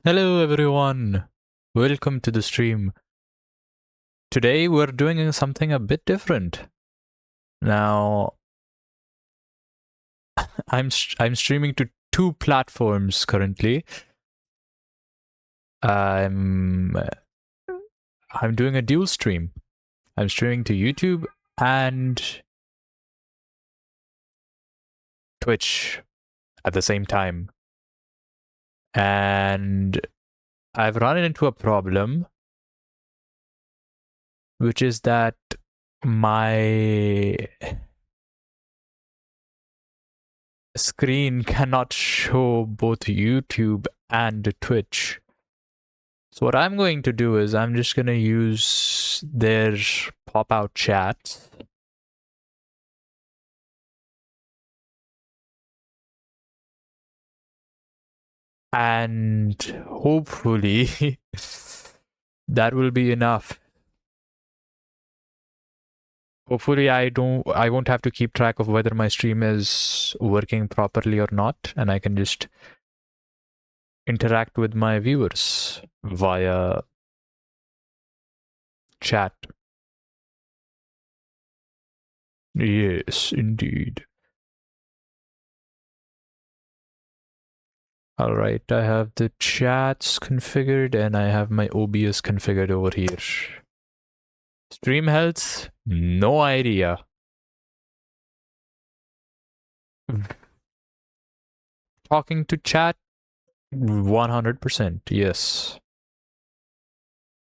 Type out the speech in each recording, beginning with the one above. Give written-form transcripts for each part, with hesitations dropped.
Hello everyone, welcome to the stream. Today we're doing something a bit different. Now, I'm streaming to two platforms currently. I'm doing a dual stream. I'm streaming to YouTube and Twitch at the same time. And I've run into a problem, which is that my screen cannot show both YouTube and Twitch. So what I'm going to do is I'm just going to use their pop-out chat. And hopefully that will be enough. Hopefully I won't have to keep track of whether my stream is working properly or not, and I can just interact with my viewers via chat. Yes, indeed. All right, I have the chats configured and I have my OBS configured over here. Stream health? No idea. Talking to chat? 100%, yes.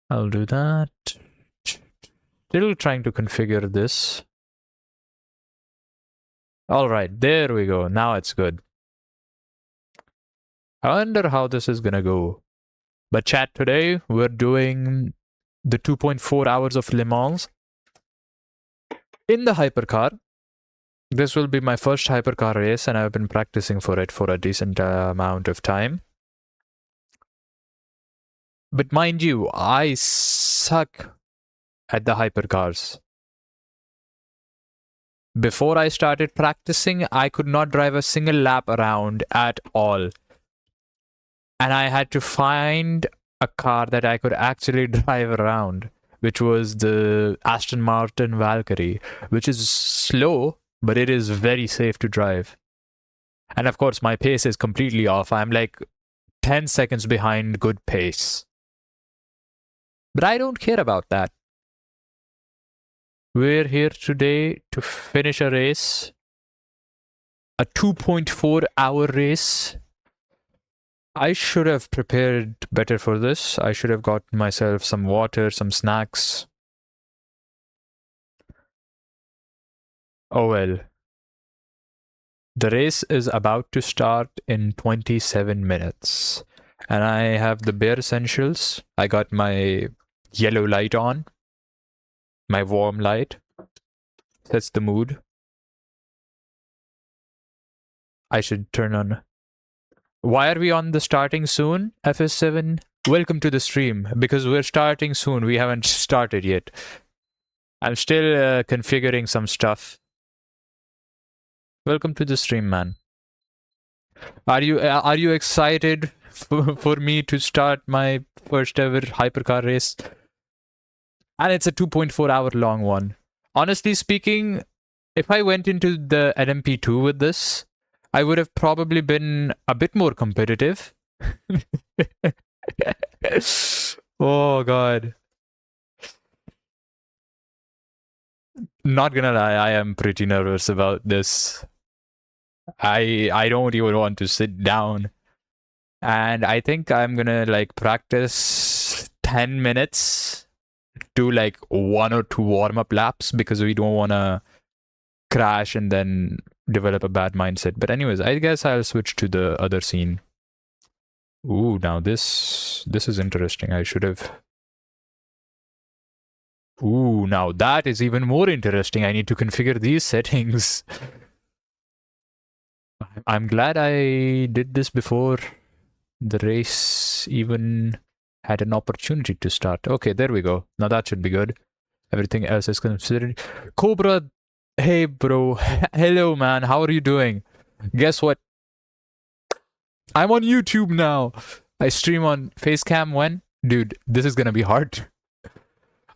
I'll do that. Still trying to configure this. All right, there we go. Now it's good. I wonder how this is gonna go. But chat, today we're doing the 2.4 hours of Le Mans in the hypercar. This will be my first hypercar race, and I've been practicing for it for a decent amount of time. But mind you, I suck at the hypercars. Before I started practicing, I could not drive a single lap around at all. And I had to find a car that I could actually drive around, which was the Aston Martin Valkyrie, which is slow, but it is very safe to drive. And of course, my pace is completely off. I'm like 10 seconds behind good pace. But I don't care about that. We're here today to finish a race, a 2.4 hour race. I should have prepared better for this. I should have gotten myself some water, some snacks. Oh well. The race is about to start in 27 minutes. And I have the bare essentials. I got my yellow light on. My warm light. Sets the mood. I should turn on. Why are we on the starting soon, FS7? Welcome to the stream, because we're starting soon. We haven't started yet. I'm still configuring some stuff. Welcome to the stream, man. Are you excited for me to start my first ever hypercar race? And it's a 2.4 hour long one. Honestly speaking, if I went into the LMP2 with this, I would have probably been a bit more competitive. Oh god. Not gonna lie, I am pretty nervous about this. I don't even want to sit down. And I think I'm gonna like practice 10 minutes, do like 1 or 2 warm-up laps, because we don't wanna crash and then develop a bad mindset. But anyways, I guess I'll switch to the other scene. Ooh, now this is interesting. I should have. Ooh, now that is even more interesting. I need to configure these settings. I'm glad I did this before the race even had an opportunity to start. Okay, there we go. Now that should be good. Everything else is considered. Cobra, hey bro. Hello man, how are you doing? Guess what? I'm on YouTube now. I stream on Facecam when? Dude, this is gonna be hard.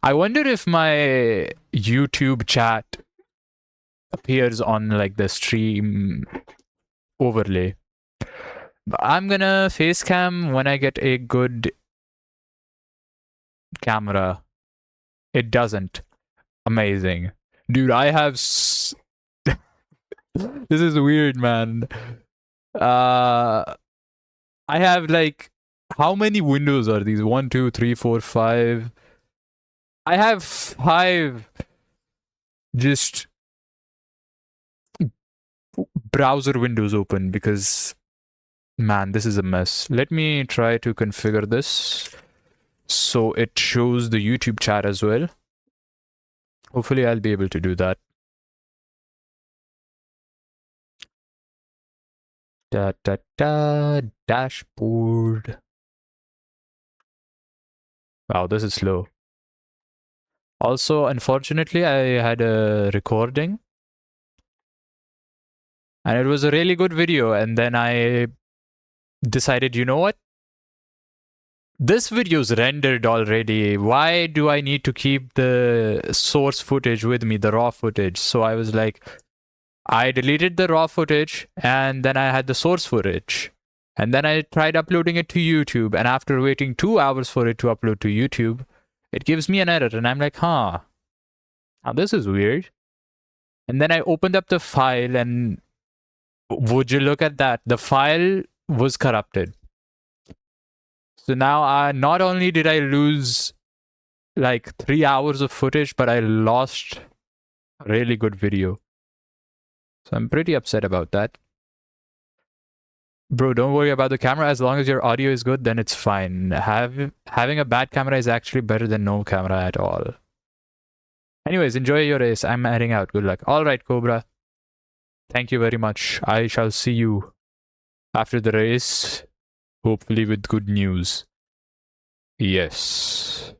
I wonder if my YouTube chat appears on like the stream overlay. But I'm gonna Facecam when I get a good camera. It doesn't. Amazing. Dude, I have this is weird, man. I have like, how many windows are these? 1, 2, 3, 4, 5. I have 5 just browser windows open because, man, this is a mess. Let me try to configure this so it shows the YouTube chat as well. Hopefully I'll be able to do that. Dashboard. Wow, this is slow. Also, unfortunately, I had a recording and it was a really good video, and then I decided, you know what? This video's rendered already. Why do I need to keep the source footage with me, the raw footage? So I was like, I deleted the raw footage and then I had the source footage. And then I tried uploading it to YouTube, and after waiting 2 hours for it to upload to YouTube, it gives me an error, and I'm like, huh, now this is weird. And then I opened up the file, and would you look at that? The file was corrupted. So now not only did I lose like 3 hours of footage, but I lost a really good video. So I'm pretty upset about that. Bro, don't worry about the camera. As long as your audio is good, then it's fine. Having a bad camera is actually better than no camera at all. Anyways, enjoy your race. I'm heading out. Good luck. All right, Cobra. Thank you very much. I shall see you after the race, hopefully with good news. Yes.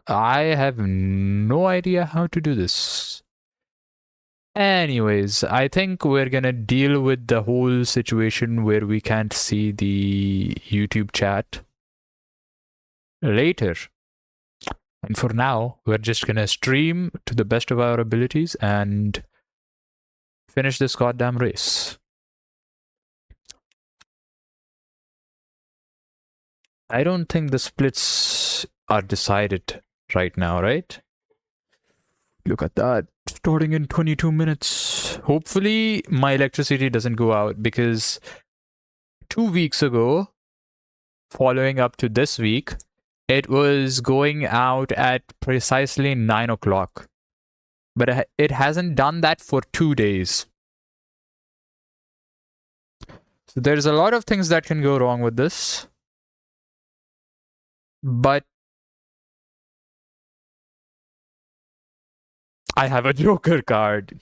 I have no idea how to do this. Anyways, I think we're gonna deal with the whole situation where we can't see the YouTube chat later. And for now, we're just gonna stream to the best of our abilities and finish this goddamn race. I don't think the splits are decided right now, right? Look at that. Starting in 22 minutes. Hopefully my electricity doesn't go out, because 2 weeks ago, following up to this week, it was going out at precisely 9 o'clock. But it hasn't done that for 2 days. So there's a lot of things that can go wrong with this. But I have a Joker card.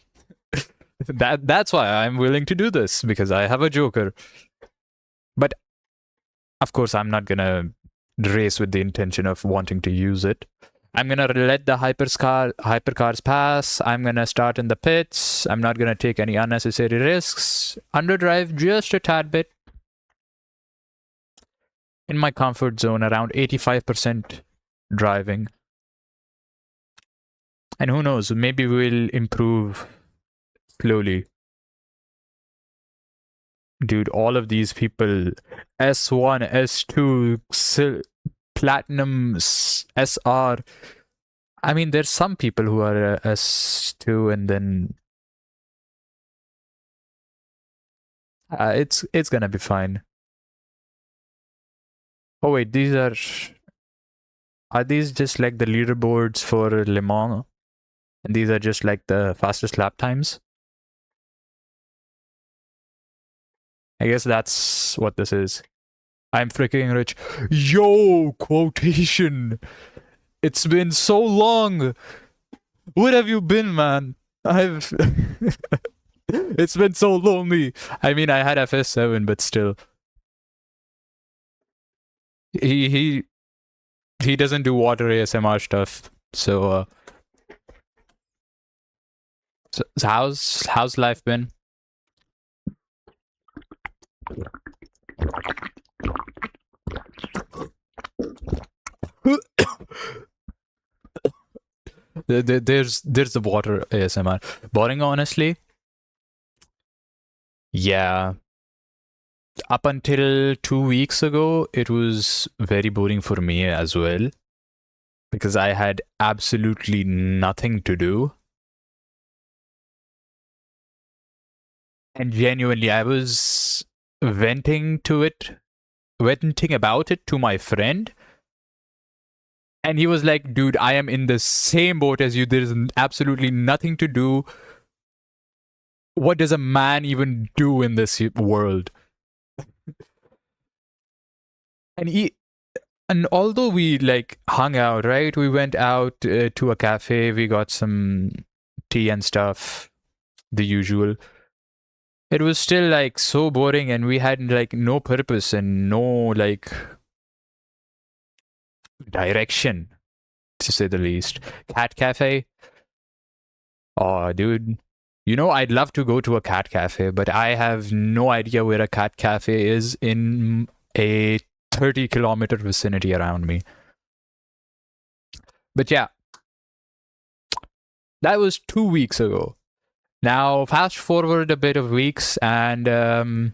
That's why I'm willing to do this, because I have a Joker. But of course, I'm not gonna race with the intention of wanting to use it. I'm gonna let the hypercars pass. I'm gonna start in the pits. I'm not gonna take any unnecessary risks. Underdrive just a tad bit. In my comfort zone, around 85% driving. And who knows, maybe we'll improve slowly. Dude, all of these people, S1, S2, Platinum, SR. I mean, there's some people who are S2 and then it's gonna be fine. Oh wait, these are these just like the leaderboards for Le Mans? And these are just like the fastest lap times? I guess that's what this is. I'm freaking rich. Yo, quotation. It's been so long. Where have you been, man? It's been so lonely. I mean, I had FS7, but still. He he doesn't do water ASMR stuff. So, so how's life been? There's the water ASMR. Boring, honestly. Yeah. Up until 2 weeks ago, it was very boring for me as well because I had absolutely nothing to do. And genuinely, I was venting about it to my friend. And he was like, dude, I am in the same boat as you. There's absolutely nothing to do. What does a man even do in this world? And although we like hung out, right? We went out to a cafe, we got some tea and stuff, the usual. It was still like so boring, and we had like no purpose and no like direction, to say the least. Cat cafe. Oh, dude. You know, I'd love to go to a cat cafe, but I have no idea where a cat cafe is in a 30-kilometer vicinity around me. But yeah, that was 2 weeks ago. Now, fast forward a bit of weeks, and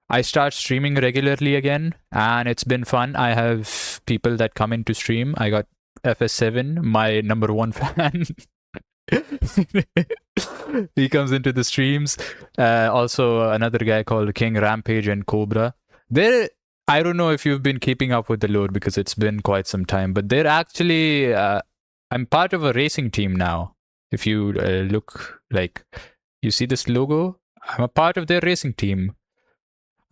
I start streaming regularly again, and it's been fun. I have people that come in to stream. I got FS7, my number one fan. He comes into the streams. Also, another guy called King Rampage and Cobra. I don't know if you've been keeping up with the load because it's been quite some time, but they're actually. I'm part of a racing team now. If you look, like, you see this logo, I'm a part of their racing team.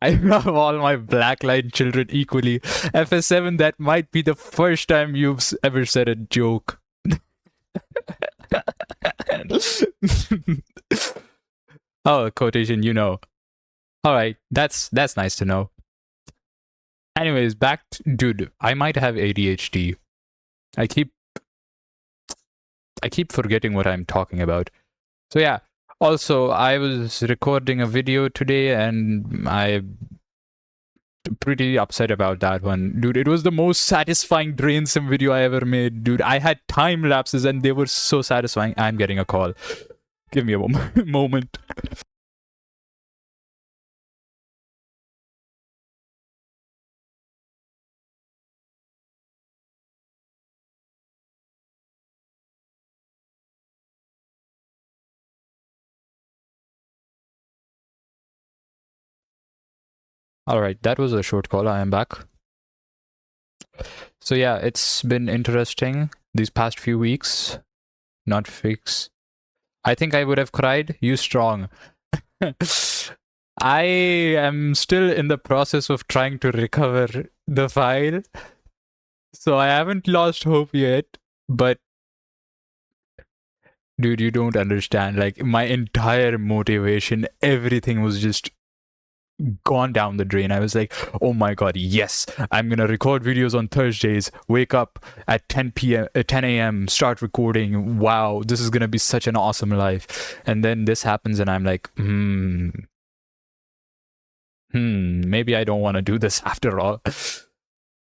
I love all my blackline children equally. FS7, that might be the first time you've ever said a joke. Oh, quotation, you know. All right, that's nice to know. Anyways, dude, I might have ADHD. I keep forgetting what I'm talking about. So yeah. Also, I was recording a video today, and I'm pretty upset about that one. Dude, it was the most satisfying drain sim video I ever made. Dude, I had time lapses and they were so satisfying. I'm getting a call. Give me a moment. All right, that was a short call. I am back. So yeah, it's been interesting these past few weeks. Not fix. I think I would have cried. You strong. I am still in the process of trying to recover the file. So I haven't lost hope yet, but dude, you don't understand. Like, my entire motivation, everything was just gone down the drain. I was like, oh my god, yes, I'm gonna record videos on Thursdays, wake up at 10 a.m, start recording. Wow, this is gonna be such an awesome life. And then this happens and I'm like, maybe I don't want to do this after all.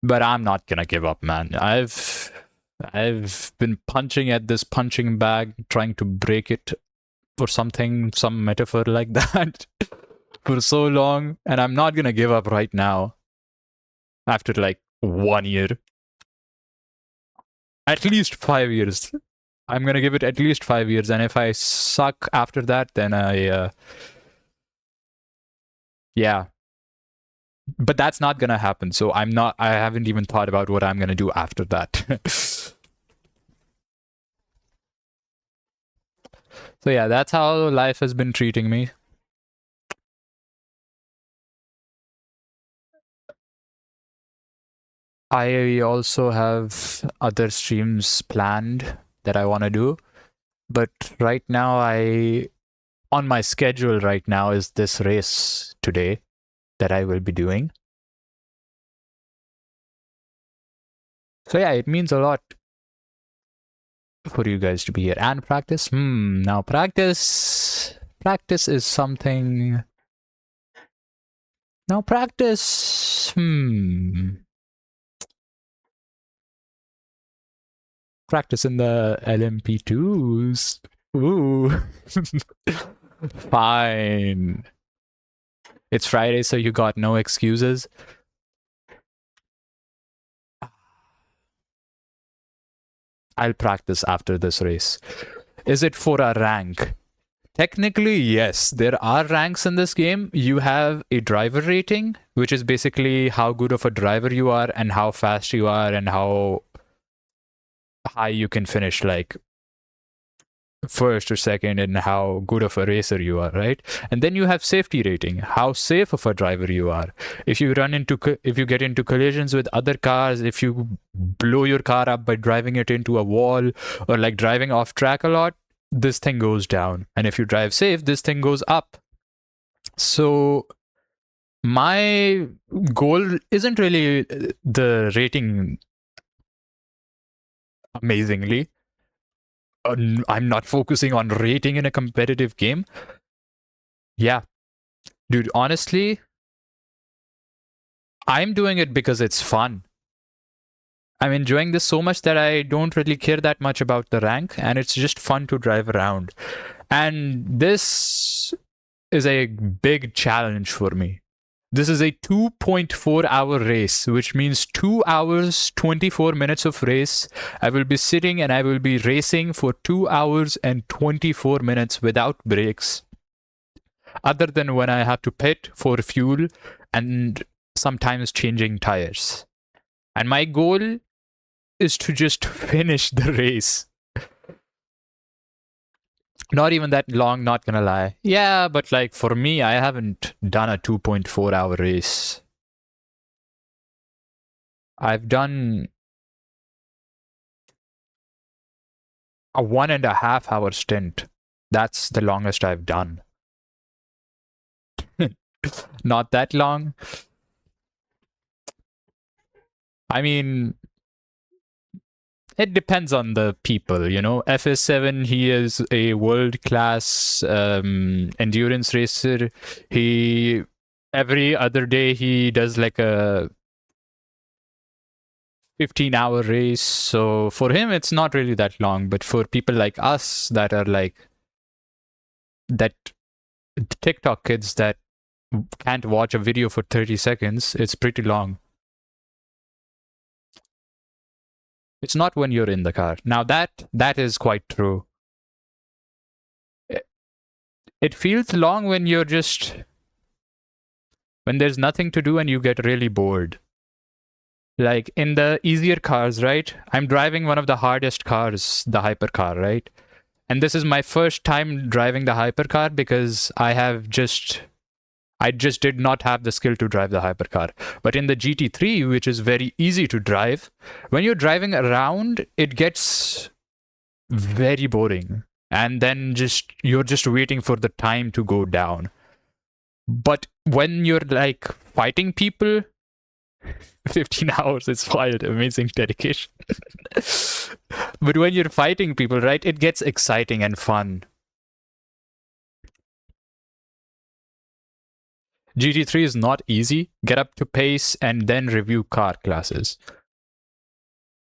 But I'm not gonna give up, man. I've been punching at this punching bag, trying to break it or something, some metaphor like that, for so long, and I'm not gonna give up right now. After like 1 year. At least 5 years. I'm gonna give it at least 5 years, and if I suck after that, then yeah. But that's not gonna happen, so I haven't even thought about what I'm gonna do after that. So yeah, that's how life has been treating me. I also have other streams planned that I want to do, but right now on my schedule right now is this race today that I will be doing. So yeah, it means a lot for you guys to be here. And practice? Now practice is something. Now practice. Practice in the LMP2s. Ooh. Fine. It's Friday, so you got no excuses. I'll practice after this race. Is it for a rank? Technically, yes. There are ranks in this game. You have a driver rating, which is basically how good of a driver you are and how fast you are and how high you can finish, like first or second, and how good of a racer you are, right? And then you have safety rating, how safe of a driver you are. If you get into collisions with other cars, if you blow your car up by driving it into a wall or like driving off track a lot, this thing goes down. And if you drive safe, this thing goes up. So my goal isn't really the rating amazingly. I'm not focusing on rating in a competitive game. Yeah. Dude, honestly, I'm doing it because it's fun. I'm enjoying this so much that I don't really care that much about the rank, and it's just fun to drive around. And this is a big challenge for me. This is a 2.4-hour race, which means 2 hours, 24 minutes of race. I will be sitting and I will be racing for 2 hours and 24 minutes without breaks. Other than when I have to pit for fuel and sometimes changing tires. And my goal is to just finish the race. Not even that long, not gonna lie. Yeah, but like for me, I haven't done a 2.4-hour race. I've done a 1.5-hour stint. That's the longest I've done. Not that long. I mean, it depends on the people, you know. FS7, he is a world-class endurance racer. He, every other day, he does like a 15-hour race. So for him, it's not really that long. But for people like us that are like, that TikTok kids that can't watch a video for 30 seconds, it's pretty long. It's not when you're in the car. Now that is quite true. It feels long when you're just, when there's nothing to do and you get really bored. Like in the easier cars, right? I'm driving one of the hardest cars, the Hypercar, right? And this is my first time driving the Hypercar because I just did not have the skill to drive the Hypercar. But in the GT3, which is very easy to drive, when you're driving around, it gets very boring. And then you're just waiting for the time to go down. But when you're like fighting people, 15 hours, it's wild, amazing dedication. But when you're fighting people, right, it gets exciting and fun. GT3 is not easy. Get up to pace and then review car classes.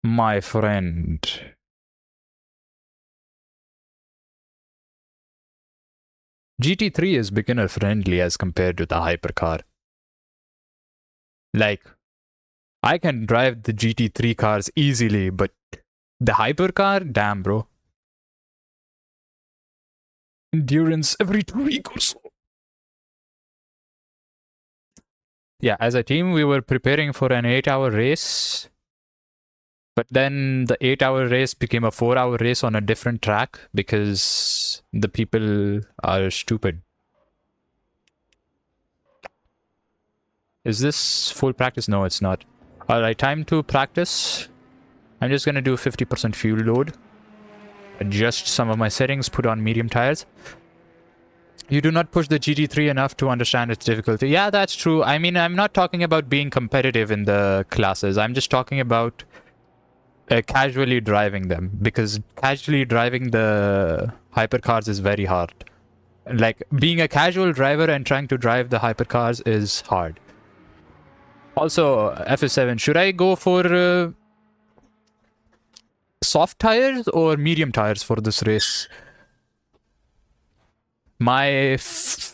My friend. GT3 is beginner friendly as compared to the Hypercar. Like, I can drive the GT3 cars easily, but the Hypercar, damn bro. Endurance every 2 weeks or so. Yeah, as a team, we were preparing for an 8-hour race. But then the 8-hour race became a 4-hour race on a different track because the people are stupid. Is this full practice? No, it's not. Alright, time to practice. I'm just gonna do 50% fuel load. Adjust some of my settings, put on medium tires. You do not push the GT3 enough to understand its difficulty. Yeah, that's true. I mean, I'm not talking about being competitive in the classes. I'm just talking about casually driving them, because casually driving the hypercars is very hard. Like, being a casual driver and trying to drive the hypercars is hard. Also, FS7, should I go for soft tires or medium tires for this race? My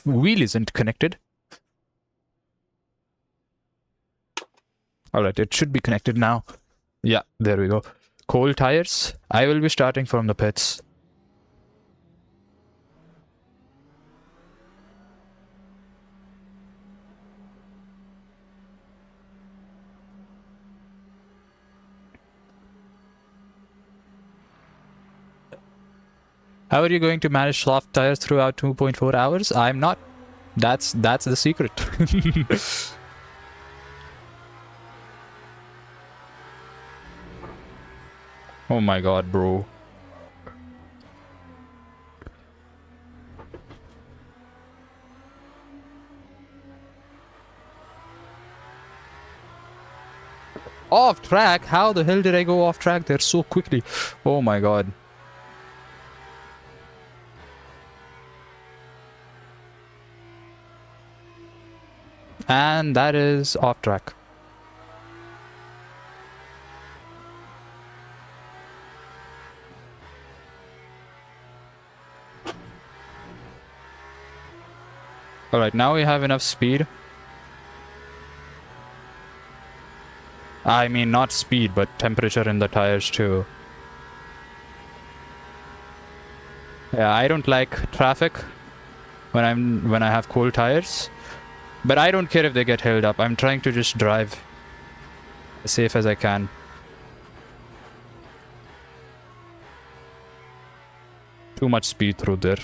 wheel isn't connected. Alright, it should be connected now. Yeah, there we go. Cold tires. I will be starting from the pits. How are you going to manage soft tires throughout 2.4 hours? I'm not. That's the secret. Oh my god, bro. Off track? How the hell did I go off track there so quickly? Oh my god. And that is off track. Alright, now we have enough speed. I mean, not speed, but temperature in the tires too. Yeah, I don't like traffic when I have cold tires. But I don't care if they get held up. I'm trying to just drive as safe as I can. Too much speed through there.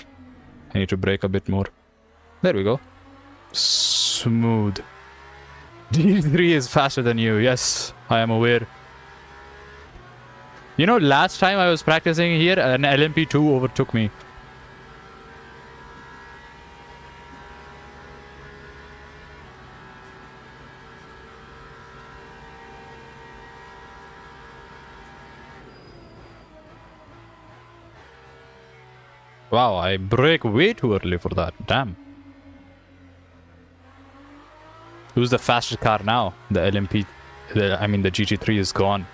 I need to brake a bit more. There we go. Smooth. D3 is faster than you. Yes, I am aware. You know, last time I was practicing here, an LMP2 overtook me. Wow, I brake way too early for that. Damn. Who's the fastest car now? The LMP... I mean, the GT3 is gone.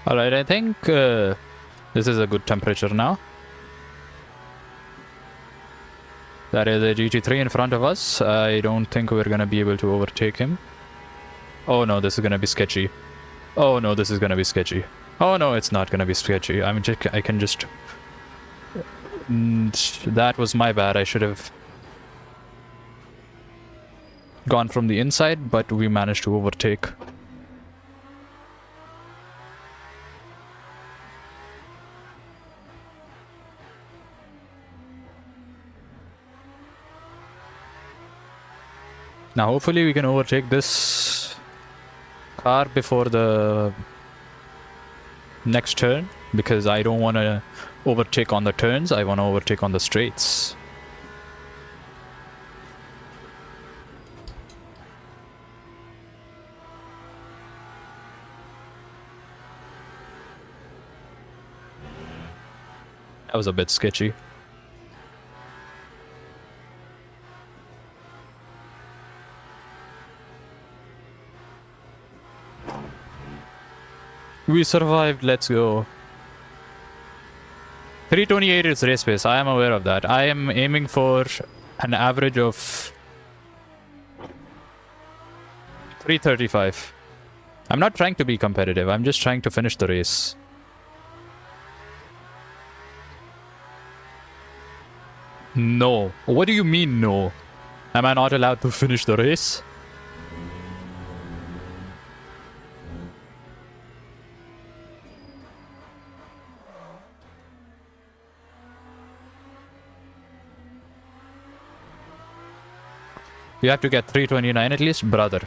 Alright, I think this is a good temperature now. That is a GT3 in front of us. I don't think we're gonna be able to overtake him. Oh no, this is gonna be sketchy. Oh no, this is gonna be sketchy. Oh no, it's not gonna be sketchy. I can just... That was my bad. I should have gone from the inside, but we managed to overtake. Now hopefully we can overtake this car before the next turn, because I don't want to overtake on the turns, I want to overtake on the straights. That was a bit sketchy. We survived, let's go. 328 is race pace, I am aware of that. I am aiming for an average of 335. I'm not trying to be competitive, I'm just trying to finish the race. No. What do you mean, no? Am I not allowed to finish the race? You have to get 329 at least, brother.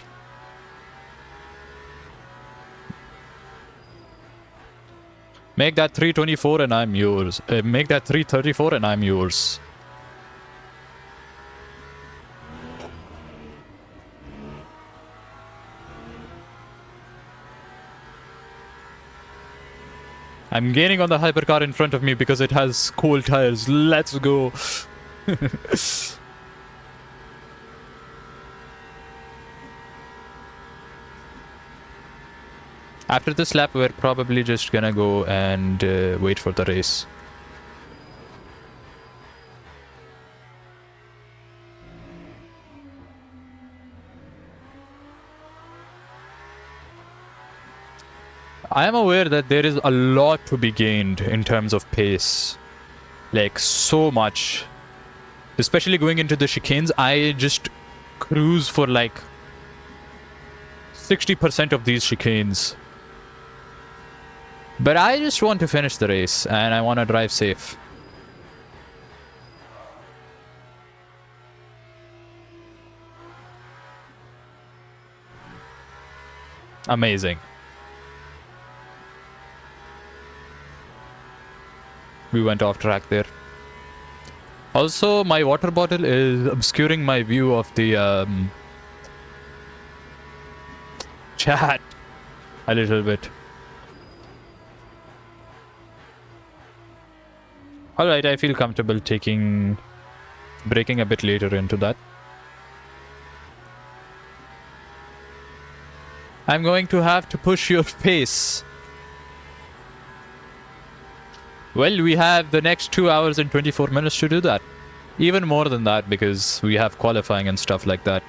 Make that 324 and I'm yours. Make that 334 and I'm yours. I'm gaining on the hypercar in front of me because it has cool tires. Let's go. After this lap, we're probably just gonna go and wait for the race. I am aware that there is a lot to be gained in terms of pace. Like, so much. Especially going into the chicanes, I just cruise for like 60% of these chicanes. But I just want to finish the race, and I want to drive safe. Amazing. We went off track there. Also, my water bottle is obscuring my view of the chat a little bit. Alright, I feel comfortable breaking a bit later into that. I'm going to have to push your pace. Well, we have the next 2 hours and 24 minutes to do that. Even more than that because we have qualifying and stuff like that.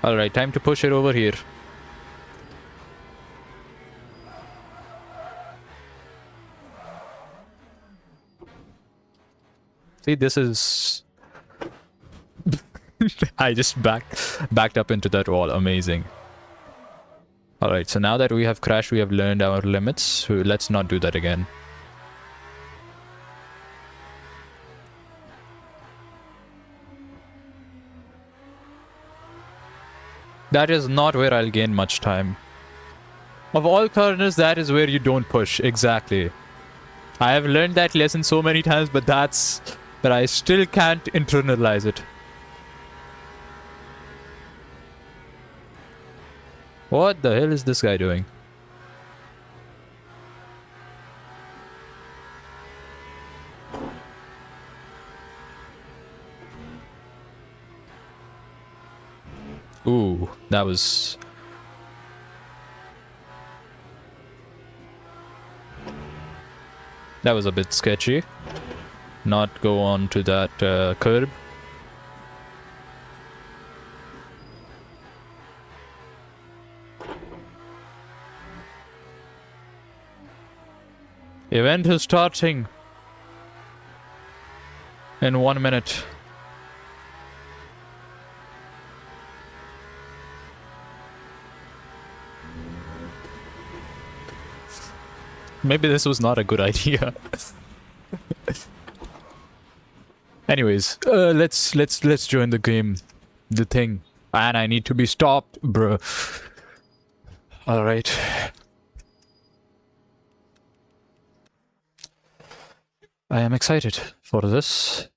Alright, time to push it over here. See, this is... I just backed up into that wall. Amazing. Alright, so now that we have crashed, we have learned our limits. So let's not do that again. That is not where I'll gain much time. Of all corners, that is where you don't push. Exactly. I have learned that lesson so many times, but I still can't internalize it. What the hell is this guy doing? Ooh, that was... That was a bit sketchy. Not go on to that curb. Event is starting in 1 minute. Maybe this was not a good idea. Anyways, let's join the game, the thing, and I need to be stopped, bro. All right. I am excited for this.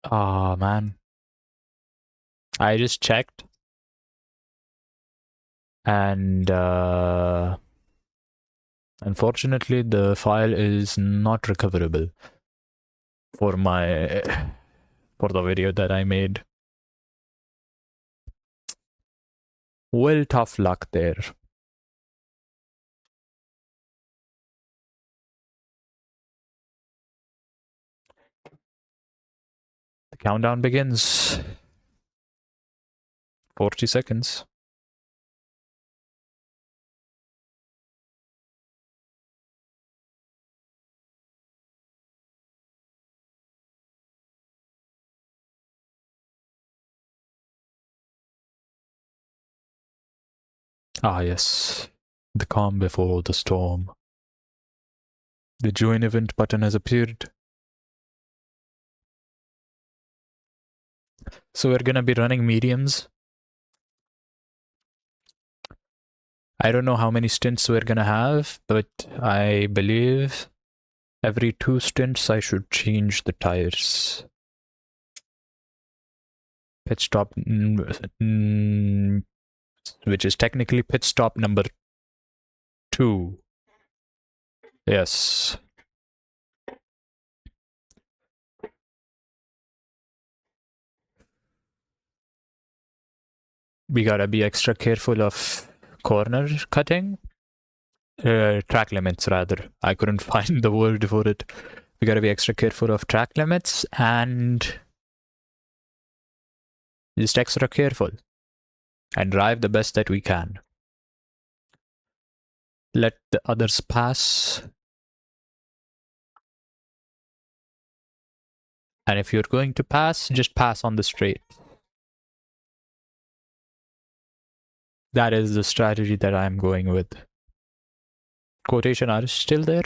Ah, man. I just checked. And unfortunately, the file is not recoverable for the video that I made. Well, tough luck there. The countdown begins. 40 seconds. Ah, yes. The calm before the storm. The join event button has appeared. So we're gonna be running mediums. I don't know how many stints we're gonna have, but I believe every 2 stints I should change the tires. Pit stop, which is technically pit stop number 2. Yes. We gotta be extra careful of corner cutting. Track limits, rather. I couldn't find the word for it. We gotta be extra careful of track limits and just extra careful and drive the best that we can. Let the others pass. And if you're going to pass, just pass on the straight. That is the strategy that I'm going with. Quotation are still there?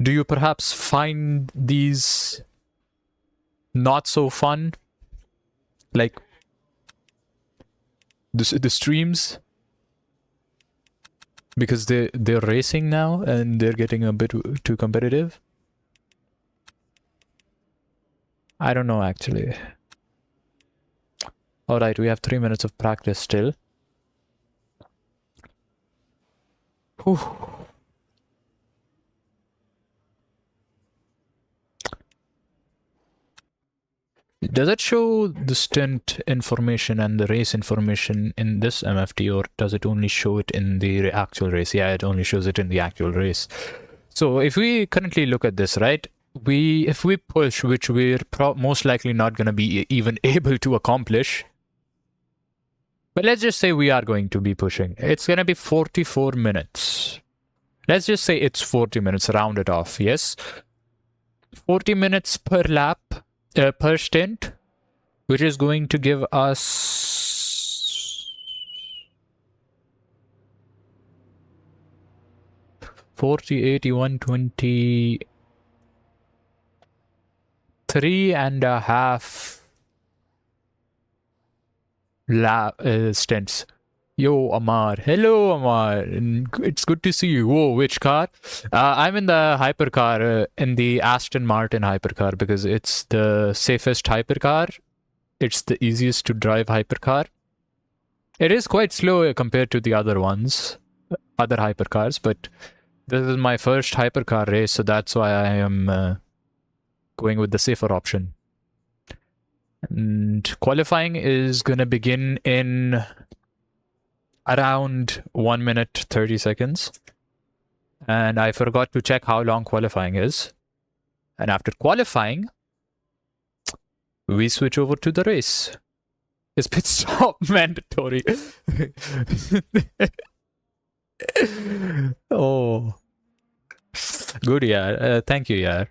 Do you perhaps find these not so fun? Like the streams? Because they're racing now and they're getting a bit too competitive? I don't know, actually. Alright, we have 3 minutes of practice still. Whew. Does it show the stint information and the race information in this MFT, or does it only show it in the actual race? Yeah, it only shows it in the actual race. So if we currently look at this, right? If we push, which we're most likely not going to be even able to accomplish, but let's just say we are going to be pushing. It's going to be 44 minutes. Let's just say it's 40 minutes, round it off, yes? 40 minutes per lap, per stint, which is going to give us 40, 81, 23.5 stints. Yo, Amar. Hello, Amar. It's good to see you. Whoa, which car? I'm in the Hypercar, in the Aston Martin Hypercar, because it's the safest Hypercar. It's the easiest to drive Hypercar. It is quite slow compared to the other ones, other Hypercars, but this is my first Hypercar race, so that's why I am going with the safer option. And qualifying is going to begin in around 1 minute 30 seconds. And I forgot to check how long qualifying is. And after qualifying, we switch over to the race. Is pit stop mandatory? Oh. Good, yeah. Thank you, yeah.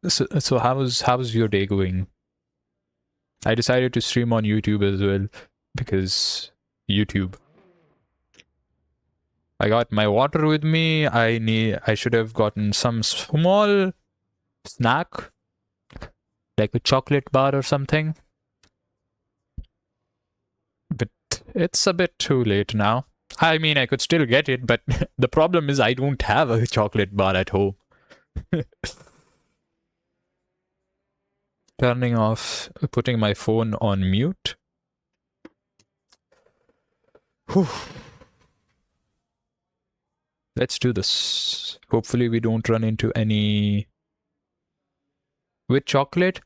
So how's your day going? I decided to stream on YouTube as well because YouTube. I got my water with me. I should have gotten some small snack, like a chocolate bar or something. But it's a bit too late now. I mean, I could still get it, but the problem is I don't have a chocolate bar at home. Turning off, putting my phone on mute. Whew. Let's do this. Hopefully we don't run into any... With chocolate?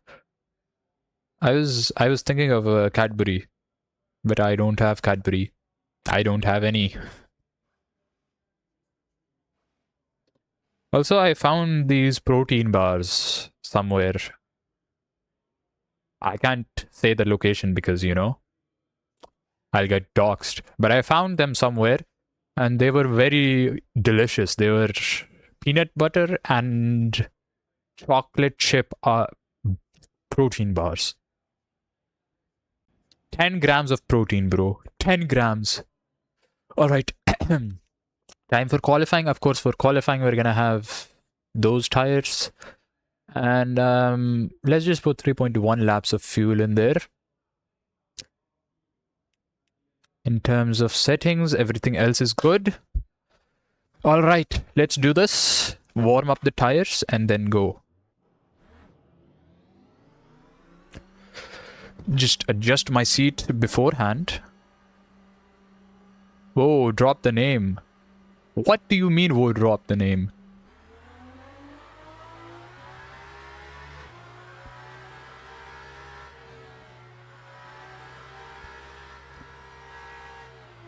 I was thinking of a Cadbury, but I don't have Cadbury. I don't have any. Also, I found these protein bars somewhere. I can't say the location because, you know, I'll get doxxed. But I found them somewhere and they were very delicious. They were peanut butter and chocolate chip protein bars. 10 grams of protein, bro. 10 grams. All right. Time for qualifying. Of course, for qualifying, we're going to have those tires. And let's just put 3.1 laps of fuel in there. In terms of settings, everything else is good. All right, let's do this. Warm up the tires and then go. Just adjust my seat beforehand. Whoa, drop the name. What do you mean, whoa, drop the name?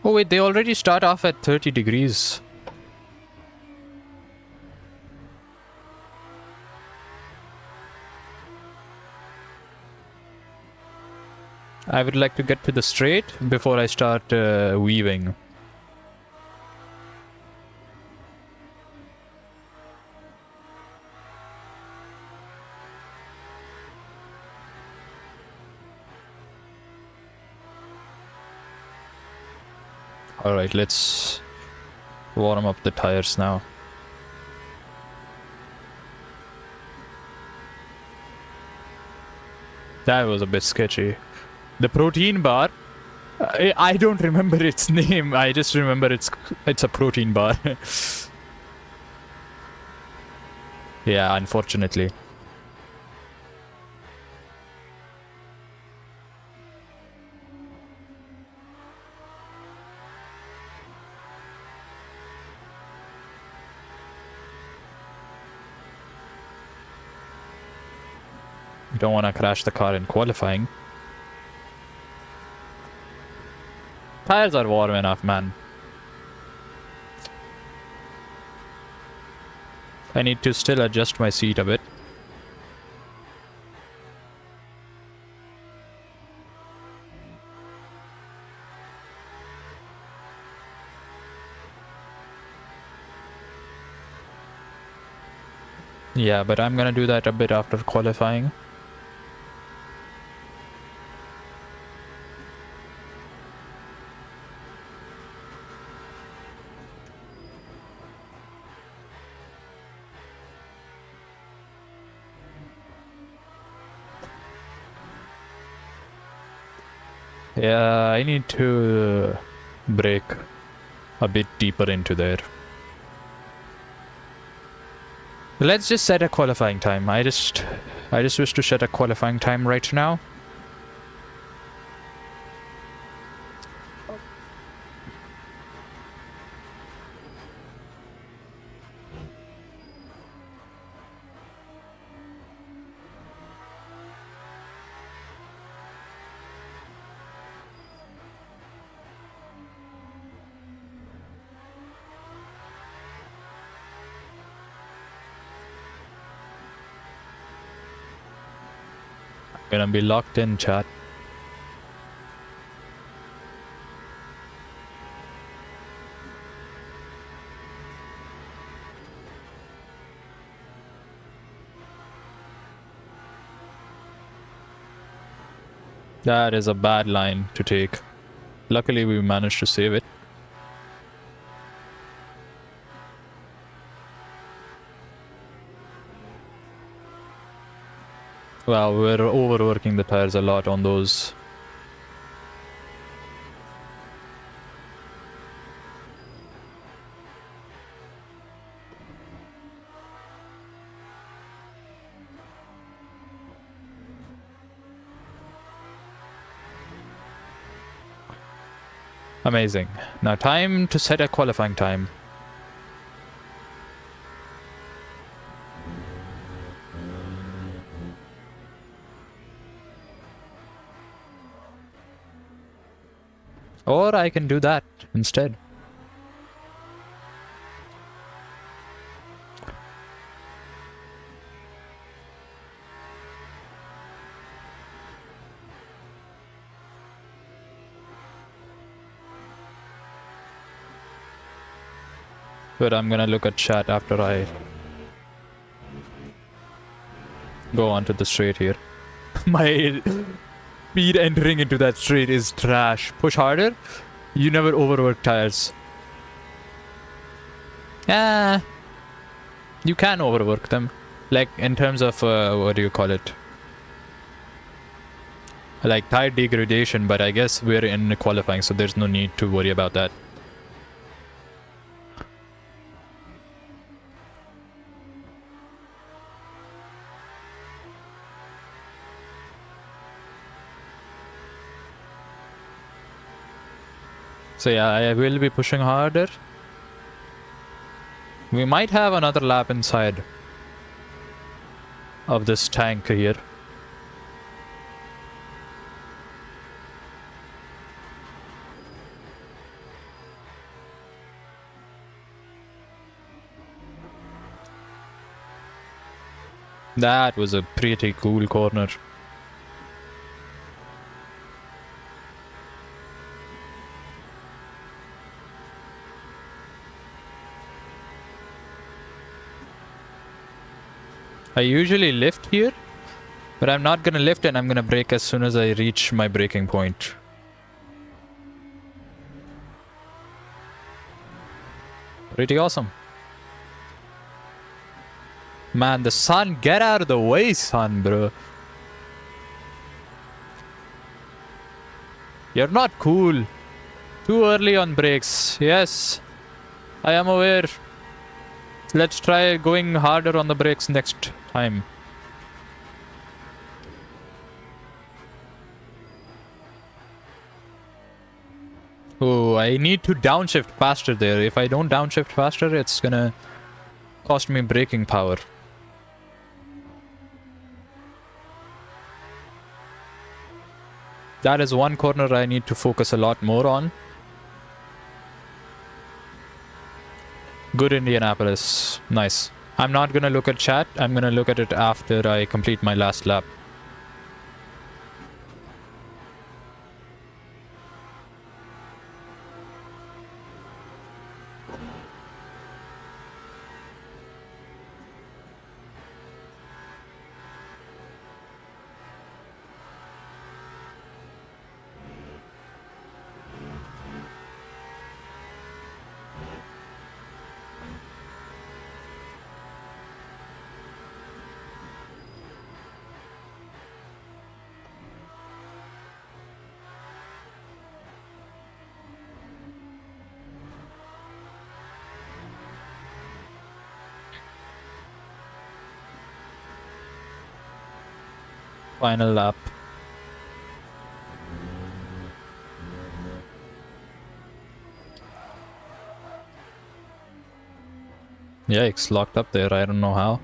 Oh wait, they already start off at 30 degrees. I would like to get to the straight before I start weaving. Alright, let's warm up the tires now. That was a bit sketchy. The protein bar, I don't remember its name. I just remember it's a protein bar. Yeah, unfortunately. You don't want to crash the car in qualifying. Tires are warm enough, man. I need to still adjust my seat a bit. Yeah, but I'm gonna do that a bit after qualifying. Yeah, I need to brake a bit deeper into there. Let's just set a qualifying time. I just wish to set a qualifying time right now. Gonna be locked in, chat. That is a bad line to take. Luckily, we managed to save it. Well, we're overworking the tires a lot on those. Amazing. Now time to set a qualifying time. Or I can do that instead. But I'm gonna look at chat after I... go onto the straight here. My speed entering into that straight is trash. Push harder. You never overwork tires. Yeah, you can overwork them. Like in terms of, what do you call it? Like tire degradation, but I guess we're in qualifying, so there's no need to worry about that. So yeah, I will be pushing harder. We might have another lap inside of this tank here. That was a pretty cool corner. I usually lift here, but I'm not gonna lift and I'm gonna brake as soon as I reach my braking point. Pretty awesome. Man, the sun, get out of the way, son, bro. You're not cool. Too early on brakes. Yes, I am aware. Let's try going harder on the brakes next time. Oh, I need to downshift faster there. If I don't downshift faster, it's gonna cost me braking power. That is one corner I need to focus a lot more on. Good Indianapolis. Nice. I'm not gonna look at chat. I'm gonna look at it after I complete my last lap. Final lap. Yikes, locked up there. I don't know how.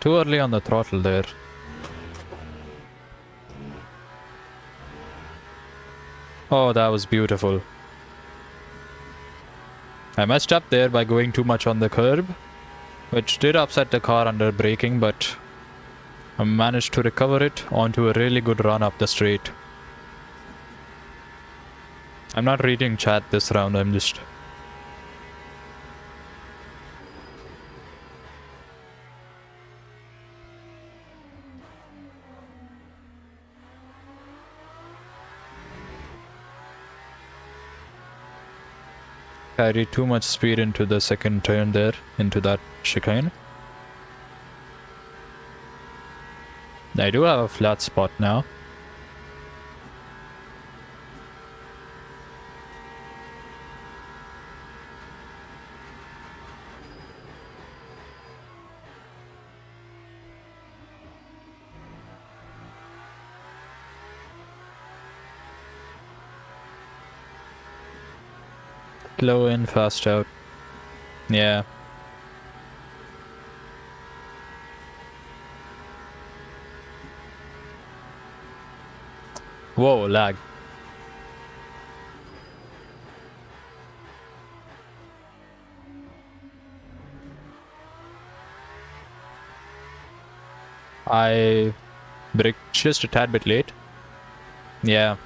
Too early on the throttle there. Oh, that was beautiful. I messed up there by going too much on the curb, which did upset the car under braking, but I managed to recover it onto a really good run up the straight. I'm not reading chat this round, I'm just... carried too much speed into the second turn there, into that chicane. I do have a flat spot now. Slow in, fast out. Yeah. Whoa, lag. I Brake just a tad bit late. Yeah.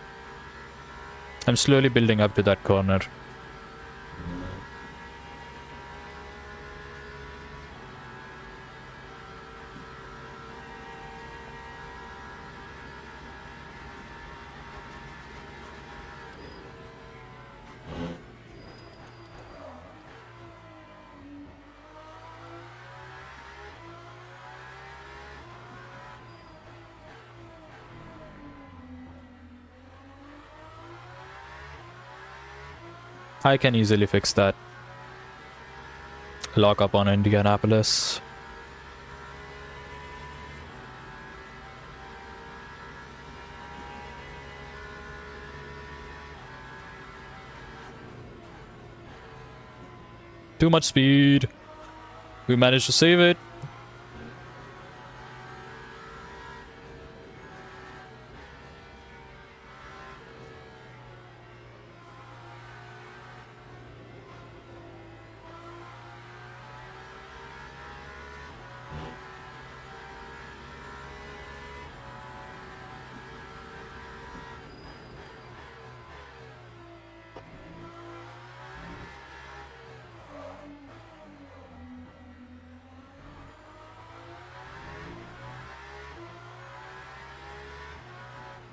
I'm slowly building up to that corner. I can easily fix that. Lock up on Indianapolis. Too much speed. We managed to save it.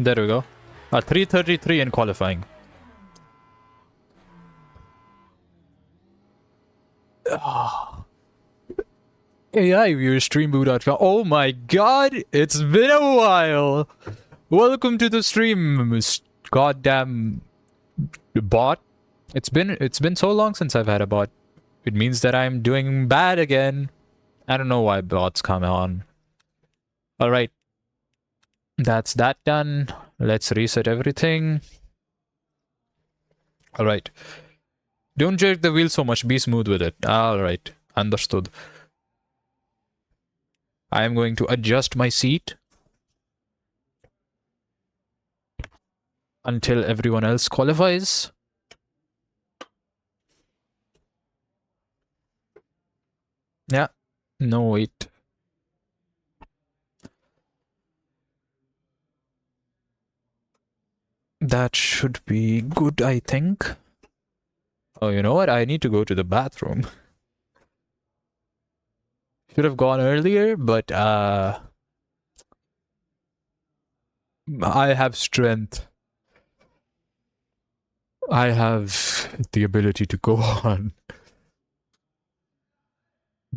There we go. 3:33 in qualifying. AI viewer streamboot.com. Oh my god, it's been a while. Welcome to the stream, goddamn bot. It's been so long since I've had a bot. It means that I'm doing bad again. I don't know why bots come on. All right. That's that done. Let's reset everything. All right. Don't jerk the wheel so much. Be smooth with it. All right. Understood. I am going to adjust my seat until everyone else qualifies. Yeah. No, wait. That should be good, I think. Oh, you know what? I need to go to the bathroom. Should have gone earlier, but I have strength. I have the ability to go on.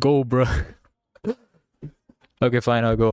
Go, bruh. Okay, fine, I'll go.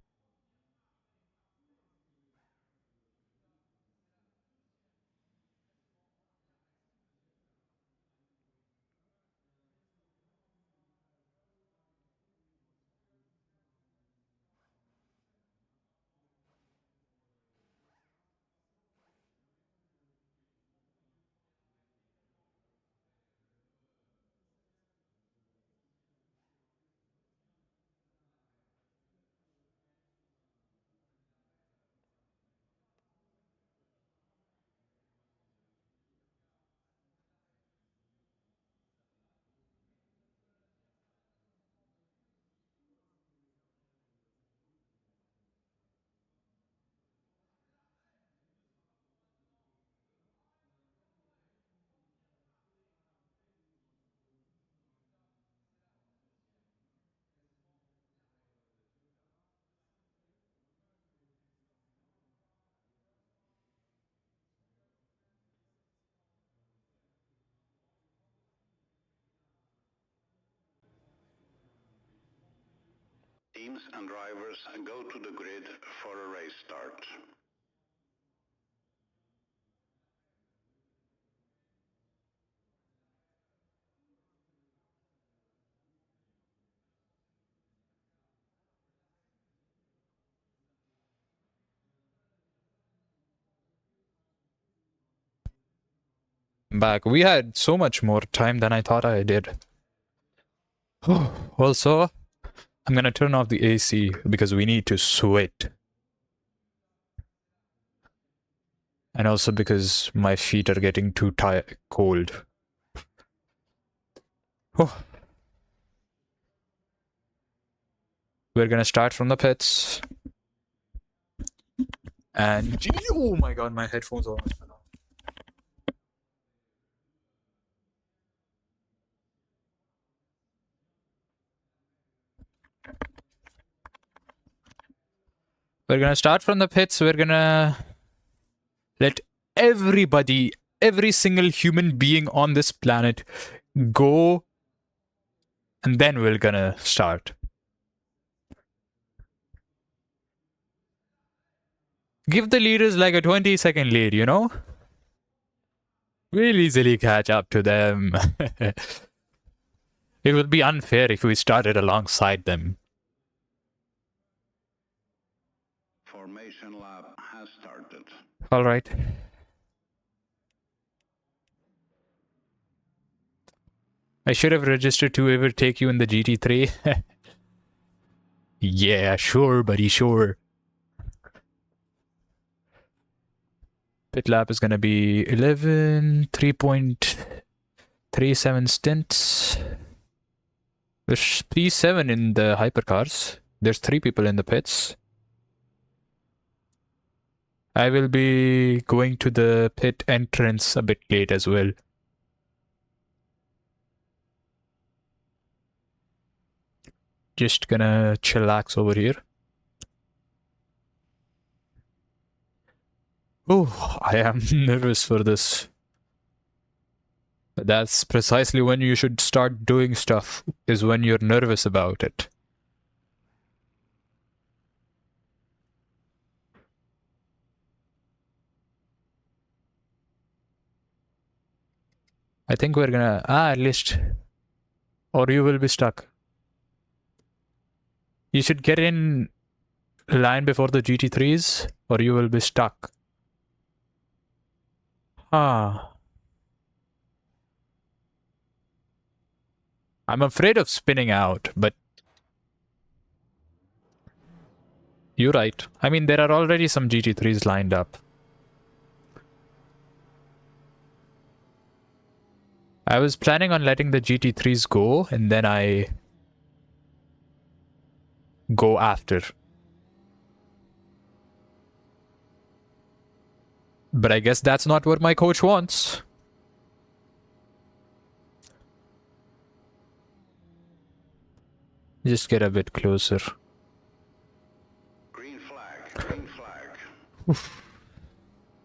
Teams and drivers go to the grid for a race start. Back. We had so much more time than I thought I did. Also, I'm gonna turn off the AC because we need to sweat. And also because my feet are getting too cold. We're gonna start from the pits. And oh my god, my headphones are. We're gonna start from the pits. We're gonna let everybody, every single human being on this planet go, and then we're gonna start. Give the leaders like a 20-second lead, you know? We'll easily catch up to them. It would be unfair if we started alongside them. Formation lab has started. All right. I should have registered to ever take you in the GT3. Yeah, sure, buddy, sure. Pit lap is gonna be 11, 3.37 stints. There's P7 in the hypercars. There's 3 people in the pits. I will be going to the pit entrance a bit late as well. Just gonna chillax over here. Oh, I am nervous for this. That's precisely when you should start doing stuff, is when you're nervous about it. I think we're gonna... at least... Or you will be stuck. You should get in line before the GT3s, or you will be stuck. Ah. I'm afraid of spinning out, but... You're right. I mean, there are already some GT3s lined up. I was planning on letting the GT3s go, and then I go after. But I guess that's not what my coach wants. Just get a bit closer. Green flag, green flag. Oof.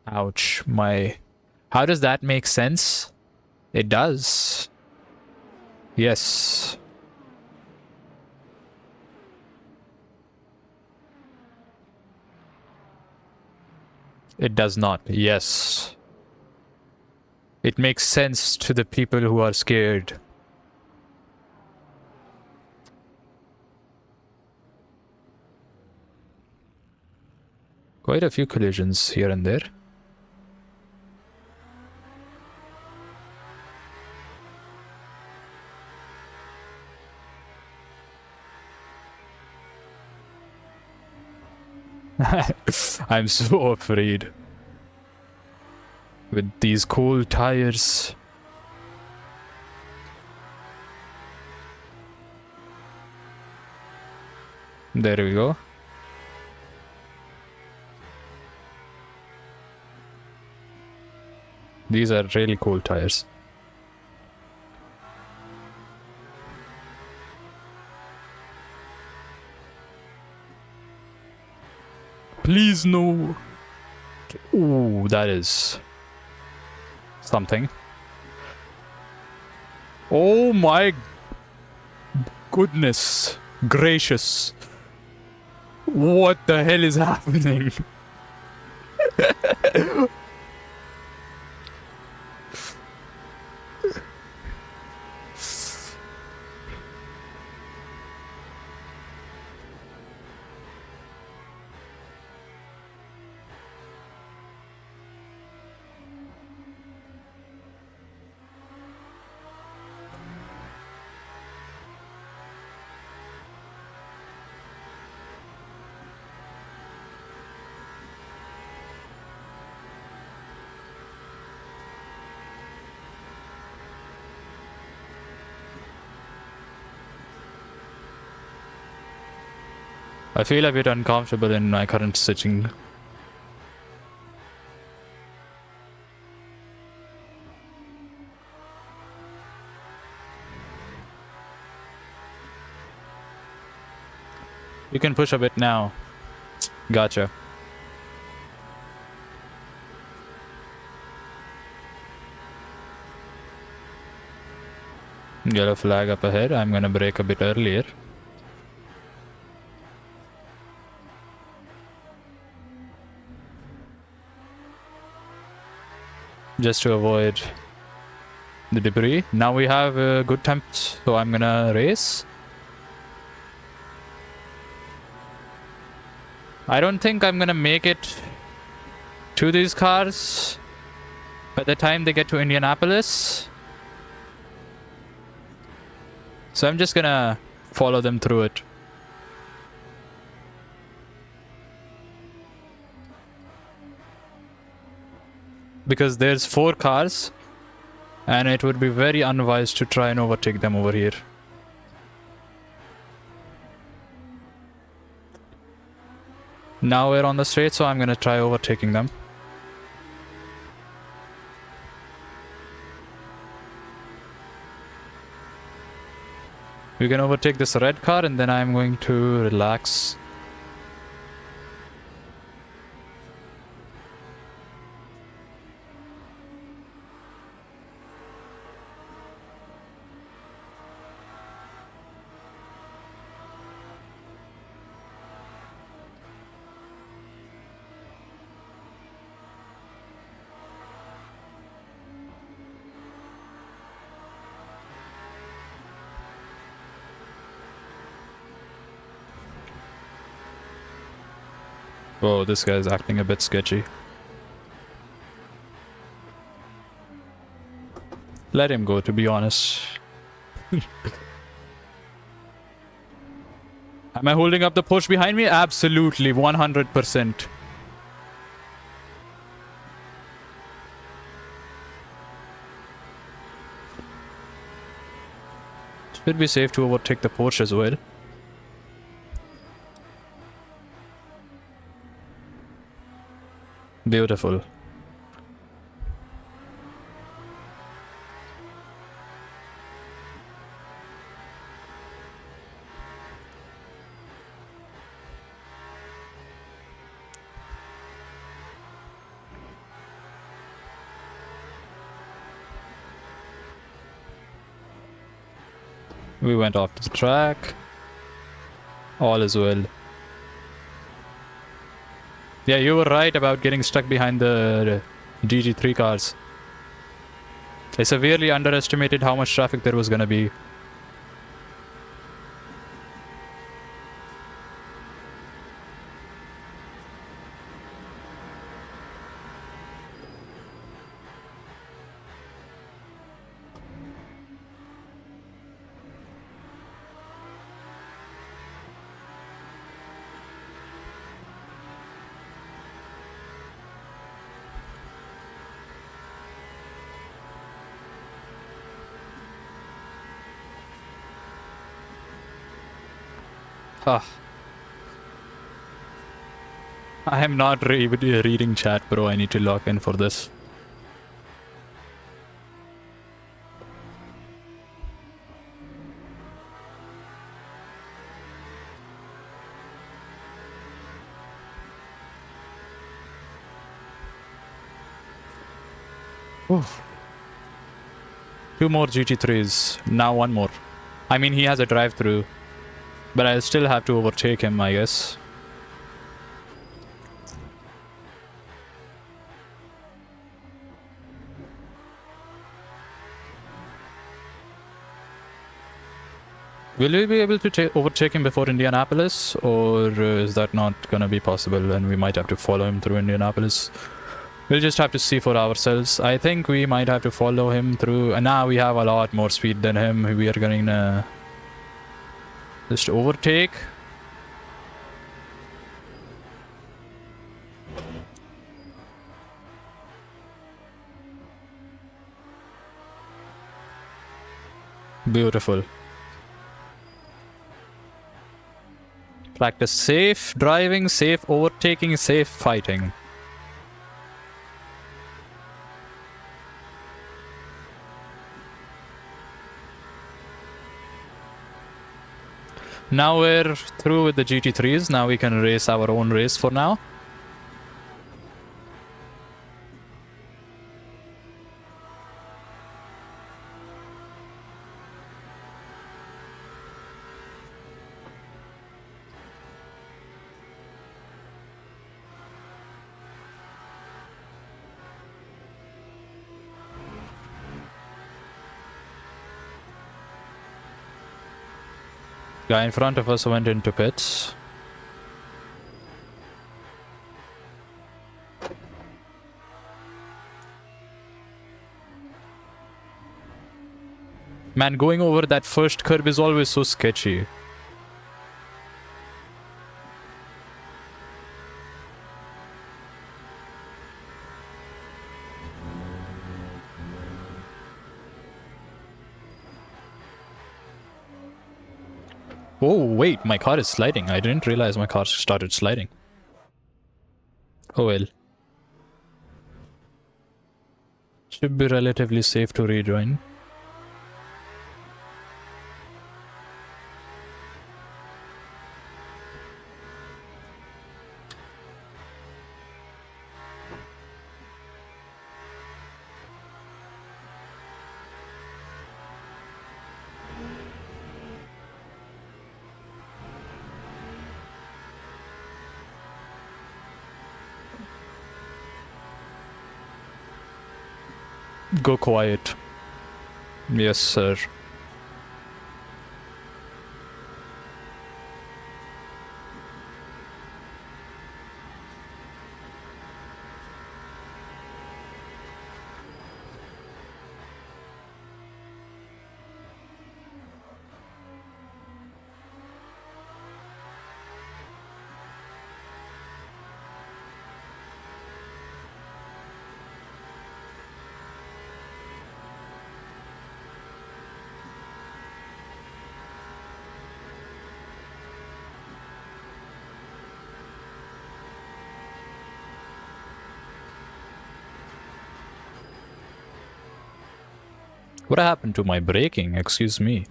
Ouch, my... How does that make sense? It does. Yes. It does not. Yes. It makes sense to the people who are scared. Quite a few collisions here and there. I'm so afraid. With these cold tires. There we go. These are really cold tires. Please no. Ooh, that is something. Oh my goodness gracious. What the hell is happening? I feel a bit uncomfortable in my current stitching. You can push a bit now. Gotcha. Yellow flag up ahead. I'm gonna brake a bit earlier. Just to avoid the debris. Now we have a good temp, so I'm gonna race. I don't think I'm gonna make it to these cars by the time they get to Indianapolis. So I'm just gonna follow them through it. Because there's 4 cars, and it would be very unwise to try and overtake them over here. Now we're on the straight, so I'm gonna try overtaking them. We can overtake this red car, and then I'm going to relax. Whoa, this guy's acting a bit sketchy. Let him go, to be honest. Am I holding up the push behind me? Absolutely, 100%. Should be safe to overtake the Porsche as well. Beautiful. We went off the track. All is well. Yeah, you were right about getting stuck behind the GT3 cars. I severely underestimated how much traffic there was gonna be. Ah. I am not reading chat, bro. I need to log in for this. Oof. 2 more GT3s. Now 1 more. I mean, he has a drive-through. But I'll still have to overtake him, I guess. Will we be able to overtake him before Indianapolis? Or is that not gonna be possible and we might have to follow him through Indianapolis? We'll just have to see for ourselves. I think we might have to follow him through... And now we have a lot more speed than him. We are gonna... just overtake. Beautiful. Practice safe driving, safe overtaking, safe fighting. Now we're through with the GT3s. Now we can race our own race for now. Guy in front of us went into pits. Man, going over that first curb is always so sketchy. Oh, wait, my car is sliding. I didn't realize my car started sliding. Oh well. Should be relatively safe to rejoin. Go quiet. Yes, sir. What happened to my braking? Excuse me.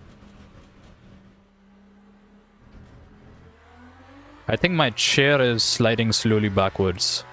I think my chair is sliding slowly backwards.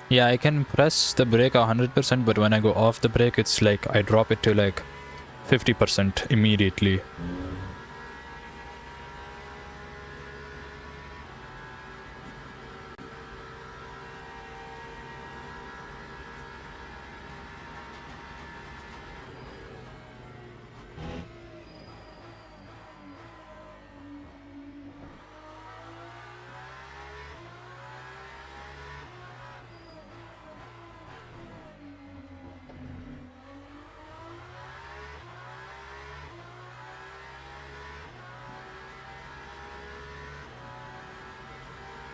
Yeah, I can press the brake 100%, but when I go off the brake, it's like I drop it to like 50% immediately.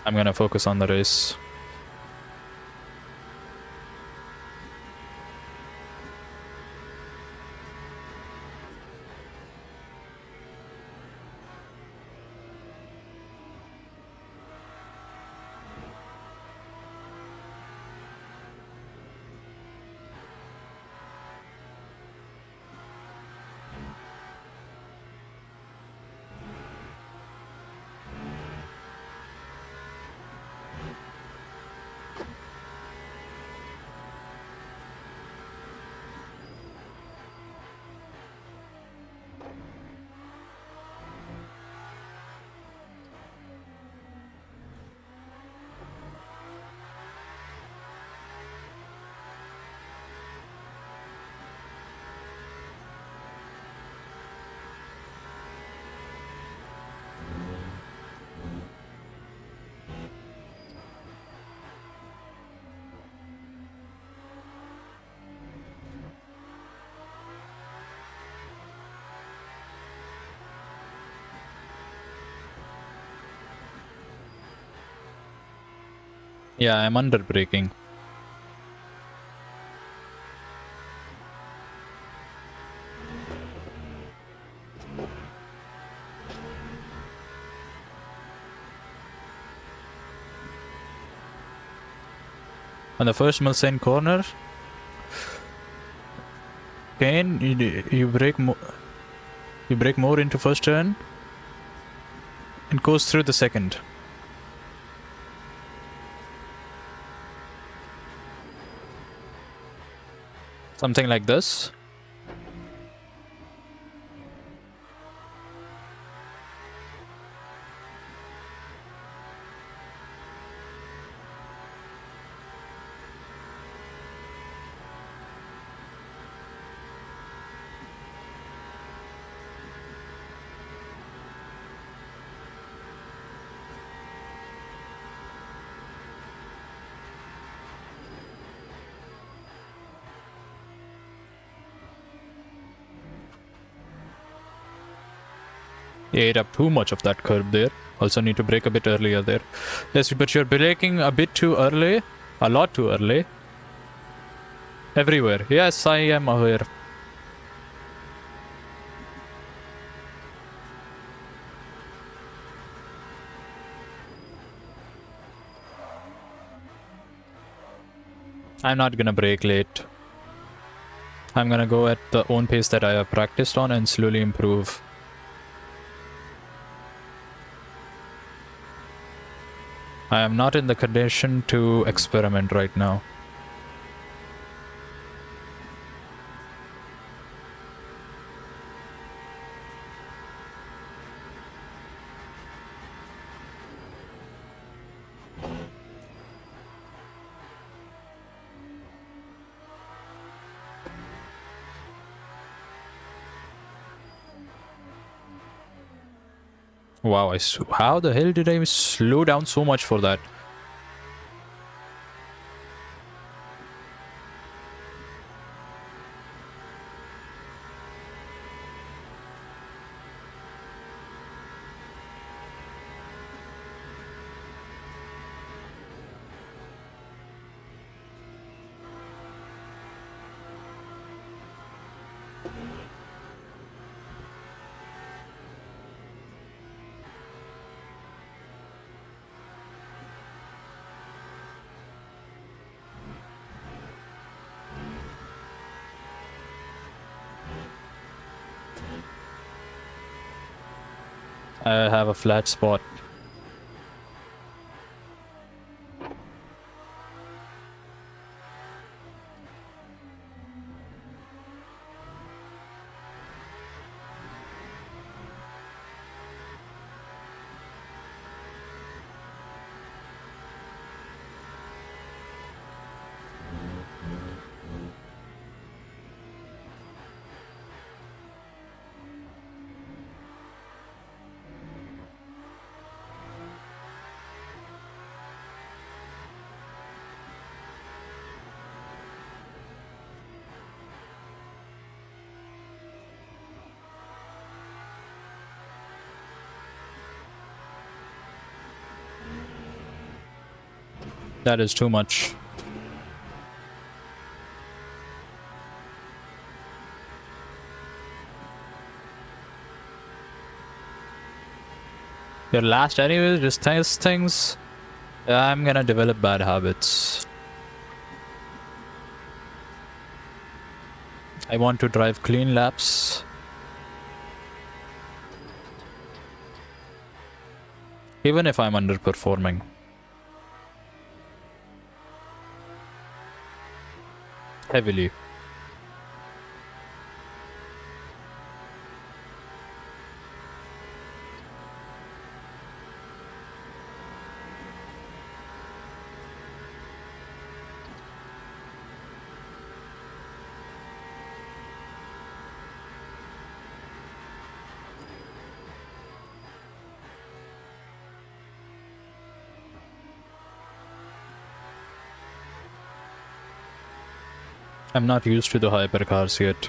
I'm gonna focus on the race. Yeah, I'm under braking. On the first Mulsanne corner, Kane, you brake more into first turn and goes through the second. Something like this. You ate up too much of that curb there. Also need to brake a bit earlier there. Yes, but you're braking a bit too early. A lot too early. Everywhere. Yes, I am aware. I'm not gonna brake late. I'm gonna go at the own pace that I have practiced on and slowly improve. I am not in the condition to experiment right now. Wow, how the hell did I slow down so much for that? I have a flat spot. That is too much. Your last anyway, just test things. I'm gonna develop bad habits. I want to drive clean laps. Even if I'm underperforming. Heavily. I'm not used to the hypercars yet.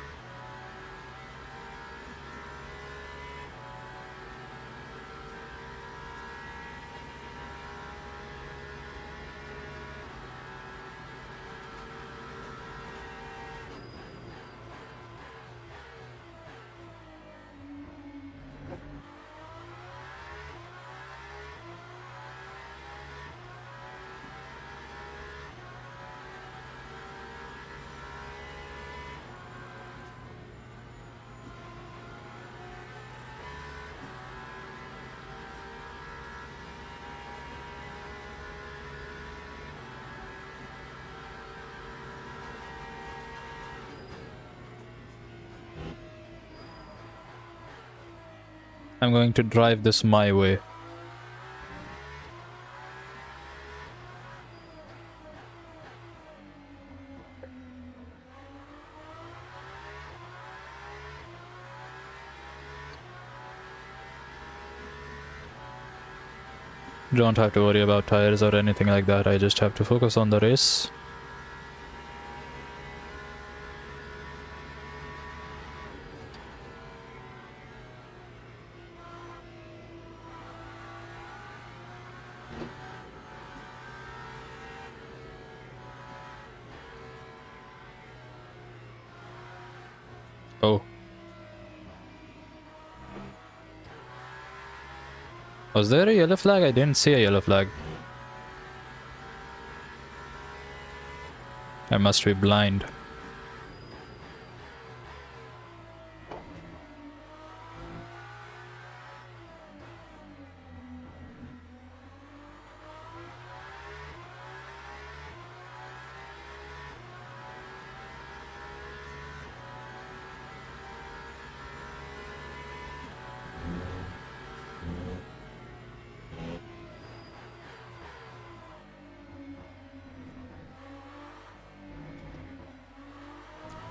I'm going to drive this my way. Don't have to worry about tires or anything like that. I just have to focus on the race. Oh. Was there a yellow flag? I didn't see a yellow flag. I must be blind.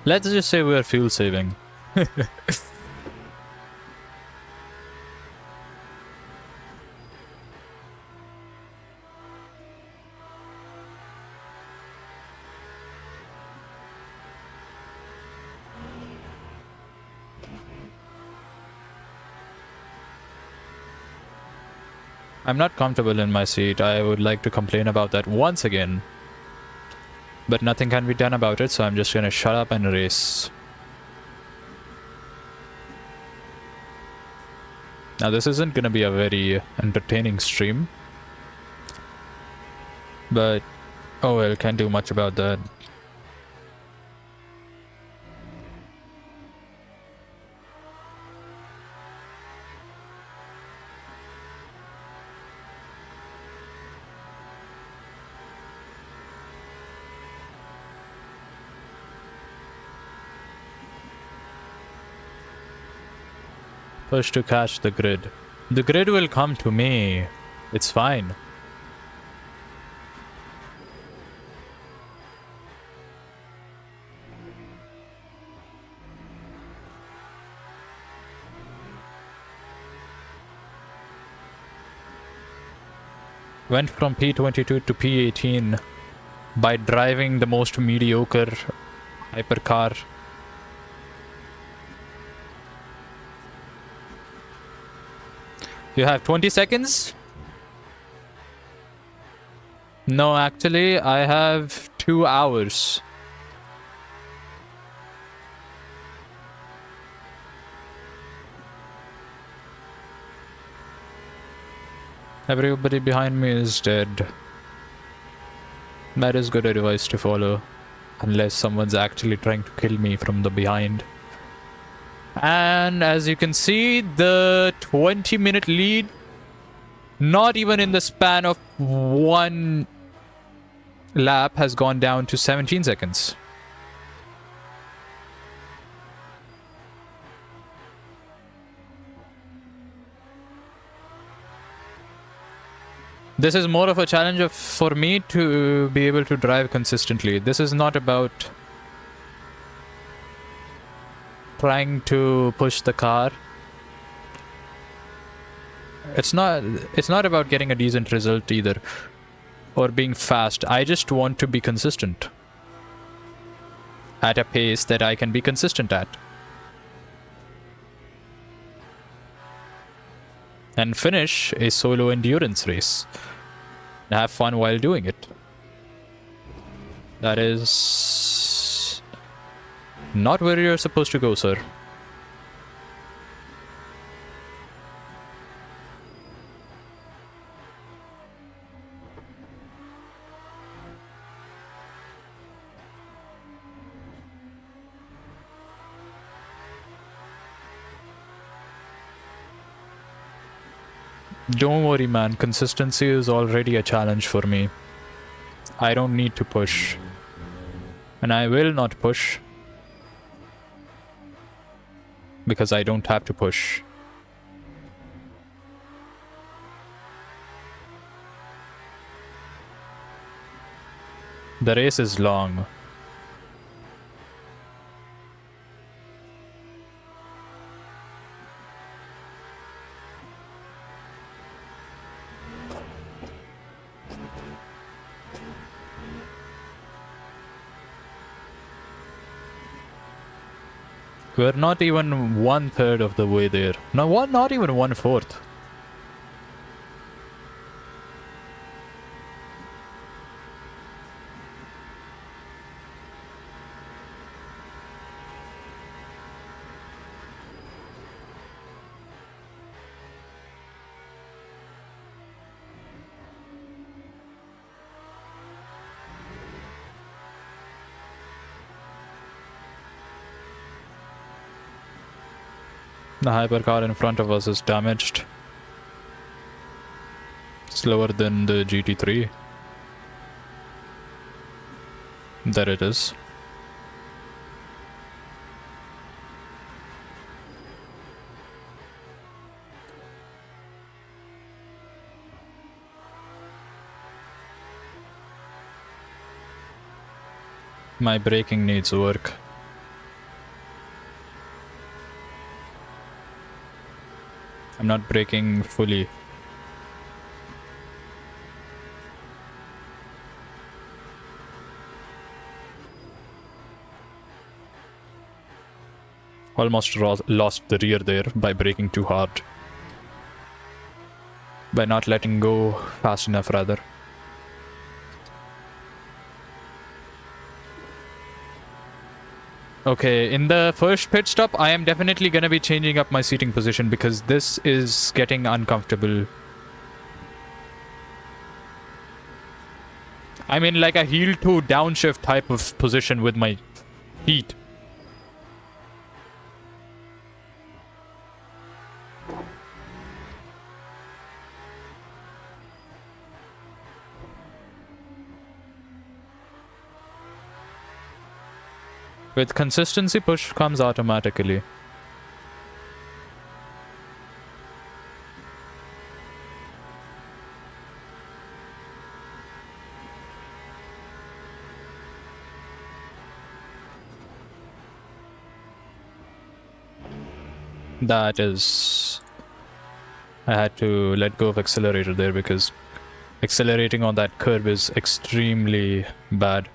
Let's just say we're fuel saving. I'm not comfortable in my seat. I would like to complain about that once again. But nothing can be done about it, so I'm just gonna shut up and race. Now this isn't gonna be a very entertaining stream. But, oh well, can't do much about that. Push to catch the grid. The grid will come to me. It's fine. Went from P22 to P18 by driving the most mediocre hypercar. You have 20 seconds? No, actually, I have 2 hours. Everybody behind me is dead. That is good advice to follow. Unless someone's actually trying to kill me from the behind. And as you can see, the 20-minute lead, not even in the span of 1 lap, has gone down to 17 seconds. This is more of a challenge for me to be able to drive consistently. This is not about trying to push the car. It's not about getting a decent result either, or being fast. I just want to be consistent at a pace that I can be consistent at, and finish a solo endurance race and have fun while doing it. That is not where you're supposed to go, sir. Don't worry, man. Consistency is already a challenge for me. I don't need to push. And I will not push. Because I don't have to push. The race is long. We're not even 1/3 of the way there. No, not even 1/4. The hypercar in front of us is damaged. Slower than the GT3. There it is. My braking needs work. I'm not braking fully. Almost lost the rear there by braking too hard. By not letting go fast enough, rather. Okay, in the first pit stop, I am definitely gonna be changing up my seating position because this is getting uncomfortable. I'm in like a heel to downshift type of position with my feet. With consistency, push comes automatically. That is... I had to let go of accelerator there because accelerating on that curb is extremely bad.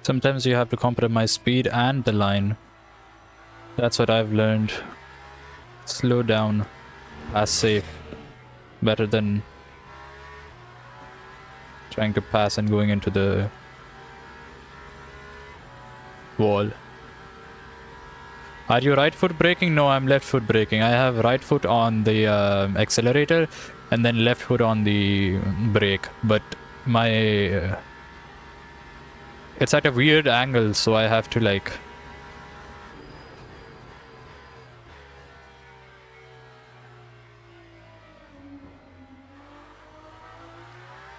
Sometimes you have to compromise speed and the line. That's what I've learned. Slow down. Pass safe. Better than trying to pass and going into the wall. Are you right foot braking? No, I'm left foot braking. I have right foot on the accelerator and then left foot on the brake. But my... it's at a weird angle, so I have to like...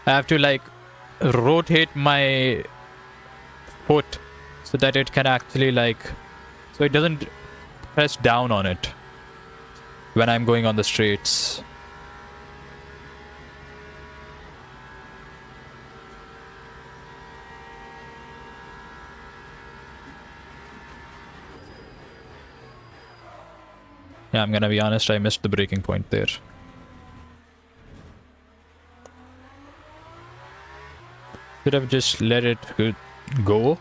I have to like rotate my foot so that it can actually like... so it doesn't press down on it when I'm going on the straights. Yeah, I'm gonna be honest, I missed the breaking point there. Should have just let it go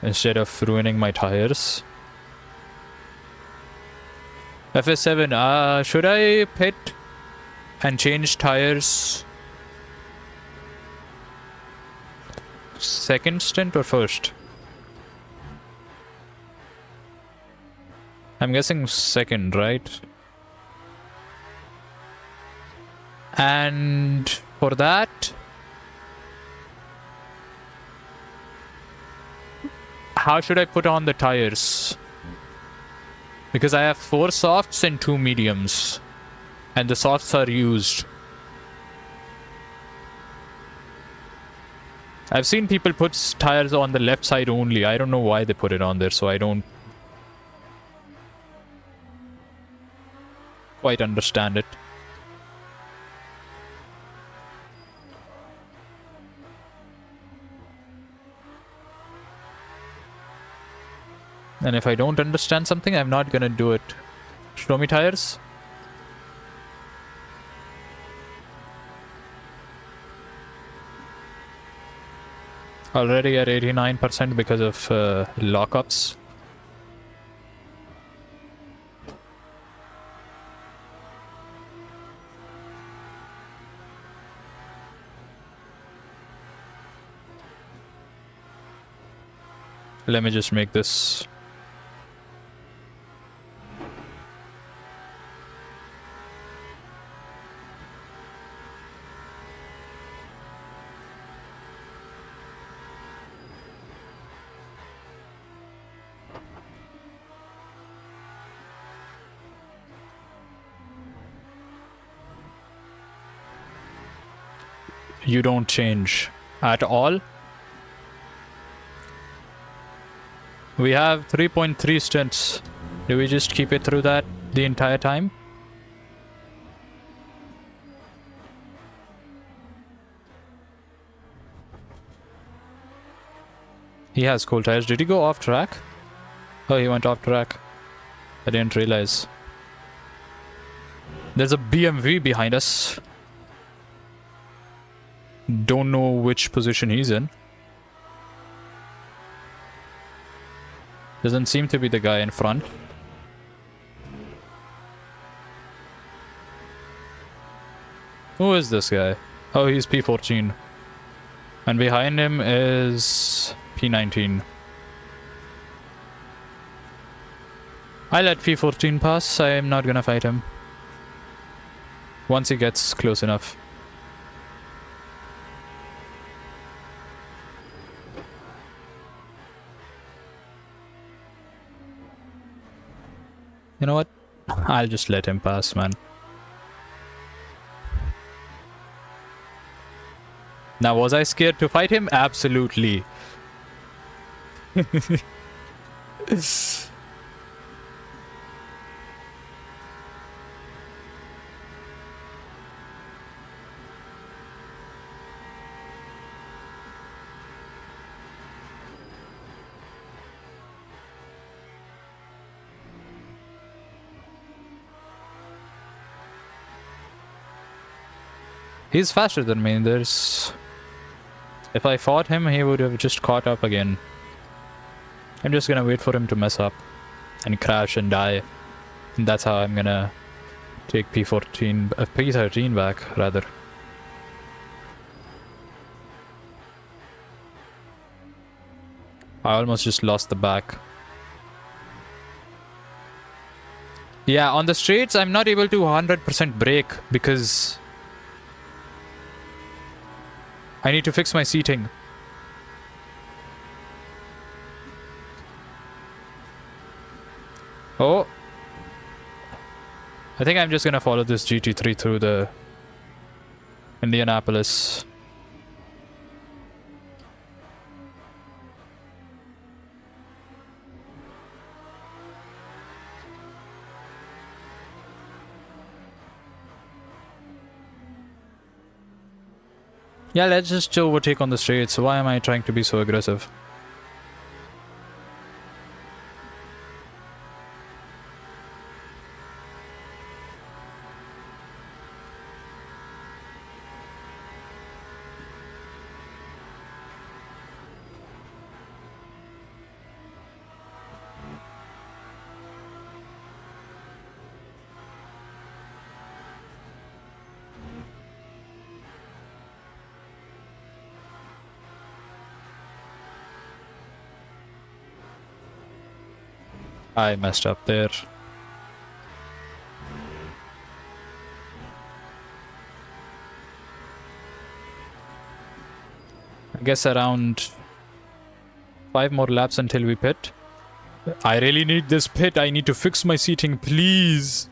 instead of ruining my tires. FS7, should I pit and change tires second stint or first? I'm guessing second, right? And for that, how should I put on the tires? Because I have 4 softs and 2 mediums. And the softs are used. I've seen people put tires on the left side only. I don't know why they put it on there, so I don't quite understand it. And if I don't understand something, I'm not gonna do it. Show me tires. Already at 89% because of lockups. Let me just make this. You don't change at all. We have 3.3 stints. Do we just keep it through that the entire time? He has cool tires. Did he go off track? Oh, he went off track. I didn't realize. There's a BMW behind us. Don't know which position he's in. Doesn't seem to be the guy in front. Who is this guy? Oh, he's P14. And behind him is P19. I let P14 pass. I am not gonna fight him. Once he gets close enough. You know what? I'll just let him pass, man. Now, was I scared to fight him? Absolutely. He's faster than me. There's... If I fought him, he would have just caught up again. I'm just gonna wait for him to mess up and crash and die. And that's how I'm gonna take P13 back, rather. I almost just lost the back. Yeah, on the straights, I'm not able to 100% brake because I need to fix my seating. Oh. I think I'm just gonna follow this GT3 through the Indianapolis. Yeah, let's just overtake on the straights. Why am I trying to be so aggressive? I messed up there. I guess around 5 more laps until we pit. I really need this pit. I need to fix my seating, please.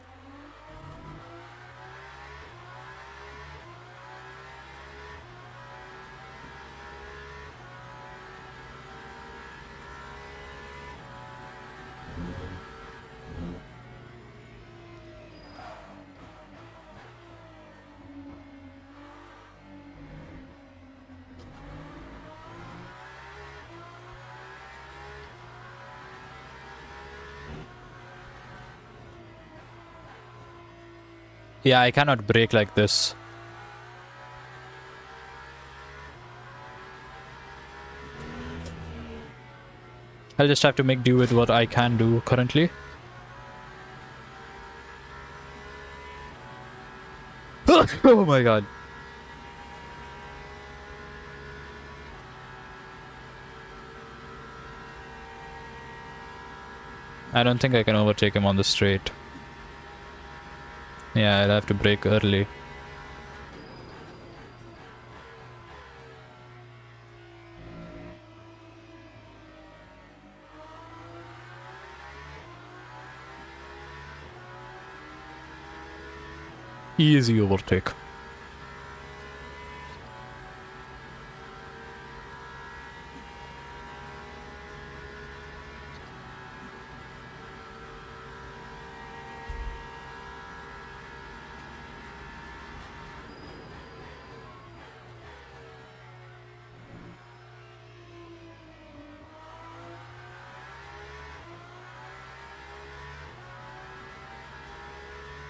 Yeah, I cannot brake like this. I'll just have to make do with what I can do currently. Oh my god. I don't think I can overtake him on the straight. Yeah, I'll have to brake early. Easy overtake.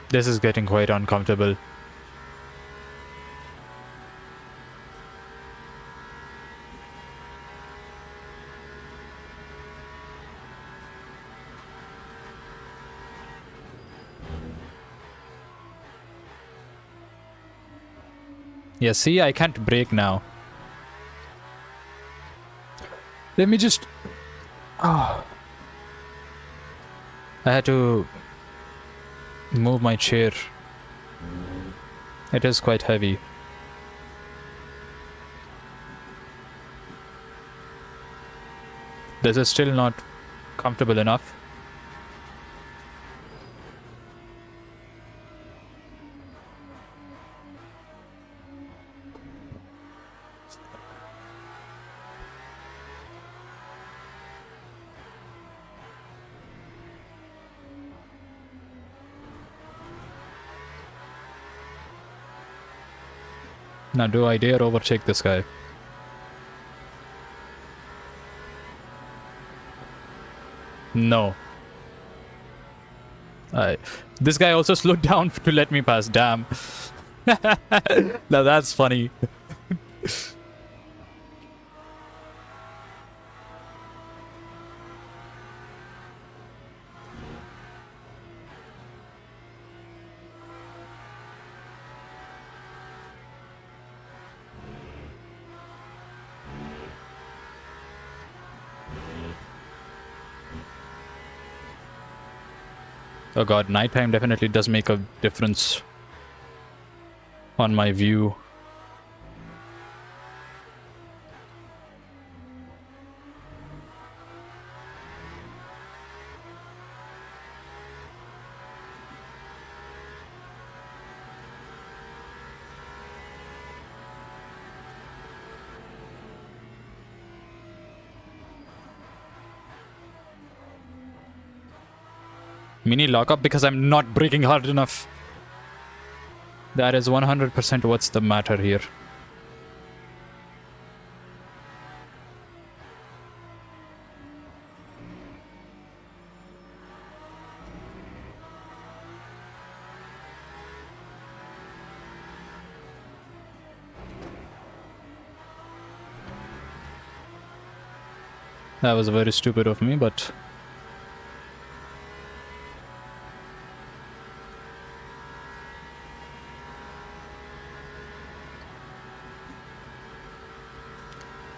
This is getting quite uncomfortable. Yeah, see, I can't brake now. Let me just... Oh. I had to move my chair. It is quite heavy. This is still not comfortable enough. Now, do I dare overtake this guy? No. This guy also slowed down to let me pass. Damn. Now that's funny. Oh god, nighttime definitely does make a difference on my view. Mini lockup because I'm not braking hard enough. That is 100% what's the matter here. That was very stupid of me, but...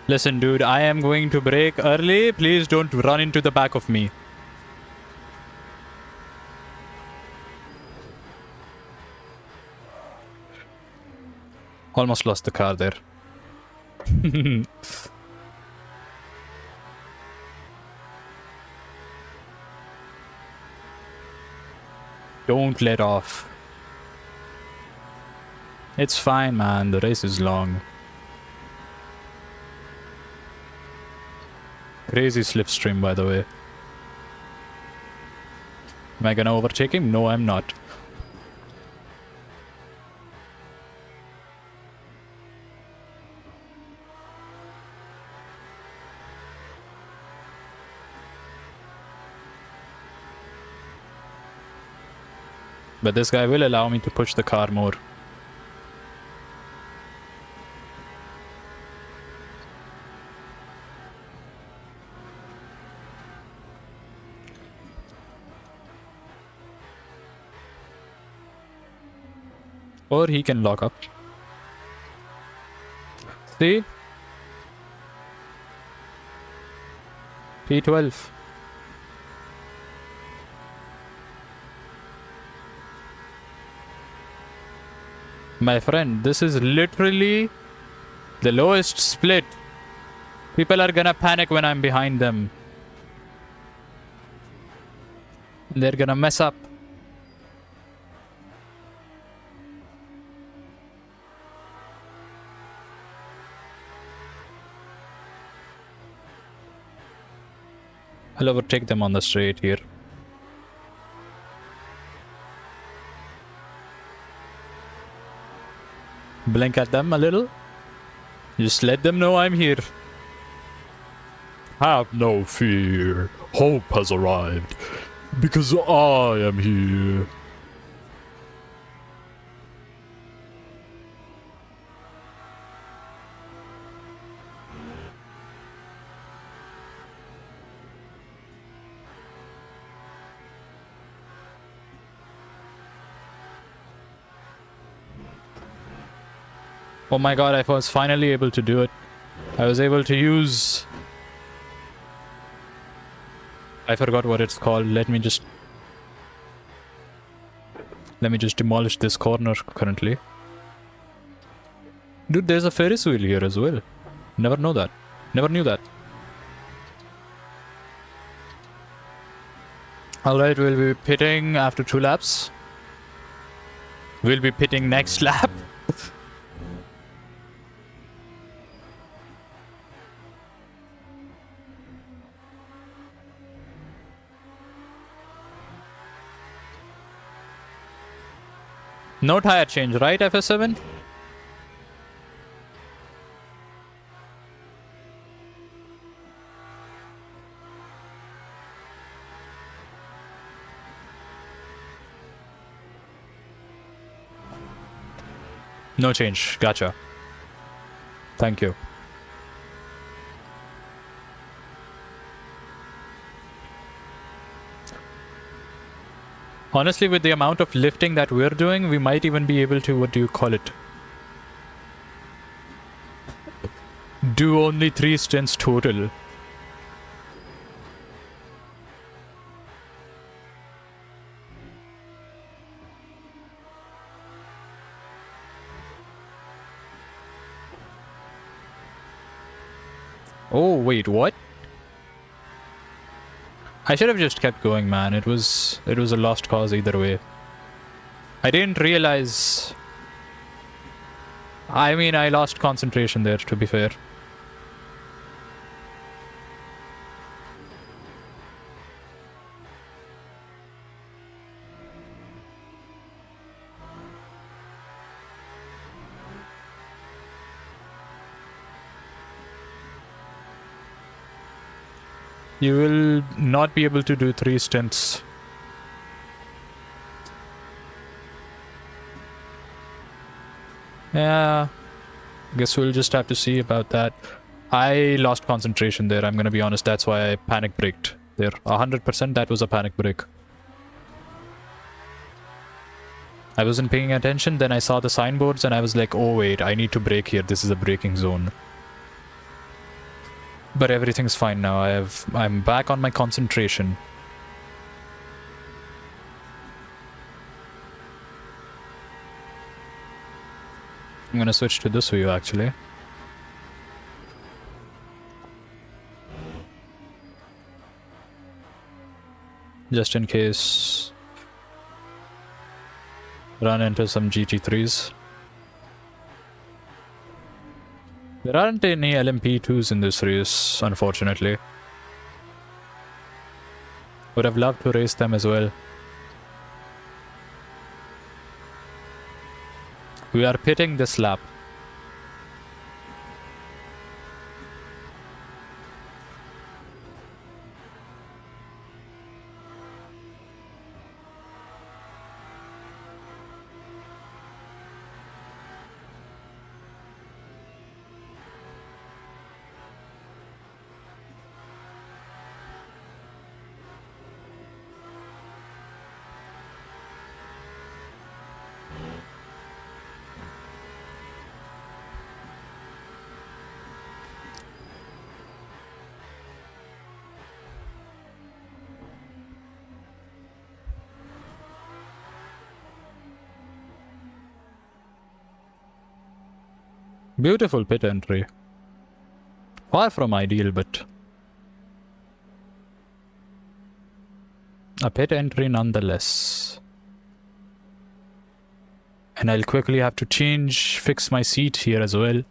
Listen, dude, I am going to brake early. Please don't run into the back of me. Almost lost the car there. Don't let off. It's fine, man. The race is long. Crazy slipstream, by the way. Am I gonna overtake him? No, I'm not. But this guy will allow me to push the car more. Or he can lock up. See? P12. My friend, this is literally the lowest split. People are gonna panic when I'm behind them. They're gonna mess up. I'll overtake them on the straight here. Blink at them a little. Just let them know I'm here. Have no fear. Hope has arrived. Because I am here. Oh my god, I was finally able to do it. I was able to use... I forgot what it's called. Let me just demolish this corner currently. Dude, there's a Ferris wheel here as well. Never know that. Never knew that. Alright, we'll be pitting after 2 laps. We'll be pitting next lap. No tire change, right, FS7? No change, gotcha. Thank you. Honestly, with the amount of lifting that we're doing, we might even be able to, what do you call it? Do only 3 stints total. Oh, wait, what? I should have just kept going, man. It was a lost cause either way. I didn't realize... I mean, I lost concentration there, to be fair. You will not be able to do 3 stints. Yeah, guess we'll just have to see about that. I lost concentration there, I'm gonna be honest. That's why I panic braked there. 100% that was a panic brake. I wasn't paying attention, then I saw the signboards and I was like, oh wait, I need to brake here. This is a braking zone. But everything's fine now. I'm back on my concentration. I'm gonna switch to this view actually. Just in case run into some GT3s. There aren't any LMP2s in this race, unfortunately. Would have loved to race them as well. We are pitting this lap. Beautiful pit entry. Far from ideal, but a pit entry nonetheless. And I'll quickly have to fix my seat here as well.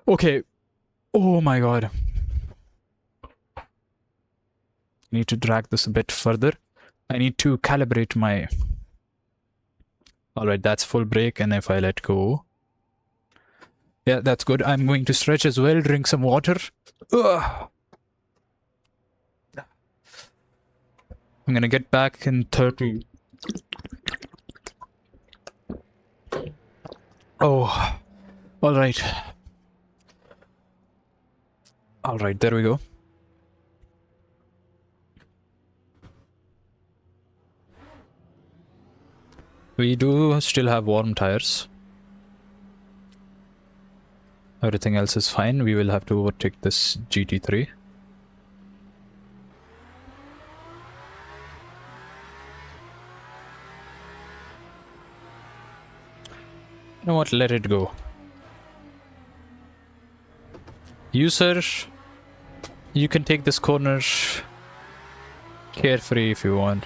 Okay. Oh my god. Need to drag this a bit further. I need to calibrate my... Alright, that's full brake, and if I let go... Yeah, that's good. I'm going to stretch as well, drink some water. Ugh. I'm gonna get back in 30. Oh, alright. Alright, there we go. We do still have warm tires. Everything else is fine. We will have to overtake this GT3. You know what? Let it go. You, sir, you can take this corner carefree if you want.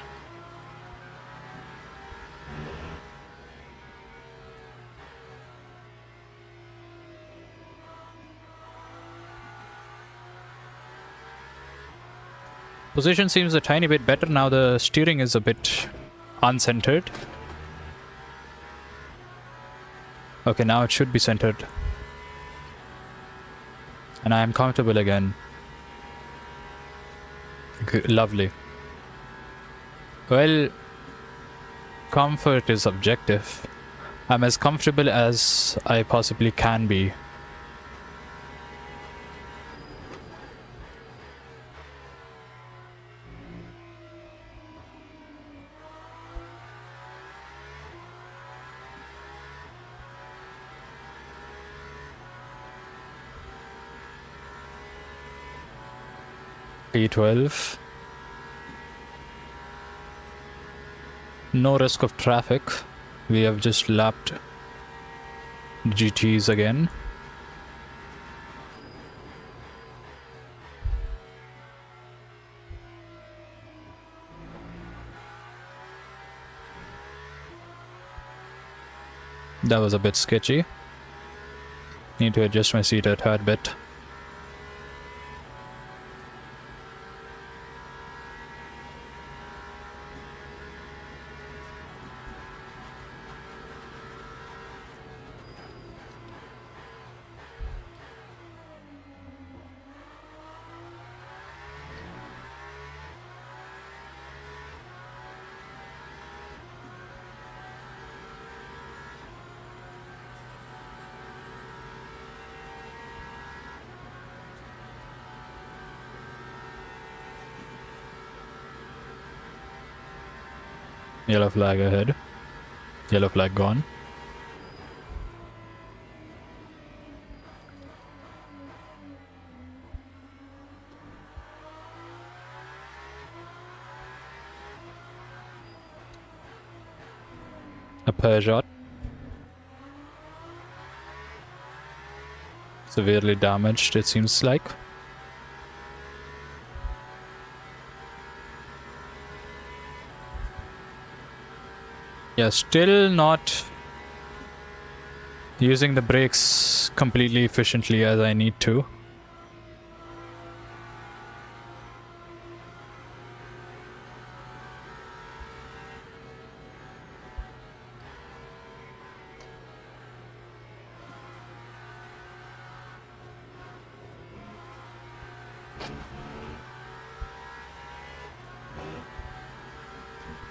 Position seems a tiny bit better now. The steering is a bit uncentered. Okay, now it should be centered. And I am comfortable again. Good, lovely. Well, comfort is objective. I'm as comfortable as I possibly can be. P12. No risk of traffic. We have just lapped GTs again. That was a bit sketchy. Need to adjust my seat a tad bit. Yellow flag ahead. Yellow flag gone. A Peugeot. Severely damaged, it seems like. Yeah, still not using the brakes completely efficiently as I need to.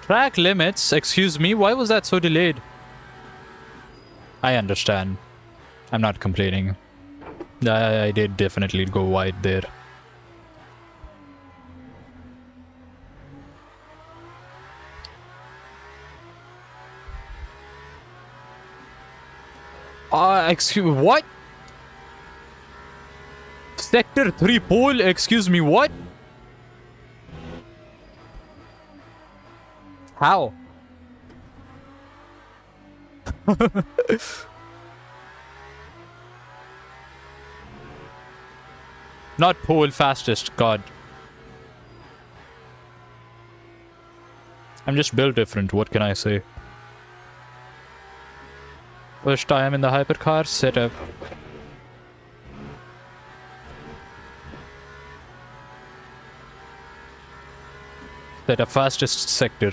Track limits? Excuse me, why was that so delayed? I understand. I'm not complaining. I did definitely go wide there. Excuse me, what? Sector 3 pole? Excuse me, what? How? Not pole fastest, god. I'm just built different, what can I say? First time in the hypercar setup. Setup fastest sector.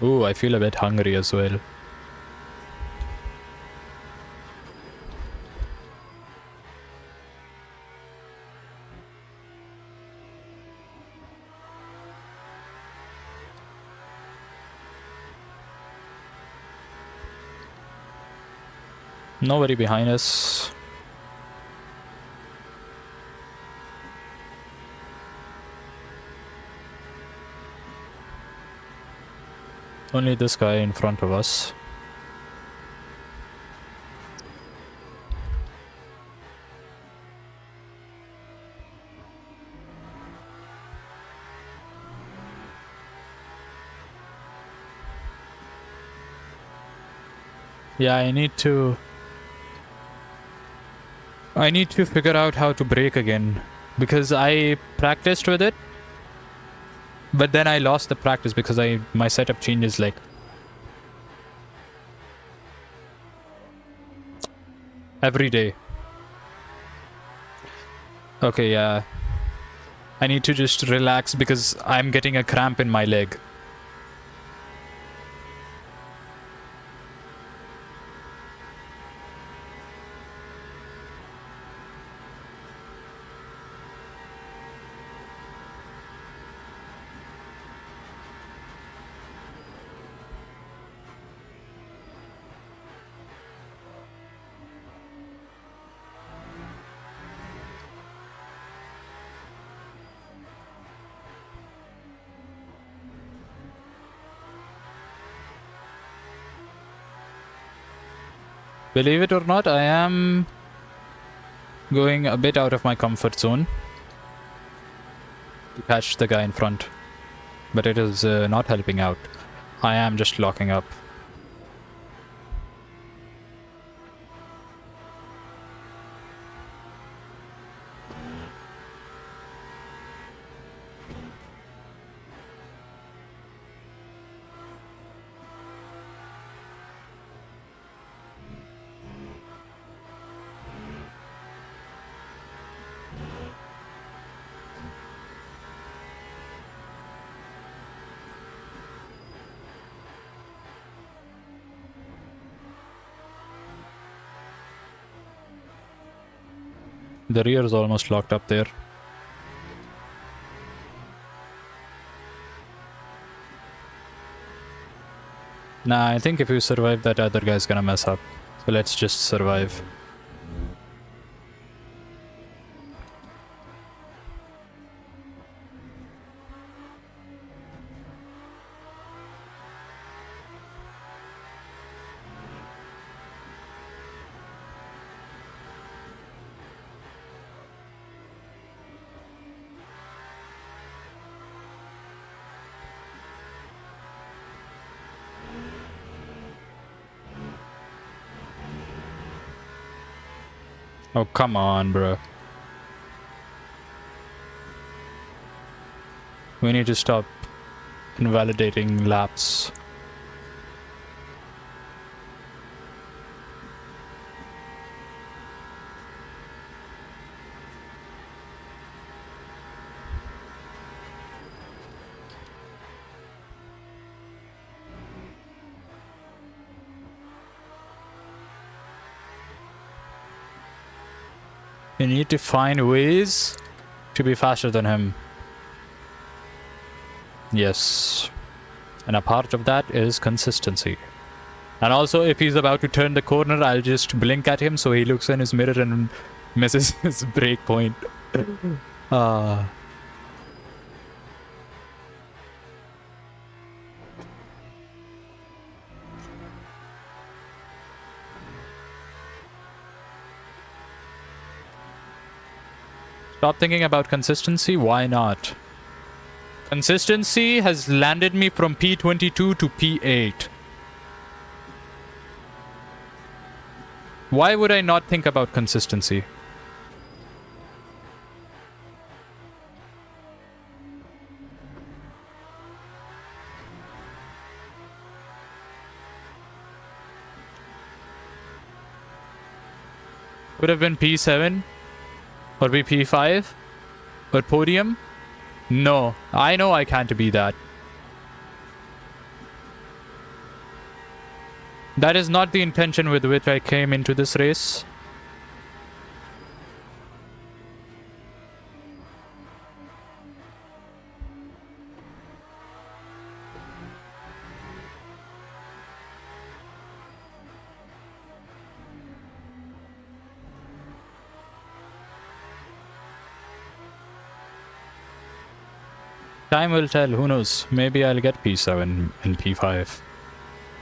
Ooh, I feel a bit hungry as well. Nobody behind us. Only this guy in front of us. Yeah, I need to figure out how to brake again, because I practiced with it, but then I lost the practice because my setup changes like every day. Okay, yeah. I need to just relax because I'm getting a cramp in my leg. Believe it or not, I am going a bit out of my comfort zone to catch the guy in front, but it is not helping out. I am just locking up. The rear is almost locked up there. Nah, I think if you survive, that other guy's gonna mess up. So let's just survive. Oh, come on, bro. We need to stop invalidating laps. We need to find ways to be faster than him. Yes. And a part of that is consistency. And also, if he's about to turn the corner, I'll just blink at him so he looks in his mirror and misses his brake point. Stop thinking about consistency. Why not? Consistency has landed me from P22 to P8. Why would I not think about consistency? Could have been P7 or be P5 or podium. No, I know I can't be that. That is not the intention with which I came into this race. Time will tell, who knows? Maybe I'll get P7 and P5.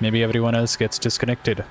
Maybe everyone else gets disconnected.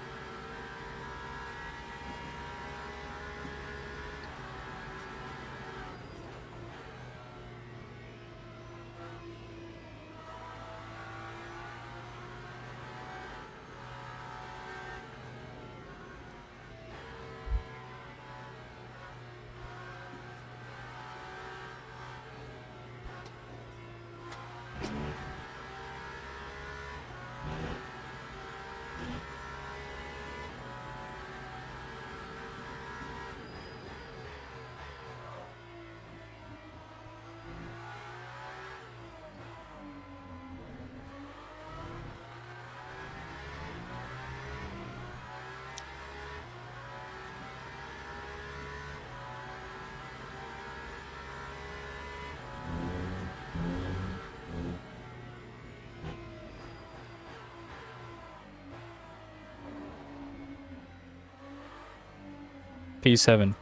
P7.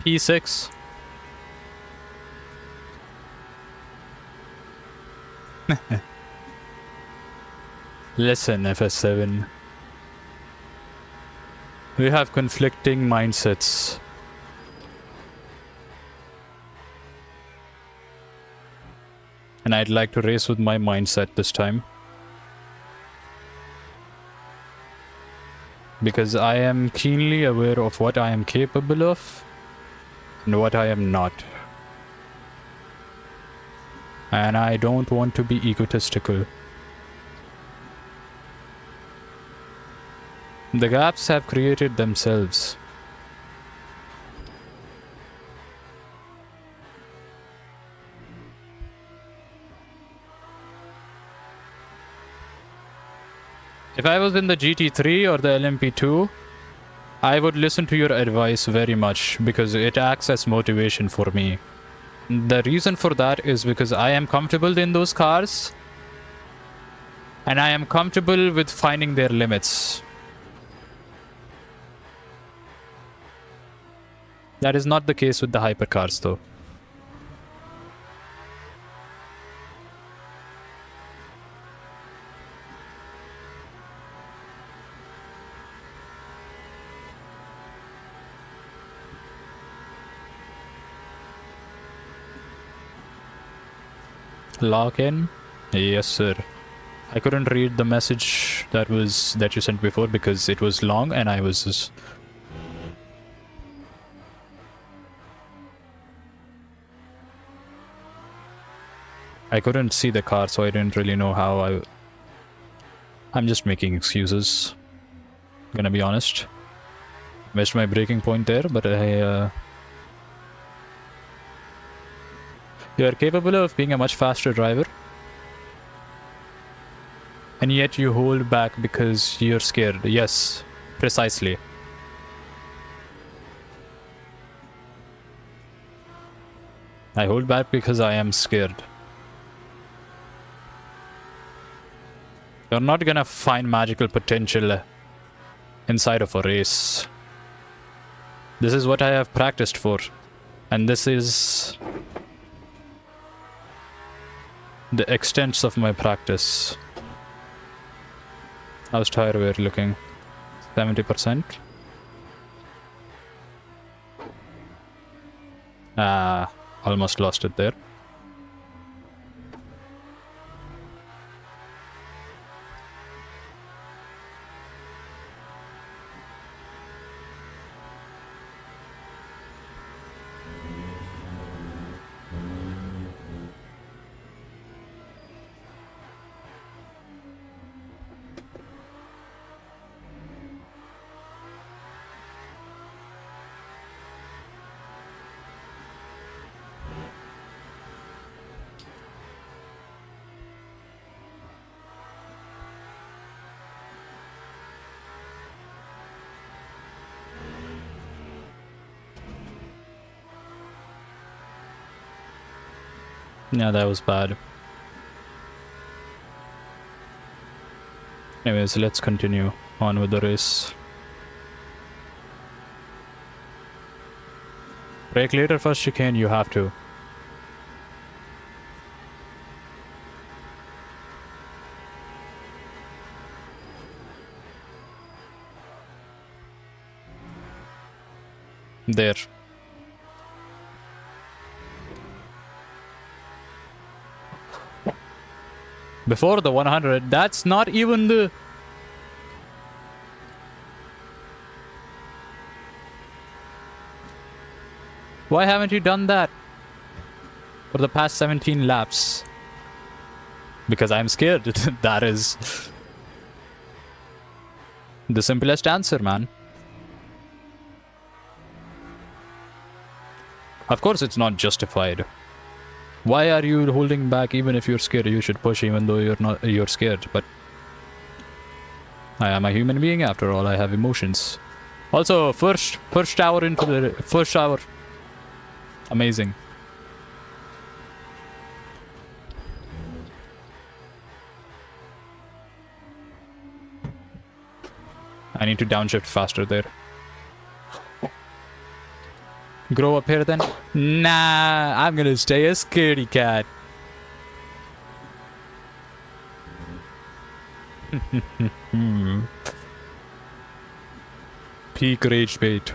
P6. Listen, FS7. We have conflicting mindsets. And I'd like to race with my mindset this time. Because I am keenly aware of what I am capable of and what I am not. And I don't want to be egotistical. The gaps have created themselves. If I was in the GT3 or the LMP2, I would listen to your advice very much because it acts as motivation for me. The reason for that is because I am comfortable in those cars and I am comfortable with finding their limits. That is not the case with the hypercars though. Lock in? Yes, sir. I couldn't read the message that you sent before because it was long and I was just... I couldn't see the car, so I didn't really know how I'm just making excuses. Gonna be honest. Missed my braking point there, but you are capable of being a much faster driver. And yet you hold back because you're scared. Yes, precisely. I hold back because I am scared. You're not gonna find magical potential inside of a race. This is what I have practiced for. And this is the extents of my practice. How's tire wear looking? 70%? Ah, almost lost it there. Yeah, that was bad. Anyways, let's continue on with the race. Brake later, first chicane, you have to. There. Before the 100, that's not even the... Why haven't you done that for the past 17 laps? Because I'm scared. That is the simplest answer, man. Of course it's not justified. Why are you holding back even if you're scared? You should push even though you're scared, but I am a human being after all. I have emotions. Also, first hour into the first hour. Amazing. I need to downshift faster there. Grow up here then? Nah, I'm gonna stay a scaredy cat. Peak rage bait.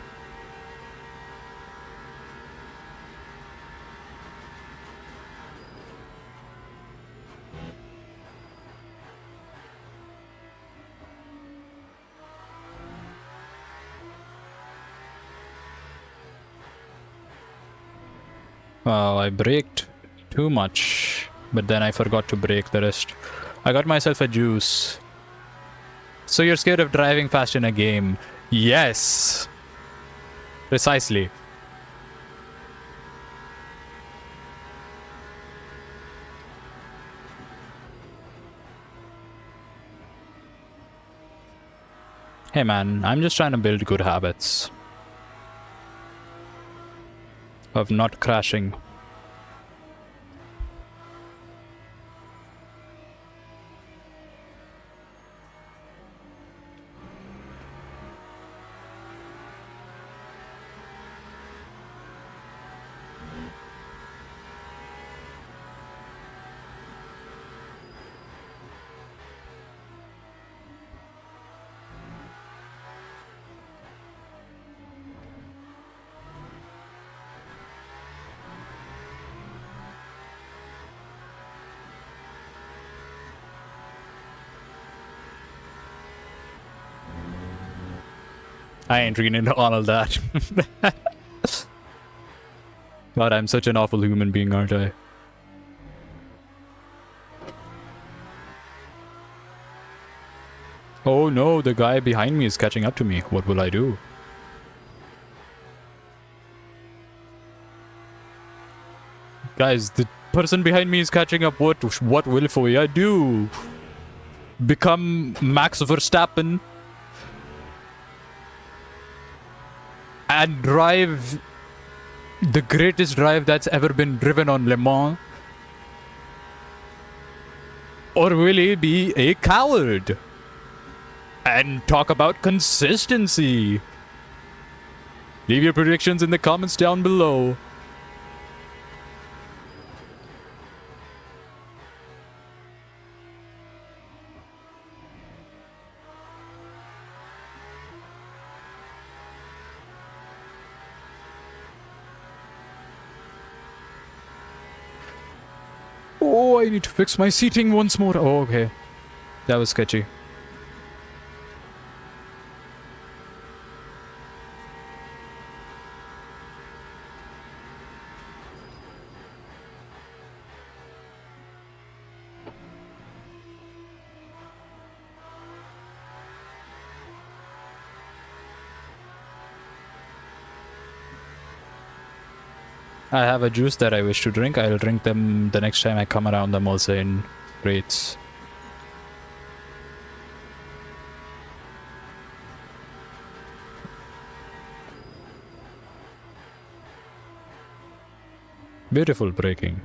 Wow, I braked too much, but then I forgot to brake the rest. I got myself a juice. So you're scared of driving fast in a game? Yes! Precisely. Hey man, I'm just trying to build good habits. Of not crashing. I ain't reading all of that. God, I'm such an awful human being, aren't I? Oh no, the guy behind me is catching up to me. What will I do? Guys, the person behind me is catching up. What will Foya do? Become Max Verstappen and drive the greatest drive that's ever been driven on Le Mans? Or will he be a coward and talk about consistency? Leave your predictions in the comments down below. Oh, I need to fix my seating once more. Oh, okay. That was sketchy. I have a juice that I wish to drink. I'll drink them the next time I come around them also in rates. Beautiful braking.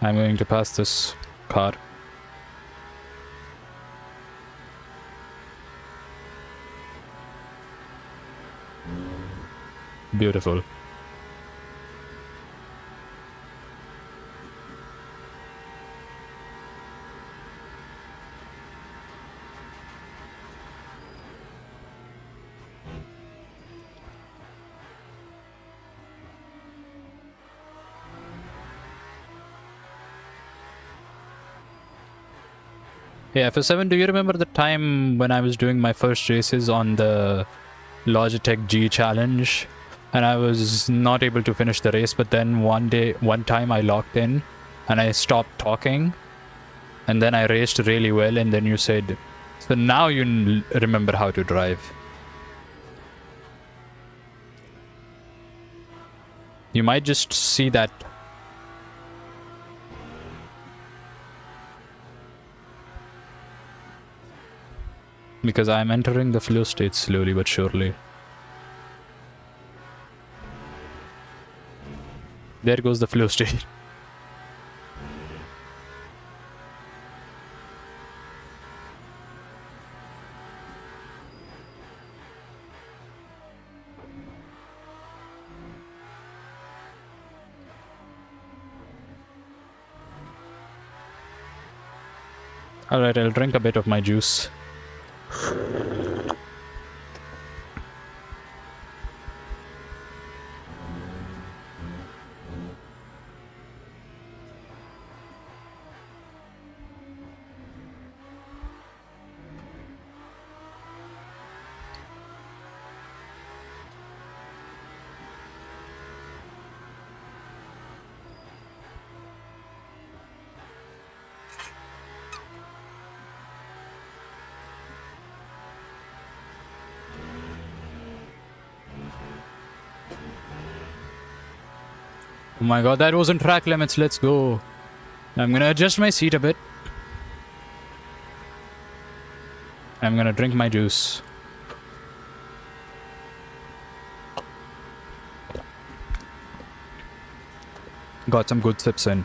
I'm going to pass this car. Beautiful. Yeah, FS7, do you remember the time when I was doing my first races on the Logitech G challenge and I was not able to finish the race, but then one time I locked in and I stopped talking and then I raced really well and then you said, so now you remember how to drive. You might just see that. Because I'm entering the flow state slowly but surely. There goes the flow state. Alright, I'll drink a bit of my juice. Oh my god, that wasn't track limits, let's go. I'm gonna adjust my seat a bit. I'm gonna drink my juice. Got some good sips in.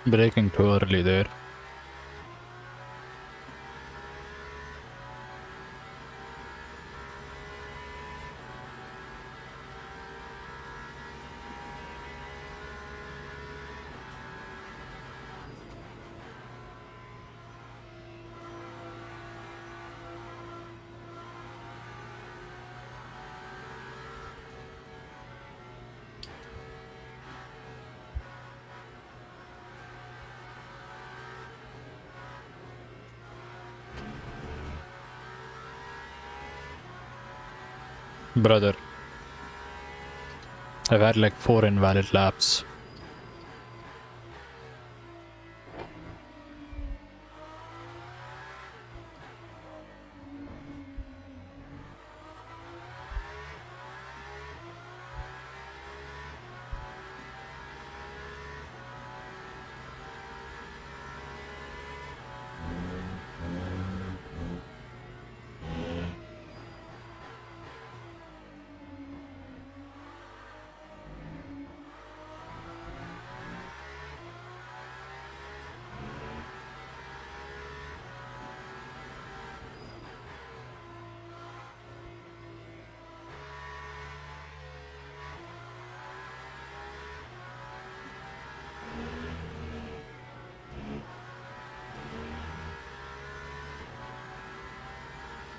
Braking too early there. Brother, I've had like 4 invalid laps.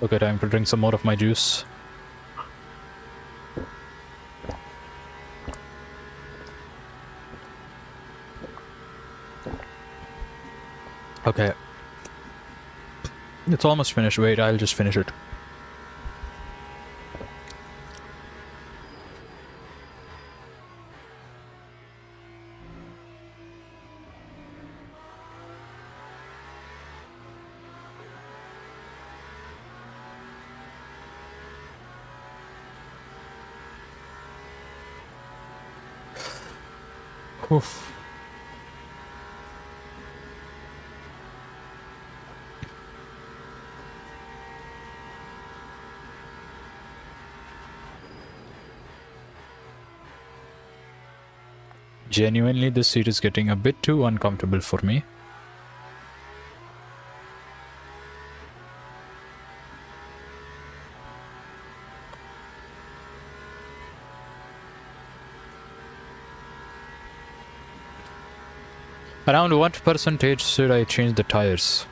Okay, time to drink some more of my juice. Okay. It's almost finished. Wait, I'll just finish it. Oof. Genuinely, this seat is getting a bit too uncomfortable for me. Around what percentage should I change the tires?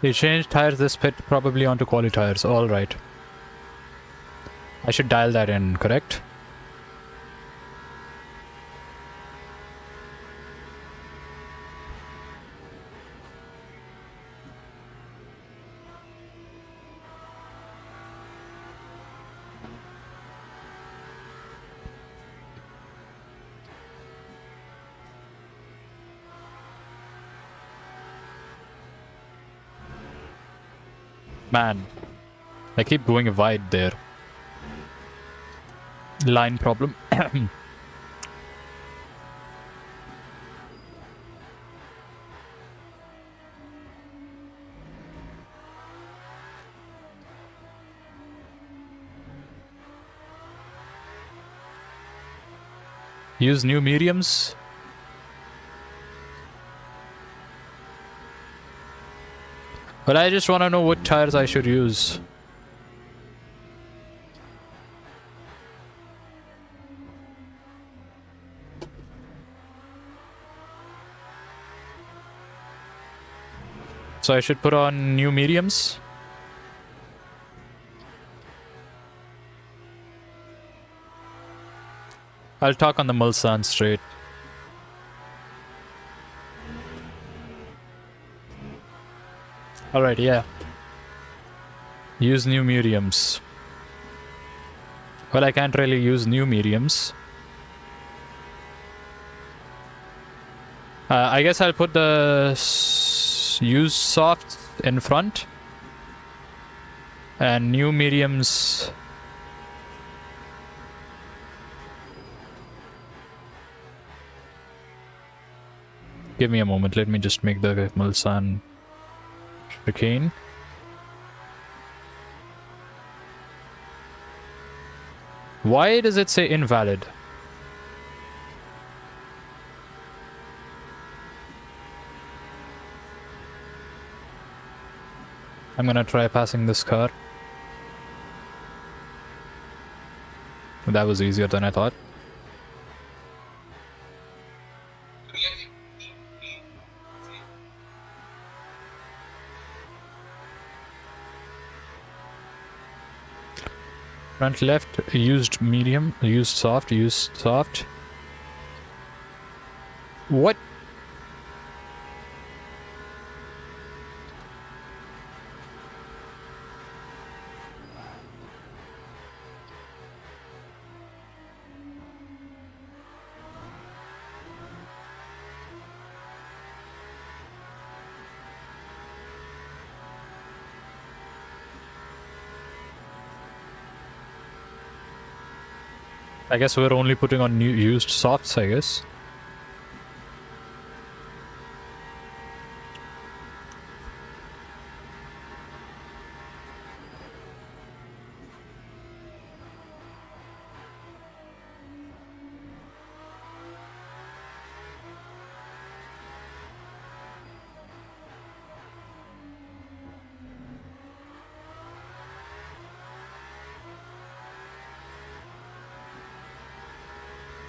They changed tires this pit probably onto quali tires. Alright. I should dial that in, correct? Man, I keep going wide there. Line problem. Use new mediums. But I just want to know what tires I should use. So I should put on new mediums. I'll talk on the Mulsanne straight. Alright, yeah. Use new mediums. Well, I can't really use new mediums. I guess I'll put the use soft in front. And new mediums. Give me a moment, let me just make the Mulsanne chicane. Why does it say invalid? I'm gonna try passing this car. That was easier than I thought. Front left, used medium, used soft, used soft. What? I guess we're only putting on new used softs, I guess.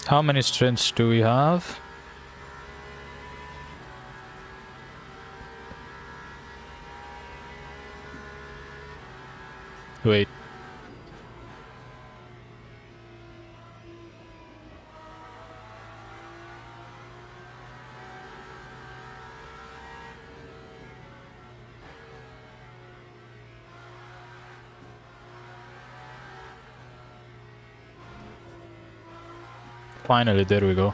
How many strengths do we have? Wait. Finally, there we go.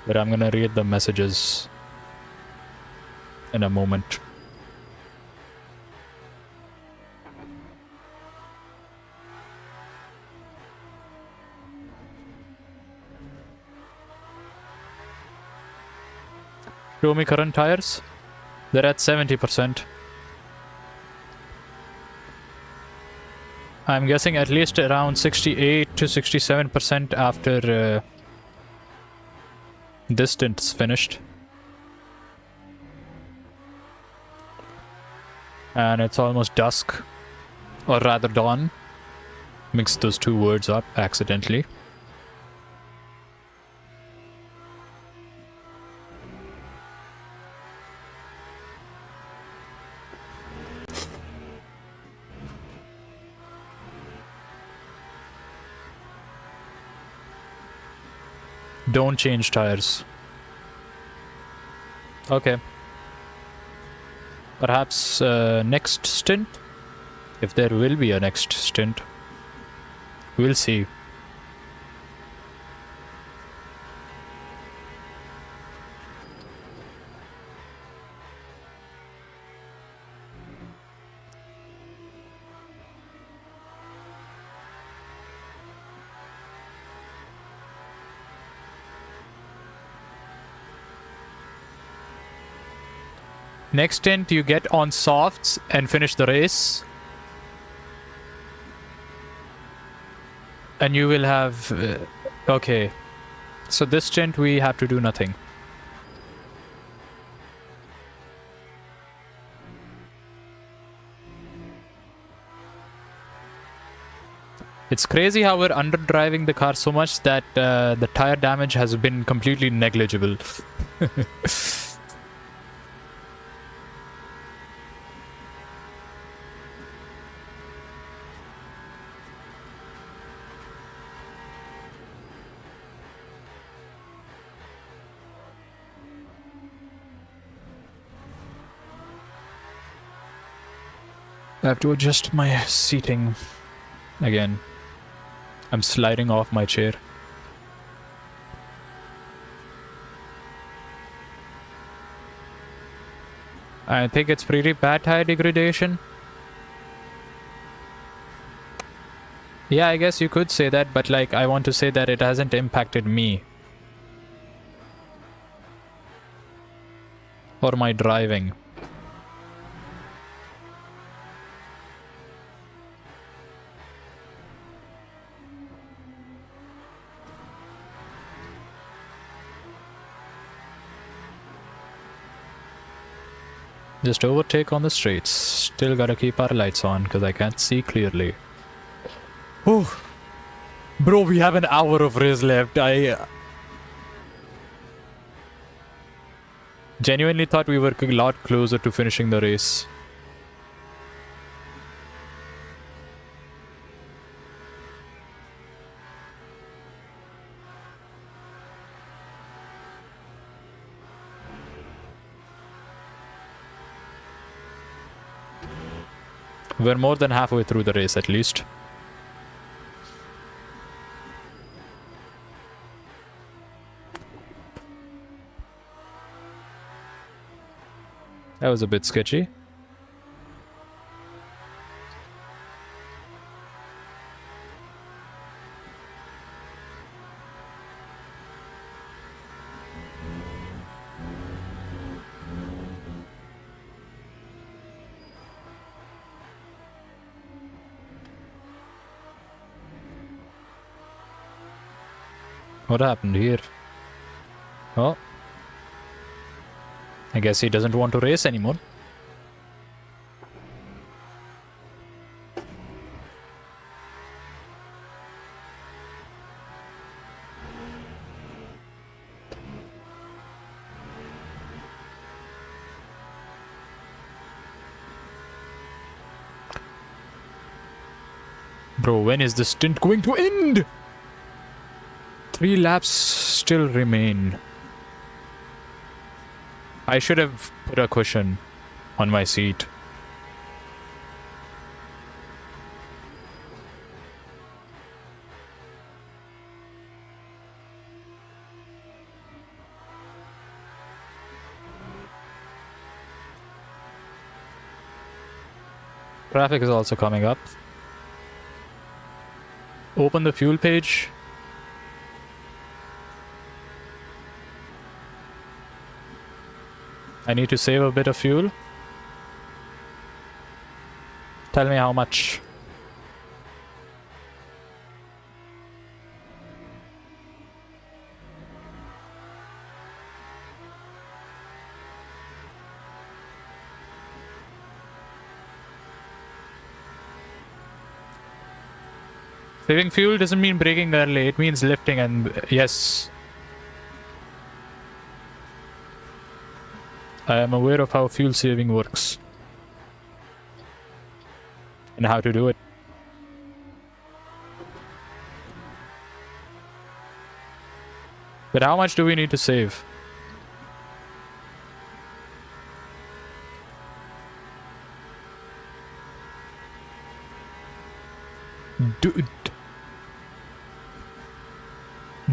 But I'm gonna read the messages in a moment. Show me current tires. They're at 70%. I'm guessing at least around 68 to 67% after this stint's finished. And it's almost dusk. Or rather dawn. Mixed those two words up accidentally. Don't change tires. Okay. Perhaps next stint? If there will be a next stint. We'll see. Next stint, you get on softs and finish the race. And you will have... okay. So this stint, we have to do nothing. It's crazy how we're underdriving the car so much that the tire damage has been completely negligible. I have to adjust my seating again. I'm sliding off my chair. I think it's pretty bad tire degradation. Yeah, I guess you could say that, but like, I want to say that it hasn't impacted me. Or my driving. Just overtake on the streets. Still gotta keep our lights on because I can't see clearly. Whew. Bro, we have an hour of race left. I genuinely thought we were a lot closer to finishing the race. We're more than halfway through the race, at least. That was a bit sketchy. What happened here? Oh. I guess he doesn't want to race anymore. Bro, when is the stint going to end? 3 laps still remain. I should have put a cushion on my seat. Traffic is also coming up. Open the fuel page. I need to save a bit of fuel. Tell me how much. Saving fuel doesn't mean braking early, it means lifting, and yes. I am aware of how fuel saving works. And how to do it. But how much do we need to save?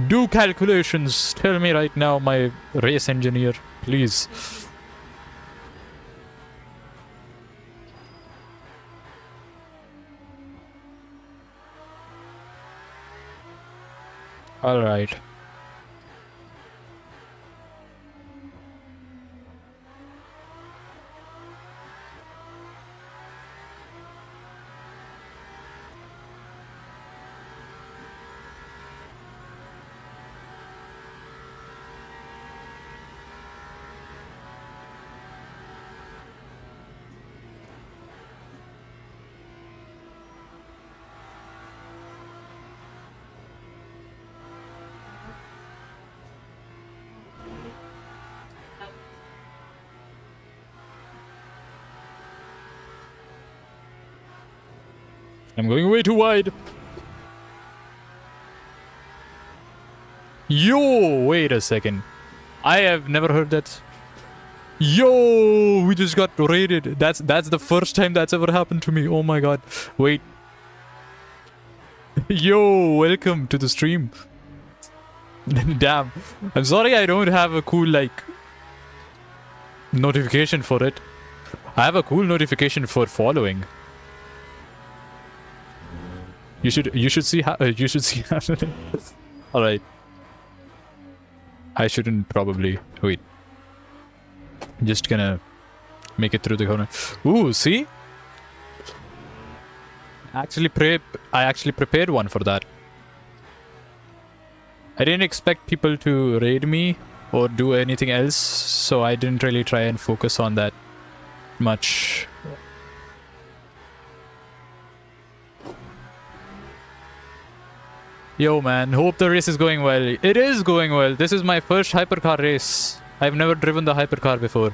Do calculations. Tell me right now, my race engineer, please. All right. I'm going way too wide. Yo, wait a second. I have never heard that. Yo, we just got raided. That's the first time that's ever happened to me. Oh my god. Wait. Yo, welcome to the stream. Damn. I'm sorry I don't have a cool like notification for it. I have a cool notification for following. You should see how you should see how. All right. I shouldn't probably wait. Just gonna make it through the corner. Ooh, see? I actually prepared one for that. I didn't expect people to raid me or do anything else, so I didn't really try and focus on that much. Yo man, hope the race is going well. It is going well. This is my first hypercar race. I've never driven the hypercar before.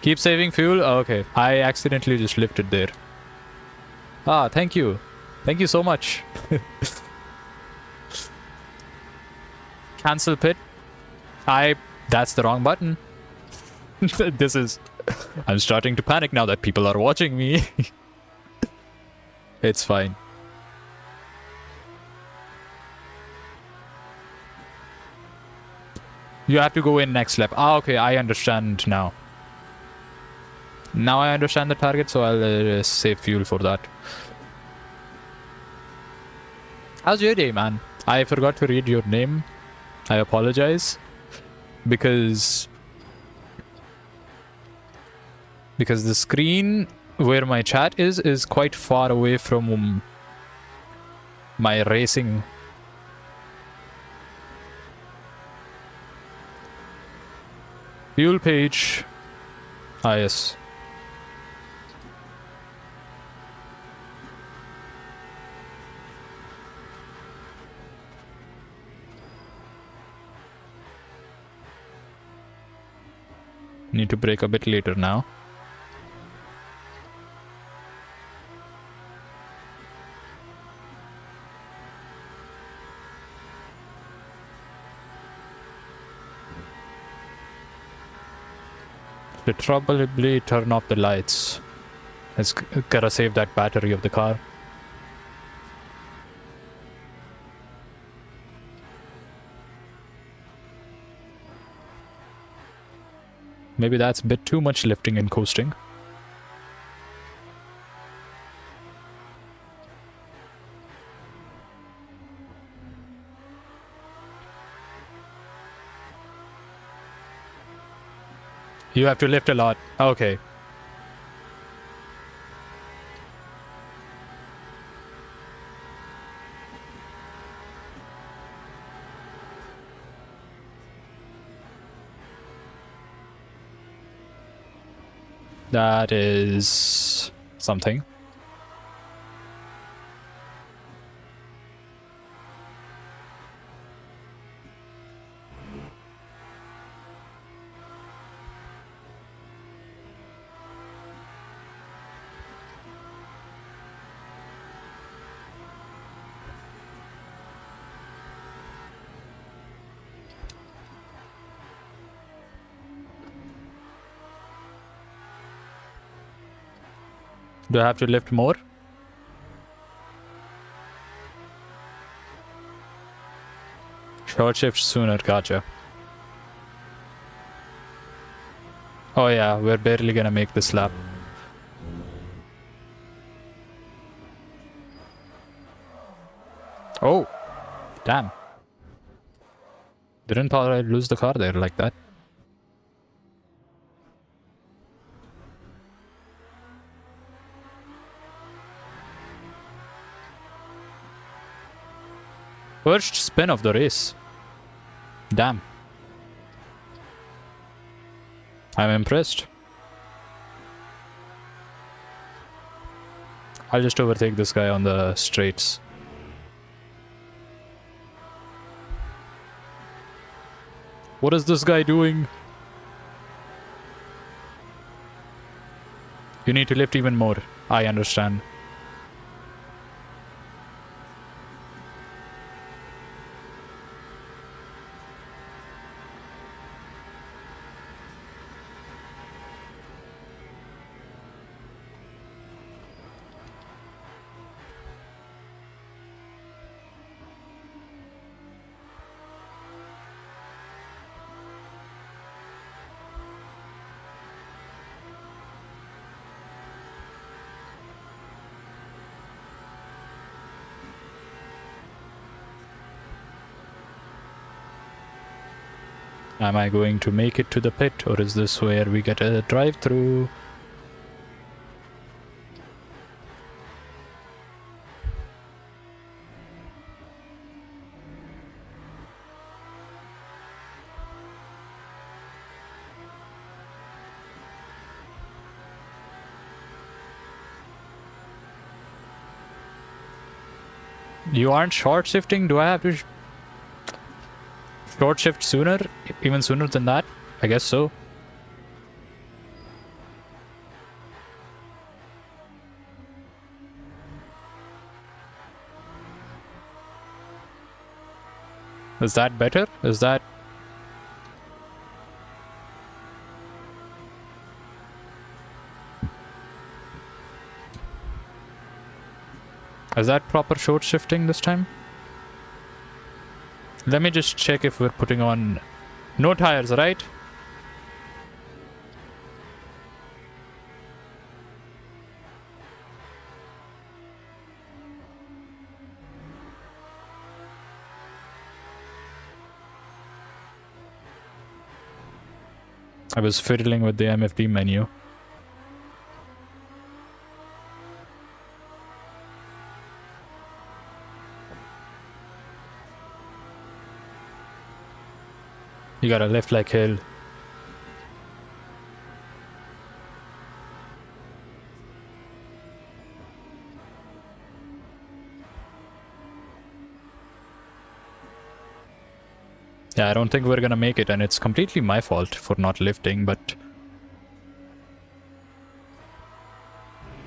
Keep saving fuel? Oh, okay. I accidentally just lifted there. Ah, thank you. Thank you so much. Cancel pit. That's the wrong button. This is... I'm starting to panic now that people are watching me. It's fine. You have to go in next lap. Ah, okay, I understand now. Now I understand the target, so I'll save fuel for that. How's your day, man? I forgot to read your name. I apologize. Because the screen where my chat is quite far away from my racing. Fuel page. Ah, yes. Need to brake a bit later now. Should probably turn off the lights. It's gotta save that battery of the car. Maybe that's a bit too much lifting and coasting. You have to lift a lot. Okay. That is something. Do I have to lift more? Short shift sooner, gotcha. Oh yeah, we're barely gonna make this lap. Oh, damn. Didn't thought I'd lose the car there like that. First spin of the race. Damn. I'm impressed. I'll just overtake this guy on the straights. What is this guy doing? You need to lift even more. I understand. Am I going to make it to the pit, or is this where we get a drive-through? You aren't short shifting? Do I have to short shift sooner? Even sooner than that? I guess so. Is that better? Is that... Is that proper short shifting this time? Let me just check if we're putting on no tires, right? I was fiddling with the MFD menu. You gotta lift like hell. Yeah, I don't think we're gonna make it, and it's completely my fault for not lifting, but...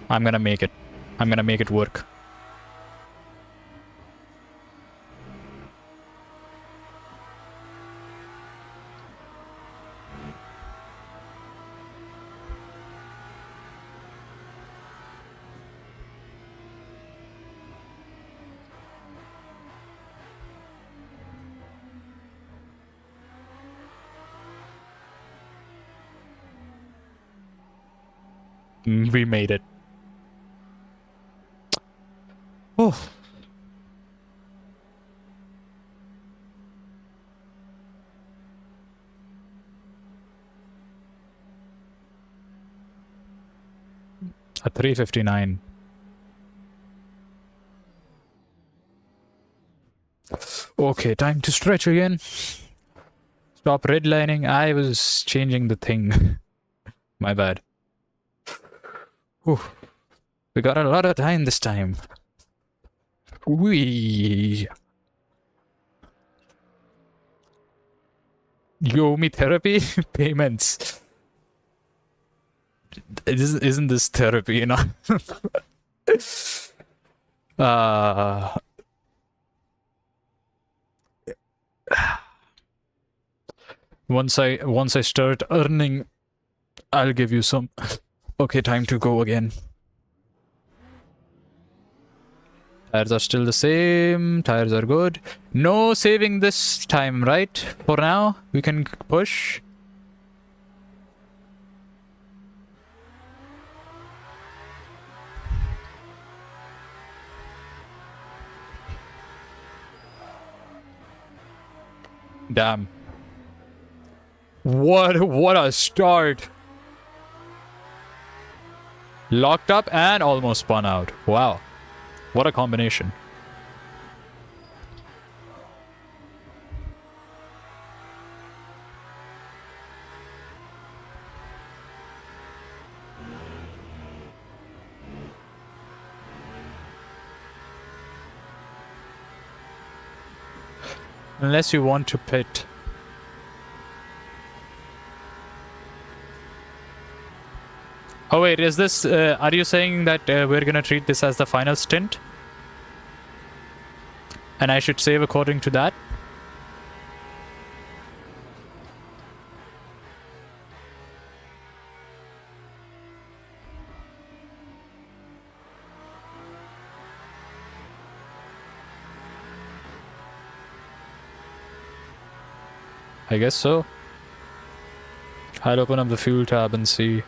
I'm gonna make it. I'm gonna make it work. We made it. Oh. A 359. Okay, time to stretch again. Stop redlining. I was changing the thing. My bad. Whew. We got a lot of time this time. Wee. You owe me therapy? Payments. Isn't this therapy, you know? Once I start earning, I'll give you some. Okay, time to go again. Tires are still the same. Tires are good. No saving this time, right? For now, we can push. Damn. What a start. Locked up and almost spun out. Wow. What a combination. Unless you want to pit. Oh wait, is this, are you saying that we're gonna treat this as the final stint? And I should save according to that? I guess so. I'll open up the fuel tab and see.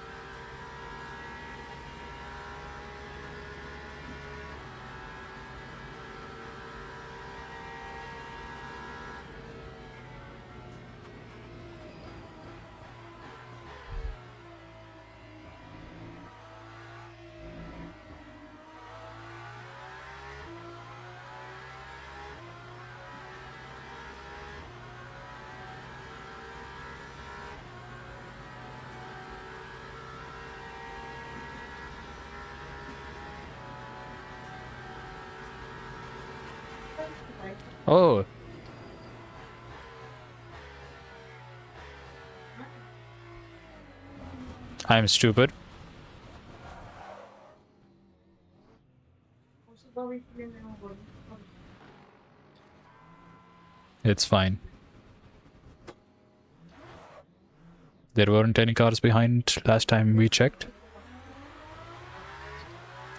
Oh. I'm stupid. It's fine. There weren't any cars behind last time we checked.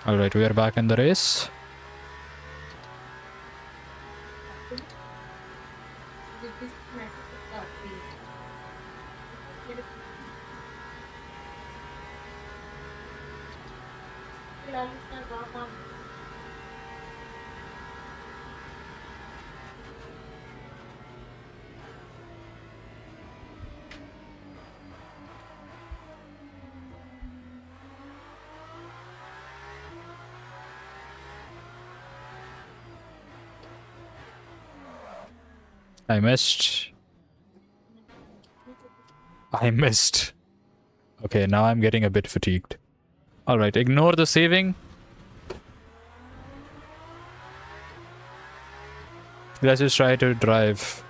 Alright, we are back in the race. I missed. I missed. Okay, now I'm getting a bit fatigued. Alright, ignore the saving. Let's just try to drive.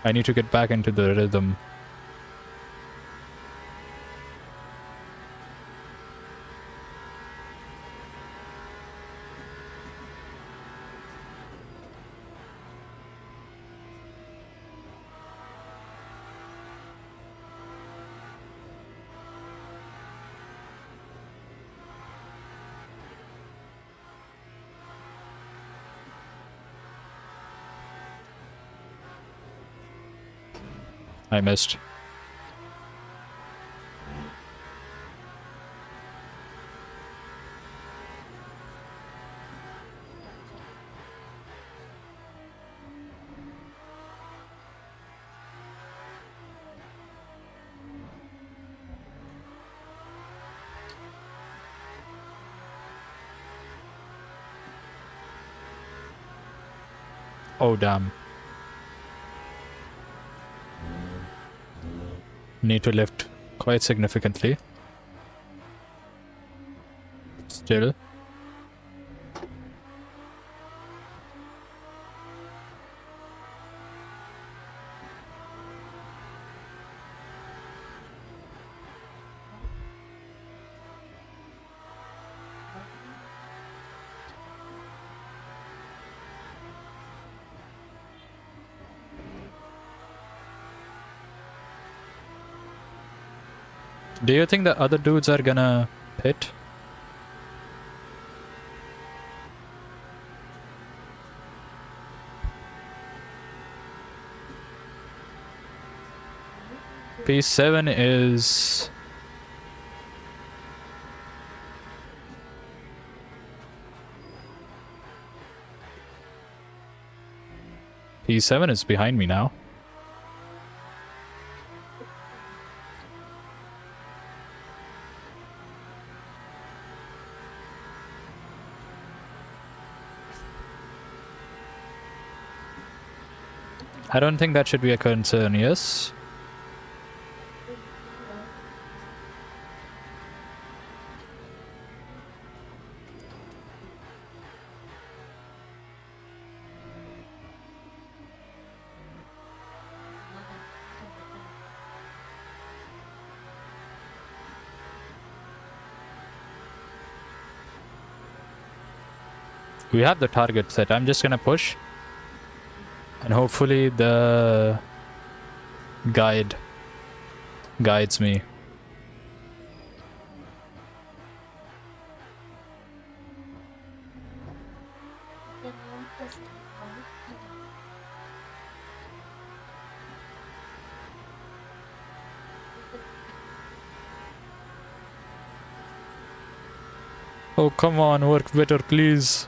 I need to get back into the rhythm. I missed. Oh, damn. Need to lift quite significantly. Still. Do you think the other dudes are gonna pit? P7 is... P7 is behind me now. I don't think that should be a concern, yes? We have the target set. I'm just gonna push. And hopefully the guide guides me. Oh, come on, work better, please.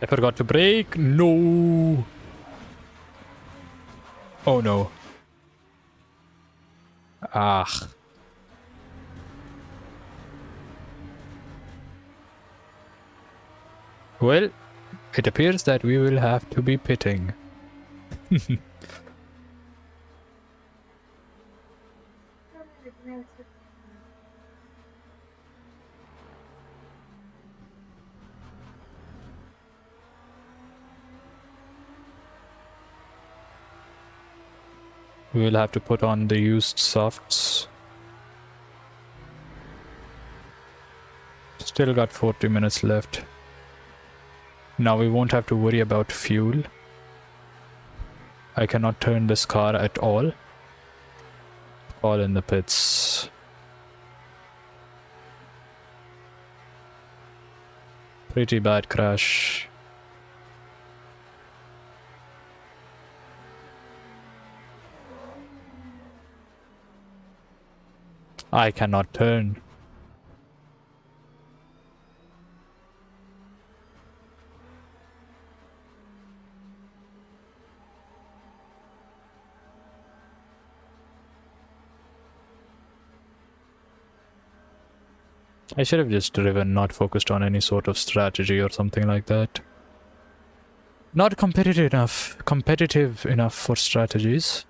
I forgot to brake. No. Oh no. Ah. Well, it appears that we will have to be pitting. We will have to put on the used softs. Still got 40 minutes left. Now we won't have to worry about fuel. I cannot turn this car at all. All in the pits. Pretty bad crash. I cannot turn. I should have just driven, not focused on any sort of strategy or something like that. Not competitive enough for strategies.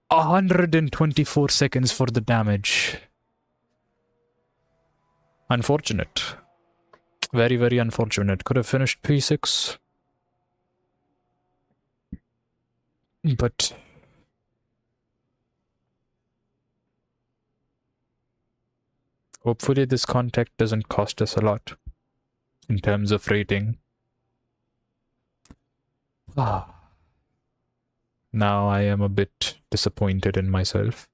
$124 for the damage. Unfortunate. Very, very unfortunate. Could have finished P6. But hopefully this contact doesn't cost us a lot in terms of rating. Now I am a bit disappointed in myself.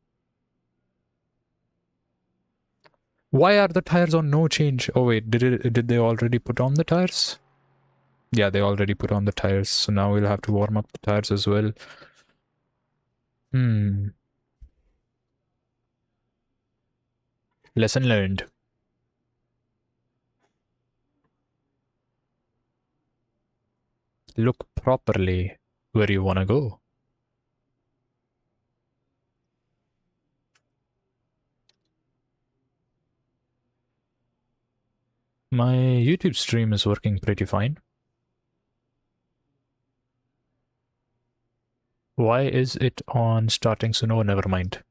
Why are the tires on no change? Oh wait, did they already put on the tires? Yeah, they already put on the tires, so now we'll have to warm up the tires as well. Lesson learned. Look properly where you want to go. My YouTube stream is working pretty fine. Why is it on starting soon? Oh, never mind.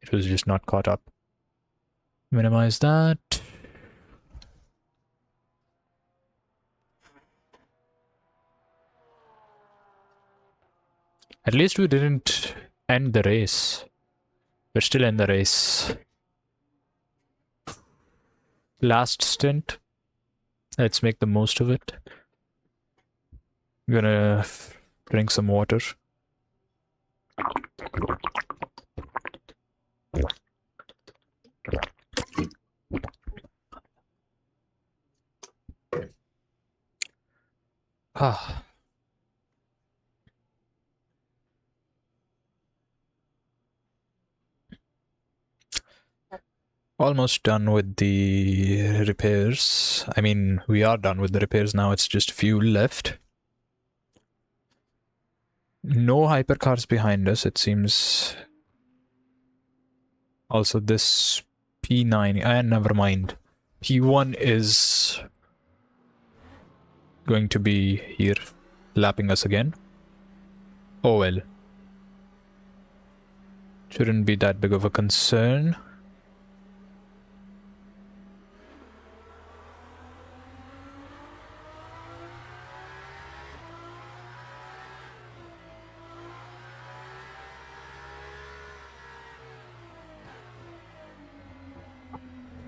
It was just not caught up. Minimize that. At least we didn't end the race. We're still in the race. Last stint. Let's make the most of it. I'm gonna drink some water. Ah. Almost done with the repairs. I mean, we are done with the repairs now. It's just fuel left. No hypercars behind us, it seems. Also, this P9, never mind. P1 is going to be here, lapping us again. Oh well. Shouldn't be that big of a concern.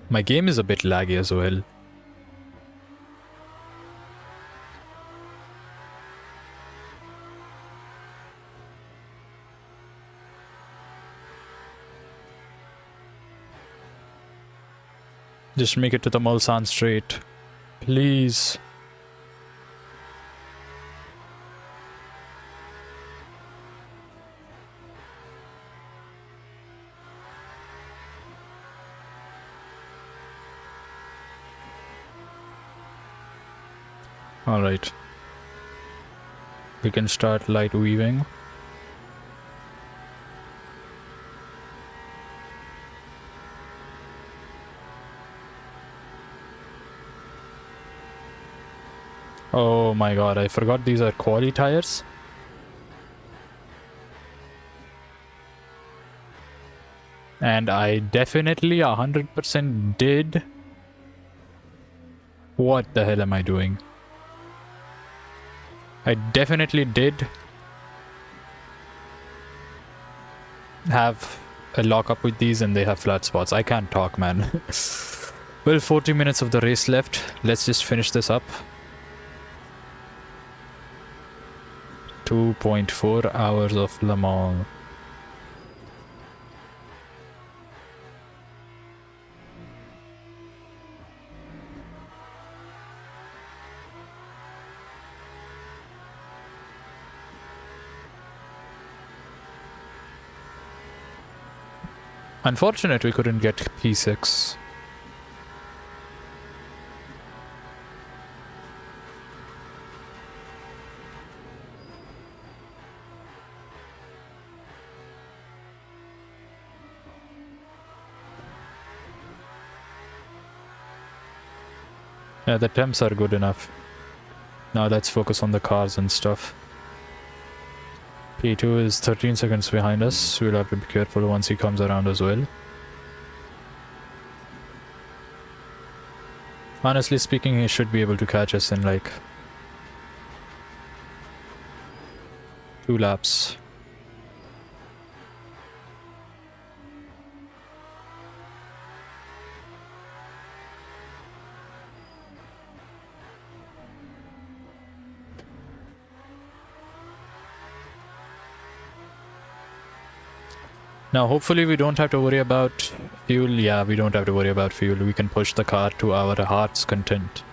My game is a bit laggy as well. Just make it to the Mulsanne Strait. Please. Alright. We can start light weaving. Oh my god, I forgot these are quali tires. And I definitely 100% did. What the hell am I doing? I definitely did have a lockup with these and they have flat spots. I can't talk, man. Well, 40 minutes of the race left. Let's just finish this up. 2.4 hours of Le Mans. Unfortunate we couldn't get P6. Yeah, the temps are good enough. Now let's focus on the cars and stuff. P2 is 13 seconds behind us. We'll have to be careful once he comes around as well. Honestly speaking, he should be able to catch us in like 2 laps. Now hopefully we don't have to worry about fuel. Yeah, we don't have to worry about fuel. We can push the car to our heart's content.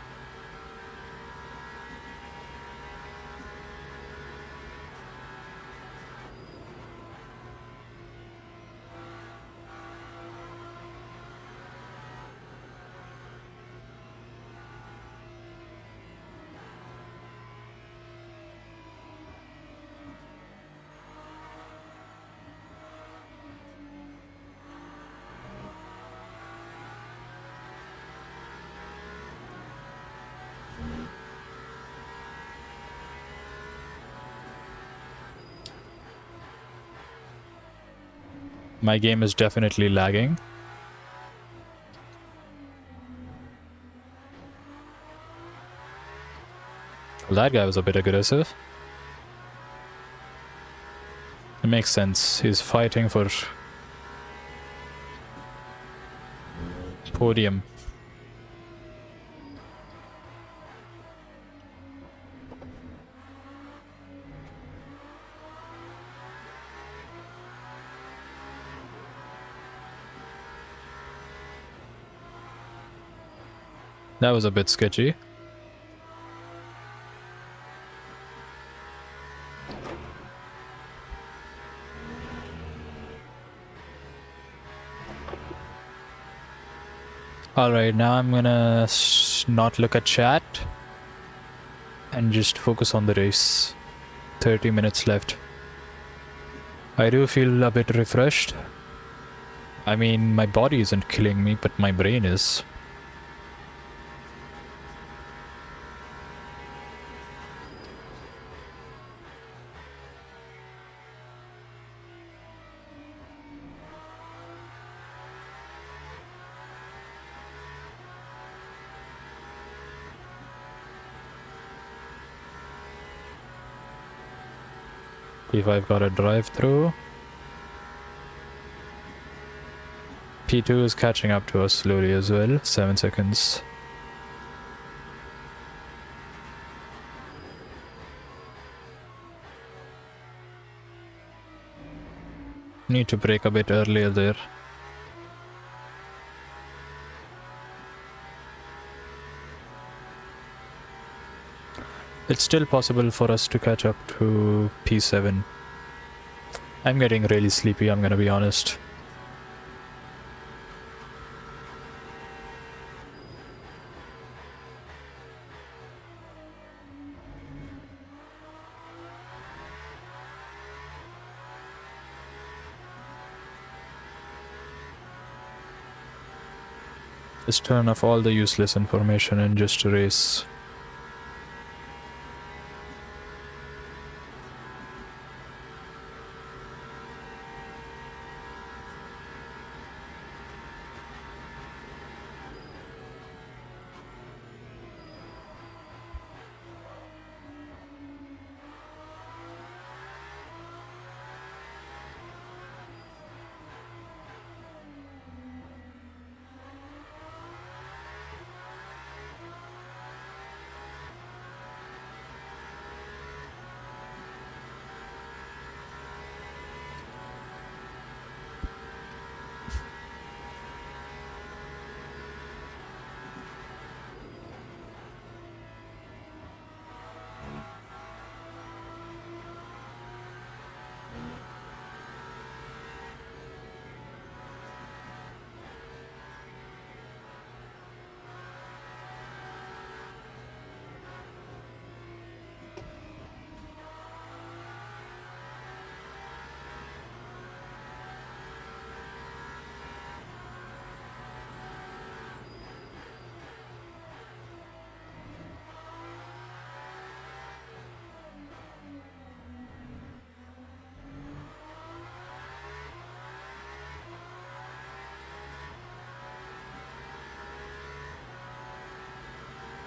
My game is definitely lagging. Well, that guy was a bit aggressive. It makes sense. He's fighting for podium. That was a bit sketchy. Alright, now I'm gonna not look at chat and just focus on the race. 30 minutes left. I do feel a bit refreshed. I mean, my body isn't killing me, but my brain is. If I've got a drive-through. P2 is catching up to us slowly as well. 7 seconds. Need to brake a bit earlier there. It's still possible for us to catch up to P7. I'm getting really sleepy, I'm gonna be honest. Just turn off all the useless information and just race.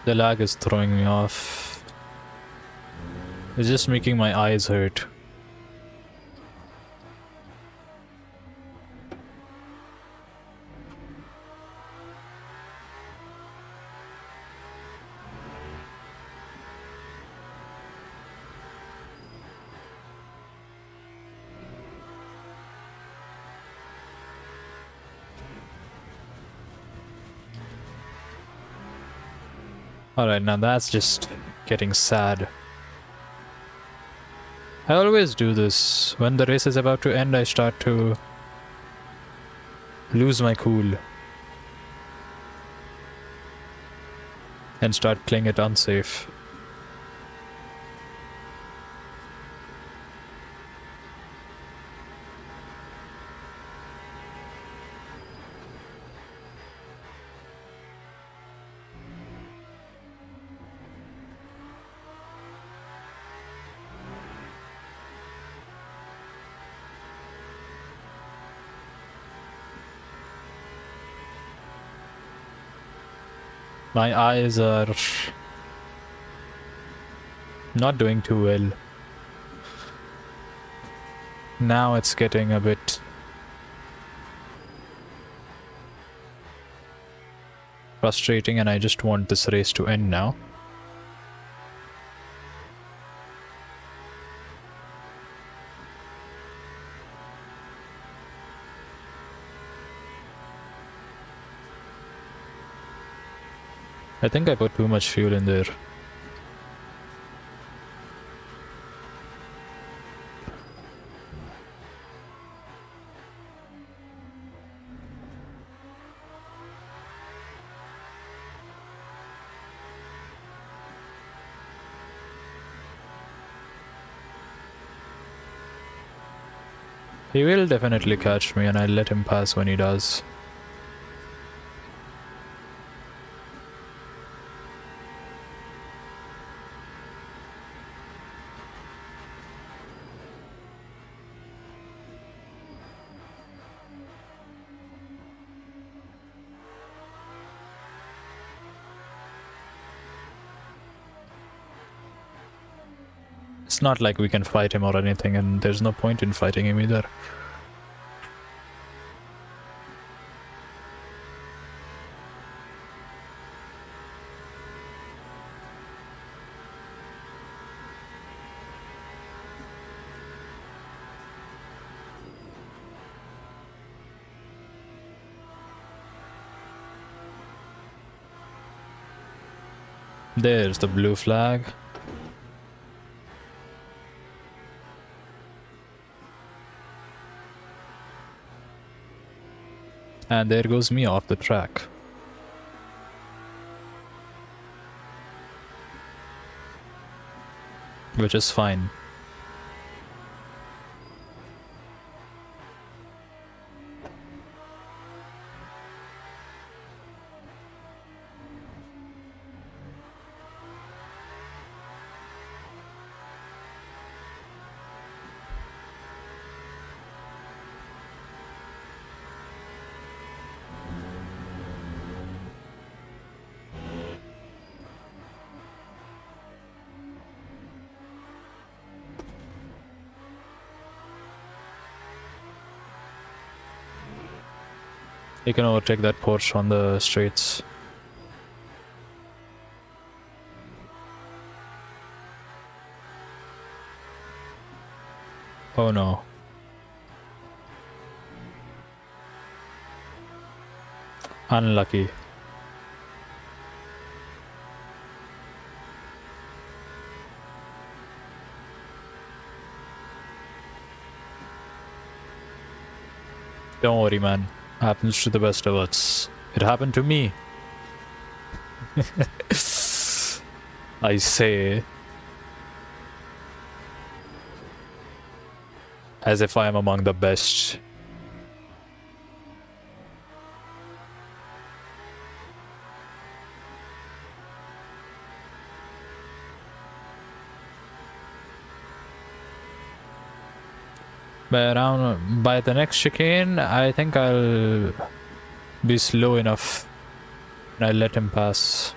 The lag is throwing me off. It's just making my eyes hurt. Alright, now that's just getting sad. I always do this. When the race is about to end, I start to lose my cool and start playing it unsafe. My eyes are not doing too well. Now it's getting a bit frustrating and I just want this race to end now. I think I put too much fuel in there. He will definitely catch me and I'll let him pass when he does. It's not like we can fight him or anything, and there's no point in fighting him either. There's the blue flag. And there goes me off the track. Which is fine. You can overtake that Porsche on the straights. Oh no. Unlucky. Don't worry, man. Happens to the best of us. It happened to me. I say. As if I am among the best. But around by the next chicane, I think I'll be slow enough and I'll let him pass.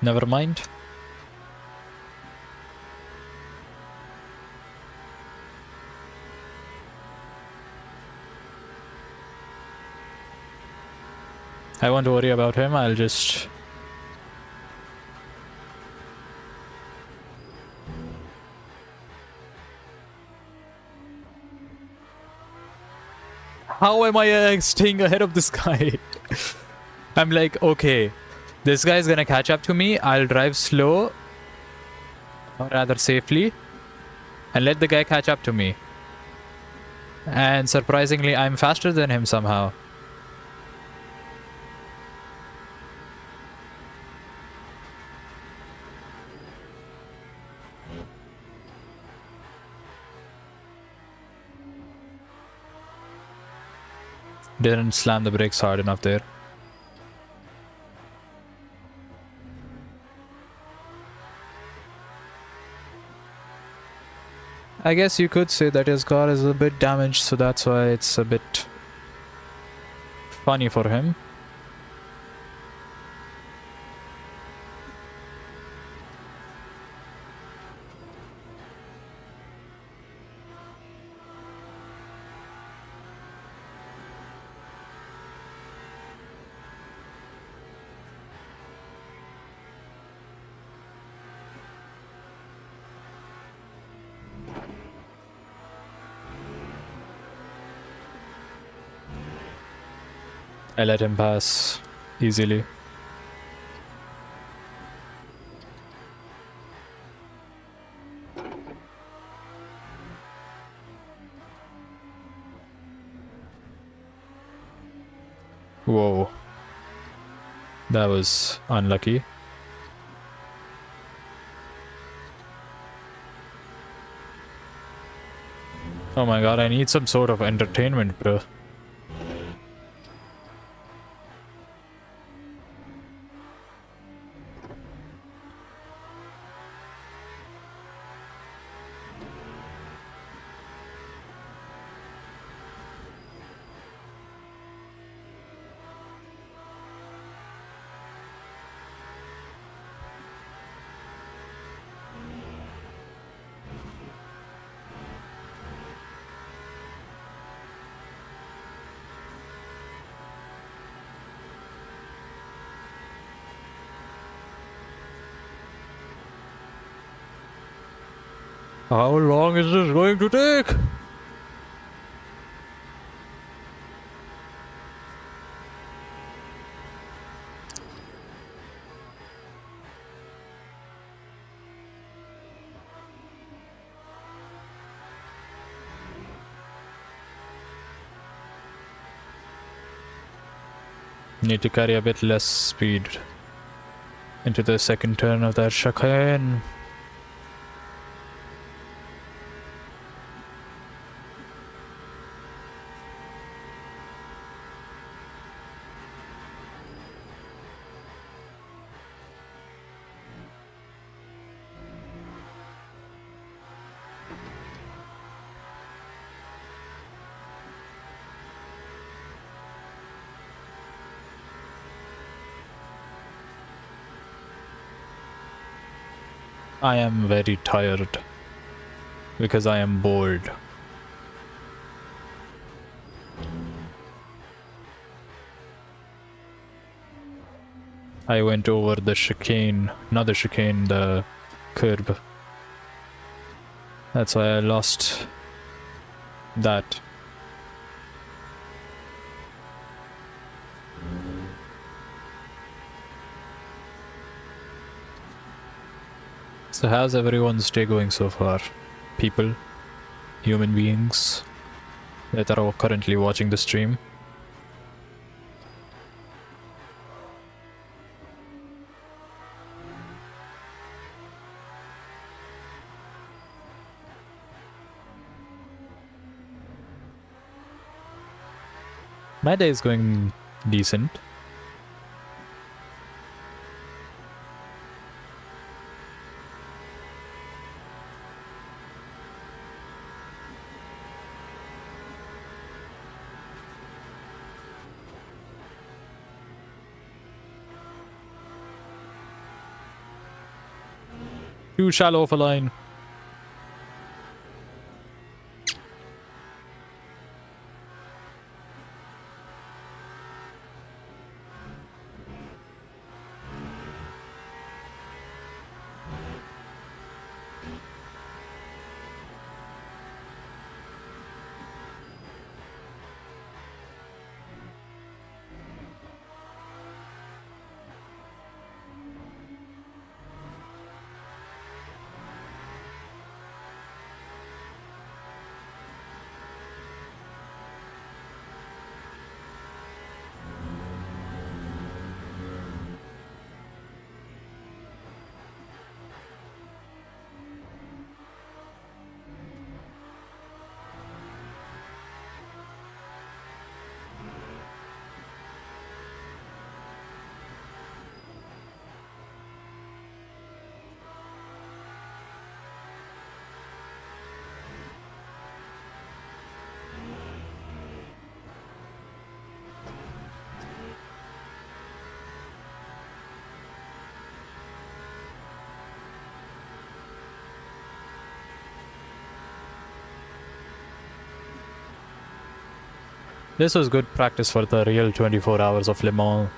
Never mind. I won't worry about him, I'll just... How am I staying ahead of this guy? I'm like, okay, this guy's gonna catch up to me, I'll drive slow, or rather safely, and let the guy catch up to me. And surprisingly, I'm faster than him somehow. Didn't slam the brakes hard enough there. I guess you could say that his car is a bit damaged, so that's why it's a bit funny for him. I let him pass easily. Whoa. That was unlucky. Oh my god, I need some sort of entertainment, bro. How long is this going to take? Need to carry a bit less speed into the second turn of that chicane. I am very tired because I am bored. I went over the chicane, not the chicane, the curb. That's why I lost that. So how's everyone's day going so far? People, human beings that are all currently watching the stream. My day is going decent. Too shallow for line. This was good practice for the real 24 hours of Le Mans.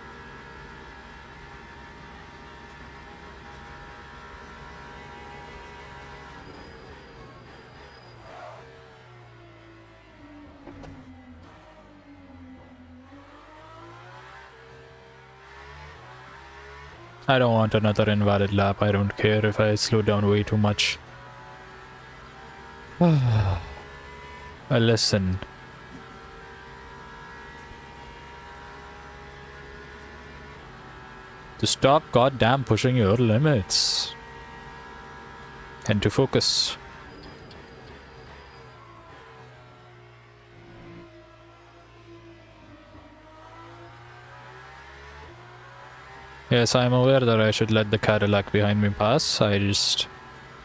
I don't want another invalid lap. I don't care if I slow down way too much. Listen. To stop goddamn pushing your limits. And to focus. Yes, I'm aware that I should let the Cadillac behind me pass. I just...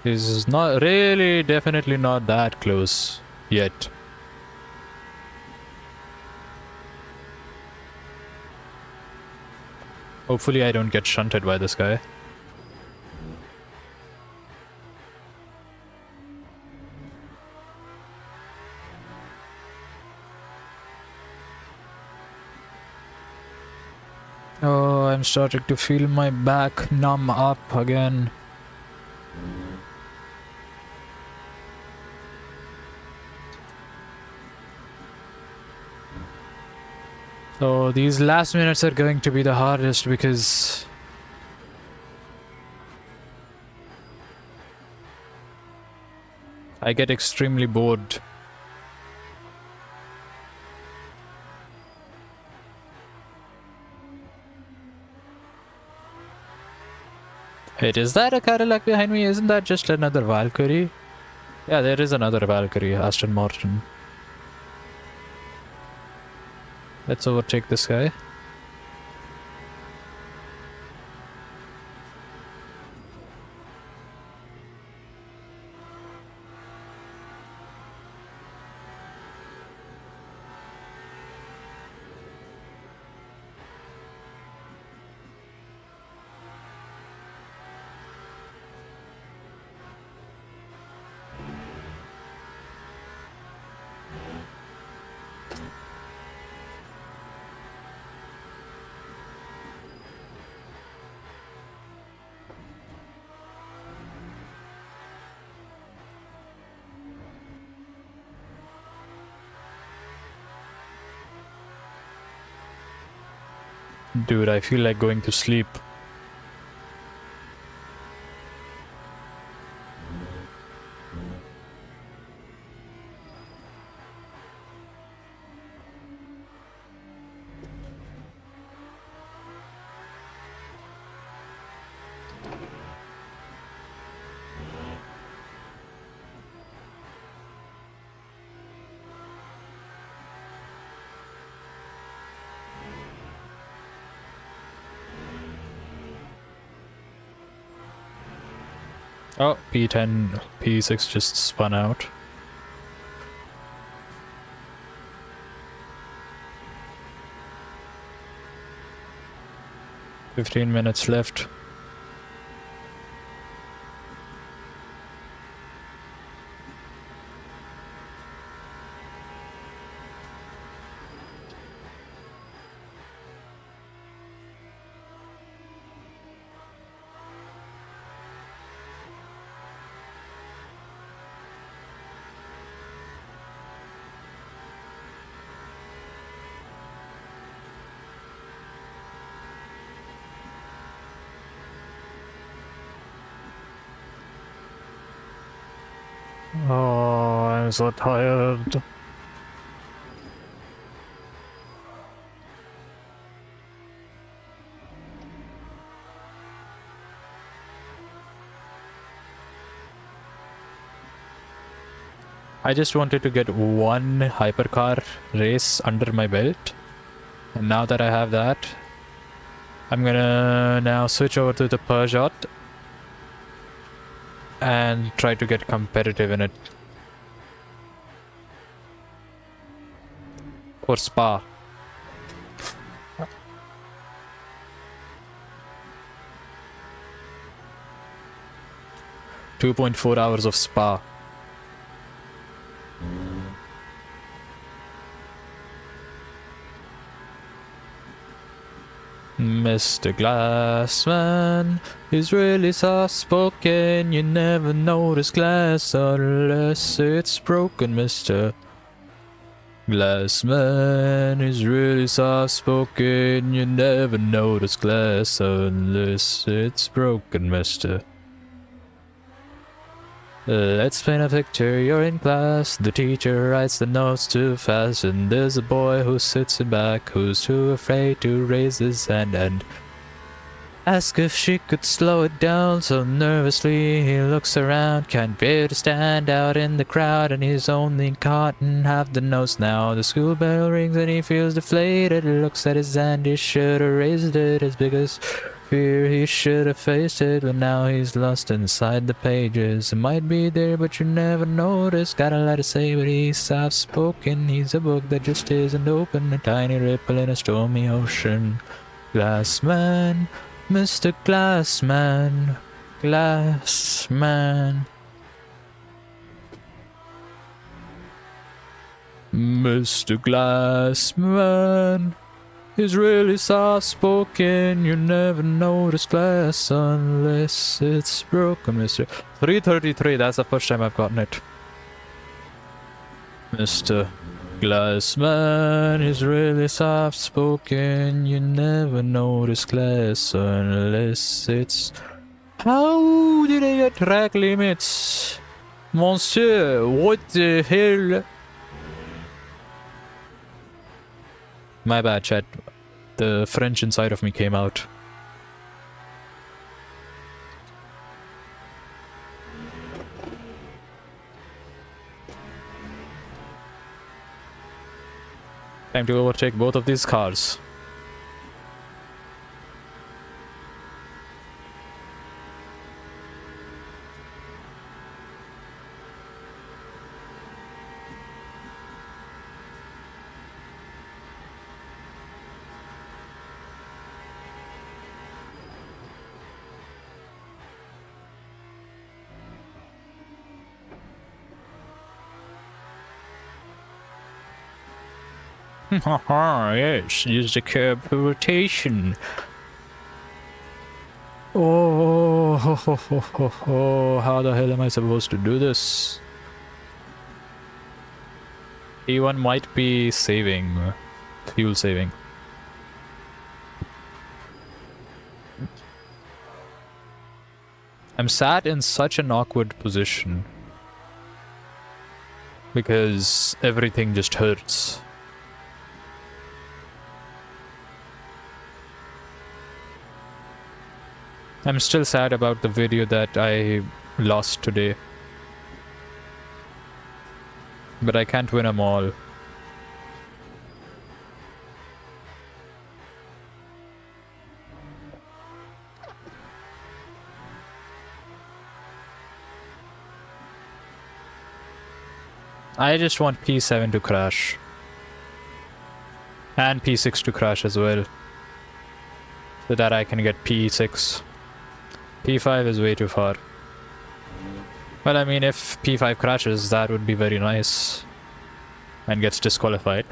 He's not really, definitely not that close yet. Hopefully I don't get shunted by this guy. Oh, I'm starting to feel my back numb up again. So these last minutes are going to be the hardest because I get extremely bored. Wait, is that a Cadillac behind me? Isn't that just another Valkyrie? Yeah, there is another Valkyrie, Aston Martin. Let's overtake this guy. Dude, I feel like going to sleep. Oh, P10, P6 just spun out. "15 minutes left." Oh, I'm so tired. I just wanted to get one hypercar race under my belt. And now that I have that, I'm gonna now switch over to the Peugeot and try to get competitive in it. For Spa. 2.4 hours of Spa. Mr. Glassman is really soft-spoken. You never notice glass unless it's broken, Mr. Glassman is really soft-spoken. You never notice glass unless it's broken, Mr. Let's paint a picture, you're in class. The teacher writes the notes too fast, and there's a boy who sits in back who's too afraid to raise his hand and ask if she could slow it down. So nervously he looks around, can't bear to stand out in the crowd, and he's only caught in half the notes now. The school bell rings and he feels deflated, looks at his hand, he should have raised it. His biggest fear, he should have faced it, but now he's lost inside the pages. It might be there but you never notice, got a lot to say but he's soft-spoken. He's a book that just isn't open, a tiny ripple in a stormy ocean. Glassman, Mr. Glassman, Glassman, Mr. Glassman is really soft-spoken. You never notice glass unless it's broken, Mr. 333, that's the first time I've gotten it. Mr. Glassman is really soft-spoken. You never notice glass unless it's... How did I get track limits? Monsieur, what the hell? My bad, chat. The French inside of me came out. Time to overtake both of these cars. Haha, yes, use the curb for rotation. Oh, how the hell am I supposed to do this? E1 might be saving, fuel saving. I'm sat in such an awkward position because everything just hurts. I'm still sad about the video that I lost today. But I can't win them all. I just want P7 to crash. And P6 to crash as well. So that I can get P6. P5 is way too far. Well, I mean, if P5 crashes, that would be very nice. And gets disqualified.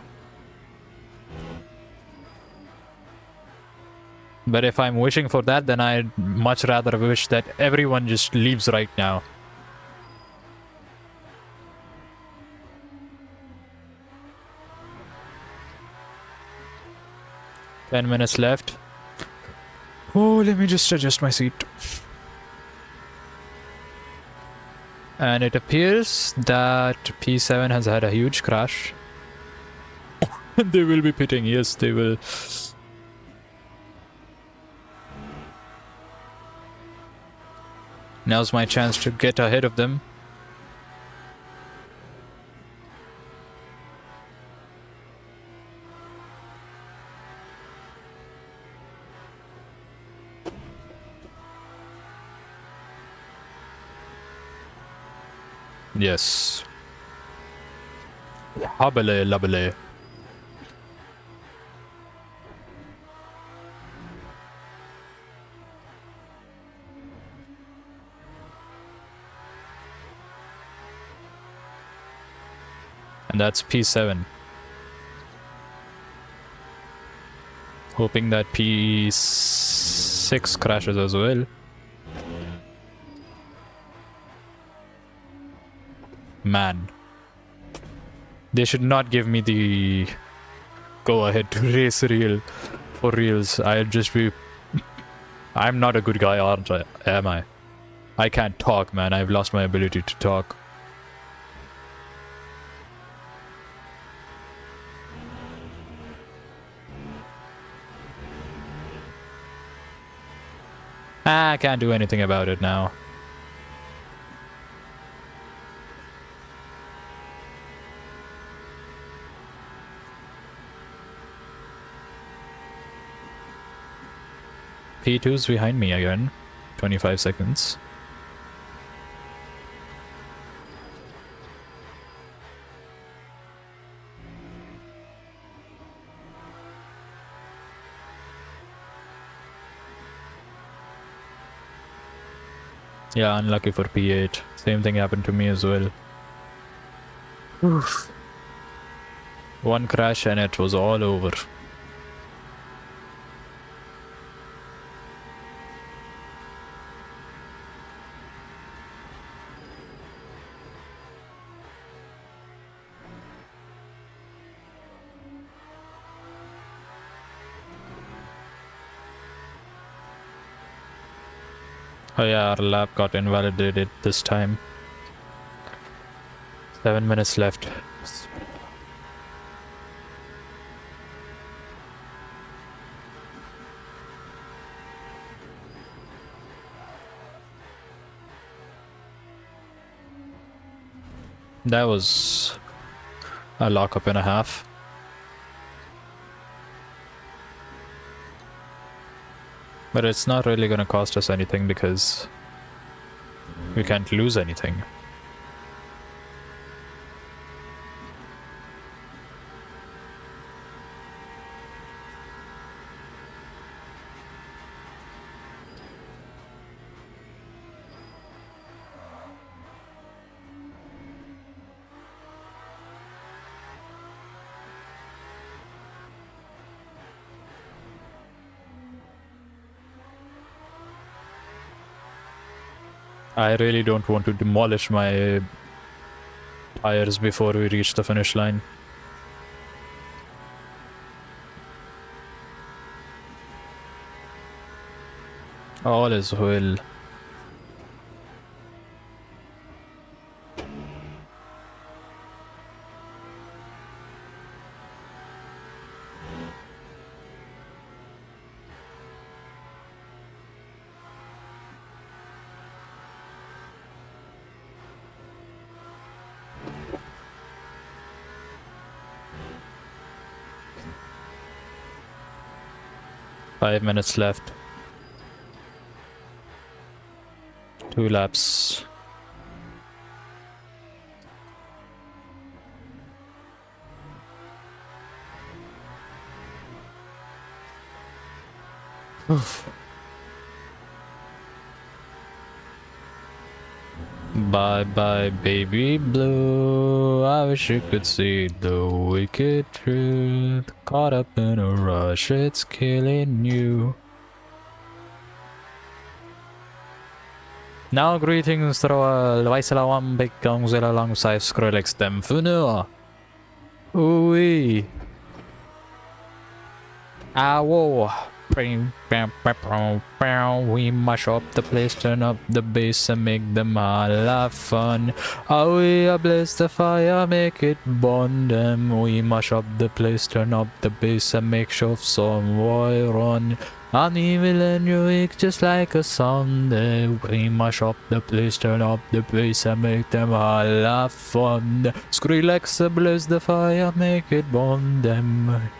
But if I'm wishing for that, then I'd much rather wish that everyone just leaves right now. Ten minutes left. Oh, let me just adjust my seat. And it appears that P7 has had a huge crash. They will be pitting, yes, they will. Now's my chance to get ahead of them. Yes. Habale labale. And that's P7. Hoping that P6 crashes as well. Man. They should not give me the go ahead to race real for reals. I'll just be... I'm not a good guy, aren't I? Am I? I can't talk, man. I've lost my ability to talk. I can't do anything about it now. P2's behind me again. 25 seconds. Yeah, unlucky for P8. Same thing happened to me as well. Oof. One crash and it was all over. Oh yeah, our lap got invalidated this time. 7 minutes left. That was a lockup and a half. But it's not really gonna cost us anything because we can't lose anything. I really don't want to demolish my tires before we reach the finish line. All is well. 5 minutes left. 2 laps. Oof. Bye bye, baby blue. I wish you could see the wicked truth. Caught up in a rush, it's killing you. Now greetings to Lwaisalawam Bekong Zelalang Sai Skrillex Dem Funua. Ooh. Ow. We mash up the place, turn up the bass and make them all have fun. Oh, we ablaze the fire, make it burn them. We mash up the place, turn up the bass and make sure some boy run. I'm evil and you're weak just like a Sunday. We mash up the place, turn up the bass and make them all have fun. Skrillex ablaze the fire, make it burn them.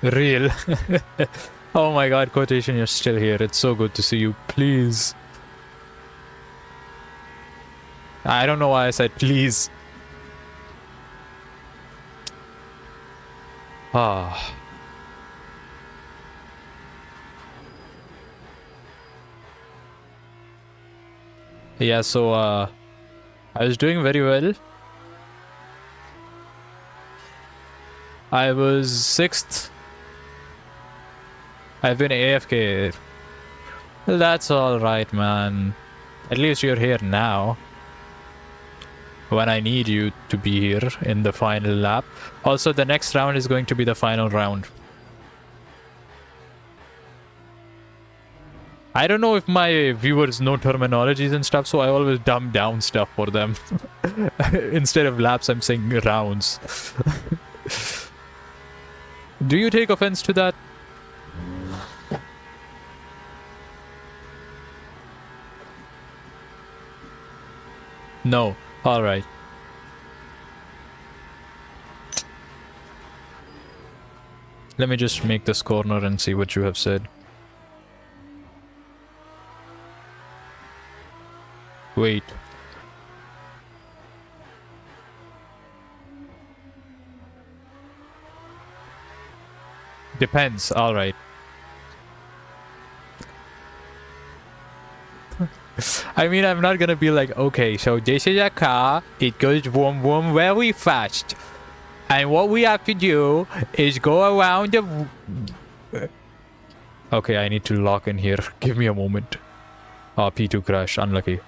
Real. Oh my god, quotation, you're still here. It's so good to see you. Please. I don't know why I said please. Ah. Yeah, so I was doing very well. I was 6th. I've been AFK. That's alright, man. At least you're here now. When I need you to be here in the final lap. Also, the next round is going to be the final round. I don't know if my viewers know terminologies and stuff, so I always dumb down stuff for them. Instead of laps, I'm saying rounds. Do you take offense to that? No. Alright. Let me just make this corner and see what you have said. Wait. Depends. Alright. I mean, I'm not gonna be like, okay, so this is a car, it goes vroom vroom very fast. And what we have to do is go around the... Okay, I need to lock in here. Give me a moment. Oh, P2 crash, unlucky.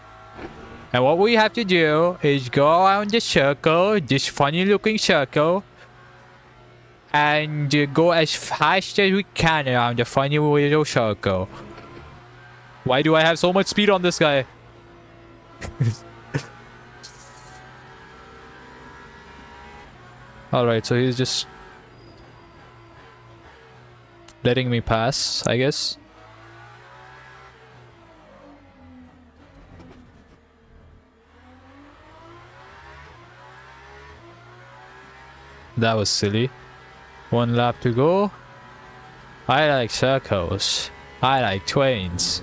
And what we have to do is go around the circle, this funny looking circle. And go as fast as we can around the funny little circle. Why do I have so much speed on this guy? Alright, so he's just letting me pass, I guess. That was silly. 1 lap to go. I like circles. I like trains.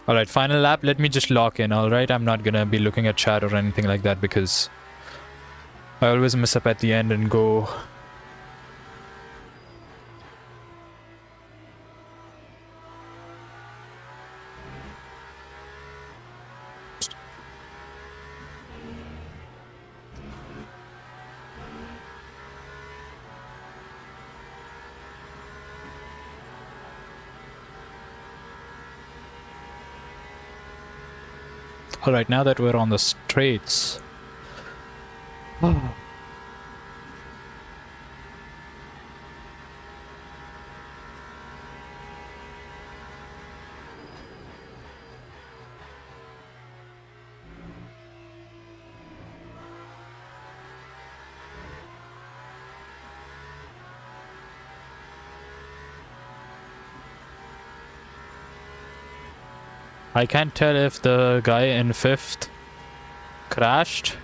Alright, final lap. Let me just lock in, alright? I'm not gonna be looking at chat or anything like that because I always mess up at the end and go... Alright, now that we're on the straights... I can't tell if the guy in 5th crashed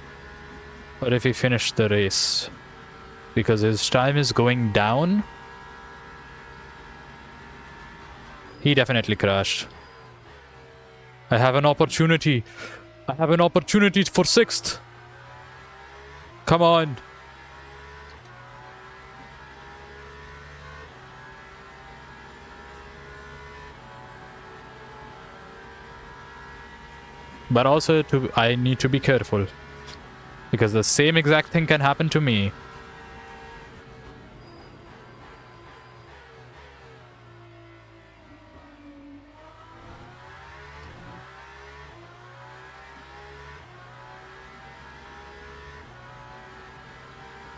or if he finished the race, because his time is going down. He definitely crashed. I have an opportunity. I have an opportunity for 6th. Come on. But also, I need to be careful, because the same exact thing can happen to me.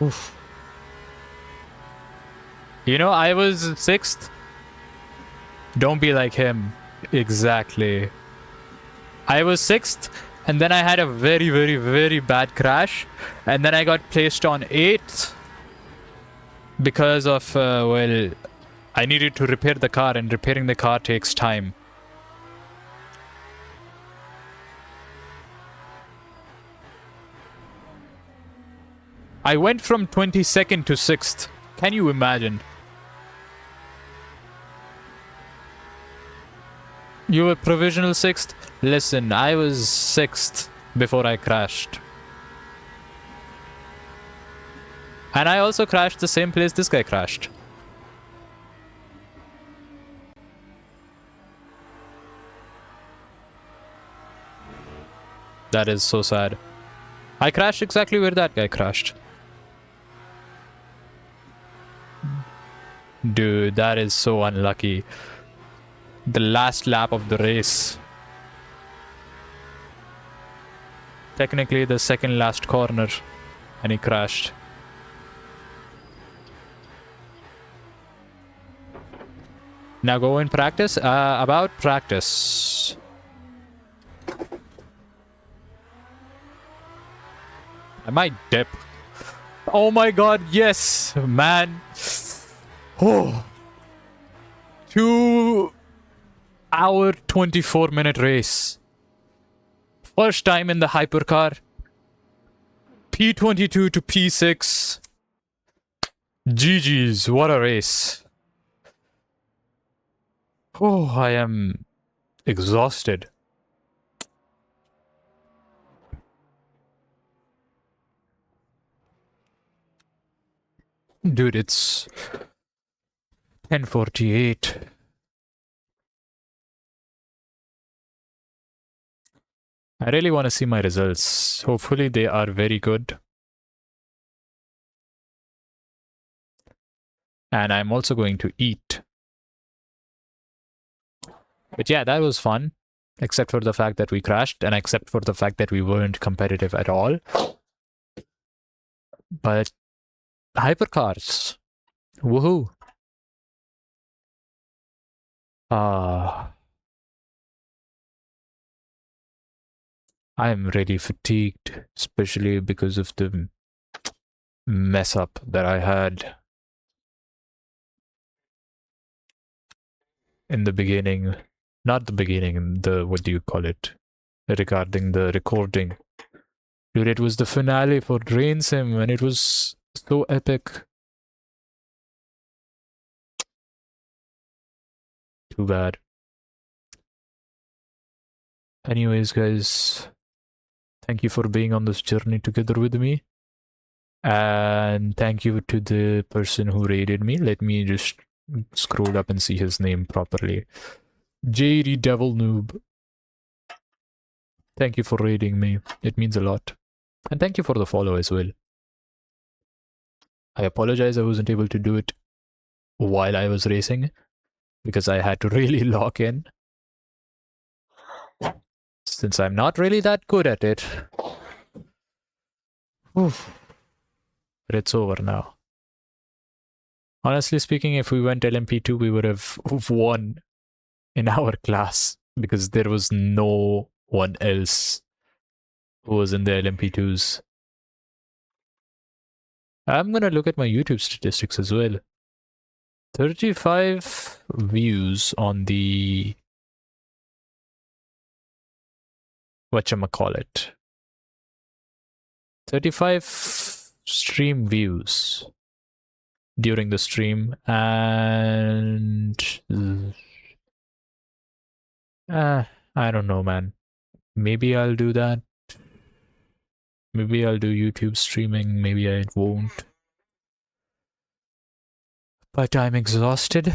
Oof. You know, I was 6th. Don't be like him. Exactly. I was 6th, and then I had a very, very, very bad crash, and then I got placed on 8th because of, well, I needed to repair the car, and repairing the car takes time. I went from 22nd to 6th. Can you imagine? You were provisional 6th? Listen, I was 6th before I crashed. And I also crashed the same place this guy crashed. That is so sad. I crashed exactly where that guy crashed. Dude, that is so unlucky. The last lap of the race. Technically the second last corner, and he crashed. Now go in practice. About practice. I might dip. Oh my god, yes, man. Oh. 2 hour 24-minute race. First time in the hypercar. P22 to P6. GG's, what a race. Oh, I am exhausted. Dude, it's 10:48. I really want to see my results. Hopefully they are very good. And I'm also going to eat. But yeah, that was fun. Except for the fact that we crashed, and except for the fact that we weren't competitive at all. But hypercars. Woohoo. I'm really fatigued, especially because of the mess up that I had in the beginning. Not the beginning, what do you call it? Regarding the recording. Dude, it was the finale for Drain Sim, and it was so epic. Too bad. Anyways, guys, thank you for being on this journey together with me. And thank you to the person who rated me. Let me just scroll up and see his name properly. JD Devil Noob. Thank you for rating me. It means a lot. And thank you for the follow as well. I apologize I wasn't able to do it while I was racing, because I had to really lock in, since I'm not really that good at it. Oof. But it's over now. Honestly speaking, if we went LMP2, we would have won in our class, because there was no one else who was in the LMP2s. I'm gonna look at my YouTube statistics as well. 35 views on the whatchamacallit, 35 stream views during the stream, and I don't know, man. Maybe I'll do that. Maybe I'll do YouTube streaming. Maybe I won't. But I'm exhausted.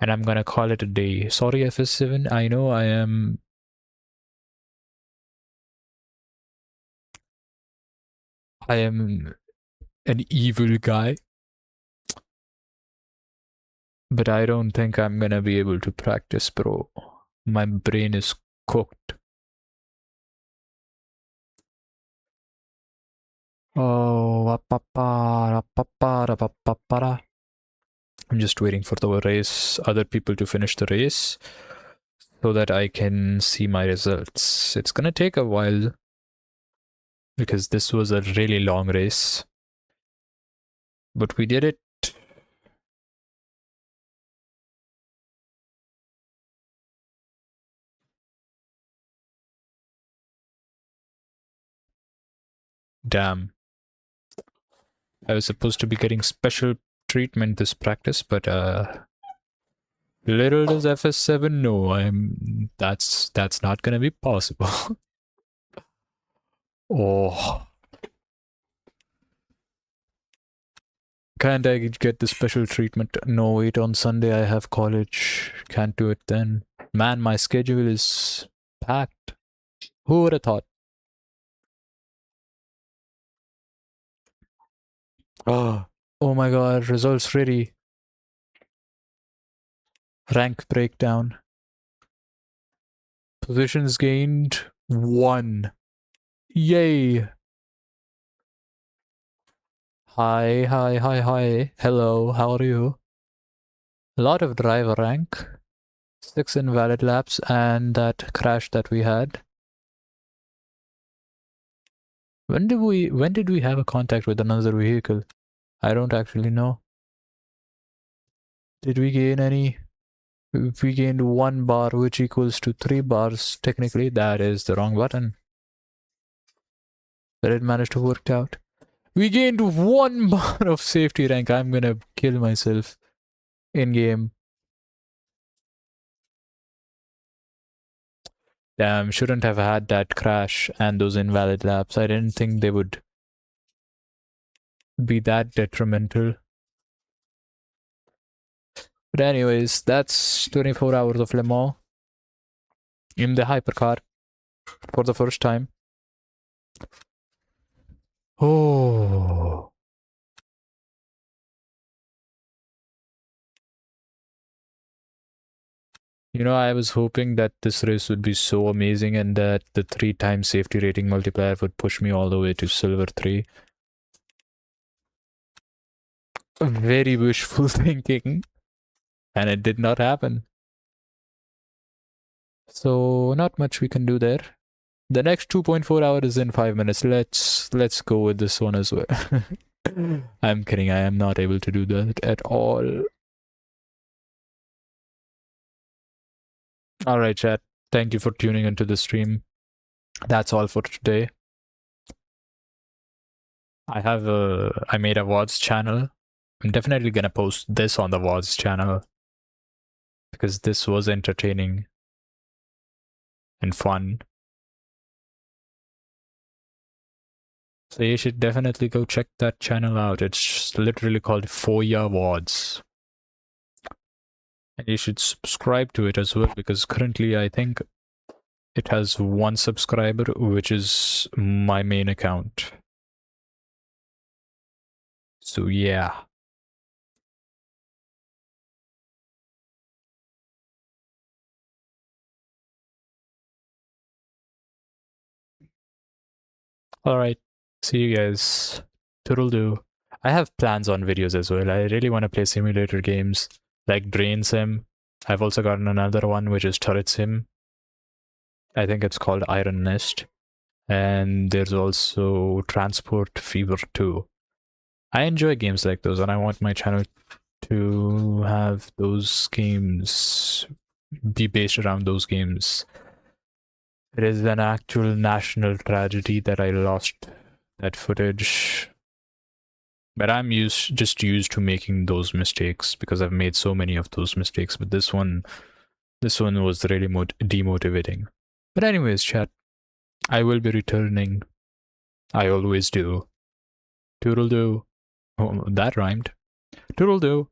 And I'm gonna call it a day. Sorry, FS7. I know I am. I am an evil guy. But I don't think I'm gonna be able to practice, bro. My brain is cooked. Oh, I'm just waiting for the race, other people to finish the race so that I can see my results. It's gonna take a while because this was a really long race, but we did it. Damn. I was supposed to be getting special treatment this practice, but little does FS7 know, that's not gonna be possible. Oh. Can't I get the special treatment? No, wait, on Sunday I have college. Can't do it then. Man, my schedule is packed. Who would have thought? Oh, oh my god, results ready. Rank breakdown. Positions gained 1. Yay. Hi, hi, hi, hi. Hello, how are you? A lot of driver rank. 6 invalid laps and that crash that we had. When did we have a contact with another vehicle? I don't actually know. Did we gain any? We gained 1 bar, which equals to 3 bars. Technically, that is the wrong button. But it managed to work out. We gained 1 bar of safety rank. I'm gonna kill myself in game. Damn, shouldn't have had that crash and those invalid laps. I didn't think they would be that detrimental. But anyways, that's 24 hours of Le Mans in the hypercar for the first time. Oh. You know, I was hoping that this race would be so amazing and that the 3-time safety rating multiplier would push me all the way to Silver 3. Very wishful thinking. And it did not happen. So, not much we can do there. The next 2.4 hours is in 5 minutes. Let's go with this one as well. I'm kidding. I am not able to do that at all. Alright, chat. Thank you for tuning into the stream. That's all for today. I made a VODs channel. I'm definitely gonna post this on the VODs channel because this was entertaining and fun. So you should definitely go check that channel out. It's literally called PhoeaVX VODs. And you should subscribe to it as well because currently I think it has 1 subscriber, which is my main account. So yeah. Alright. See you guys. Toodle-doo. I have plans on videos as well. I really want to play simulator games like Drain Sim. I've also gotten another one which is Turret Sim. I think it's called Iron Nest. And there's also Transport Fever 2. I enjoy games like those and I want my channel to have those games be based around those games. It is an actual national tragedy that I lost that footage. But I'm just used to making those mistakes because I've made so many of those mistakes. But this one was really demotivating. But anyways, chat, I will be returning. I always do. Toodle-doo. Oh, that rhymed. Toodle-doo.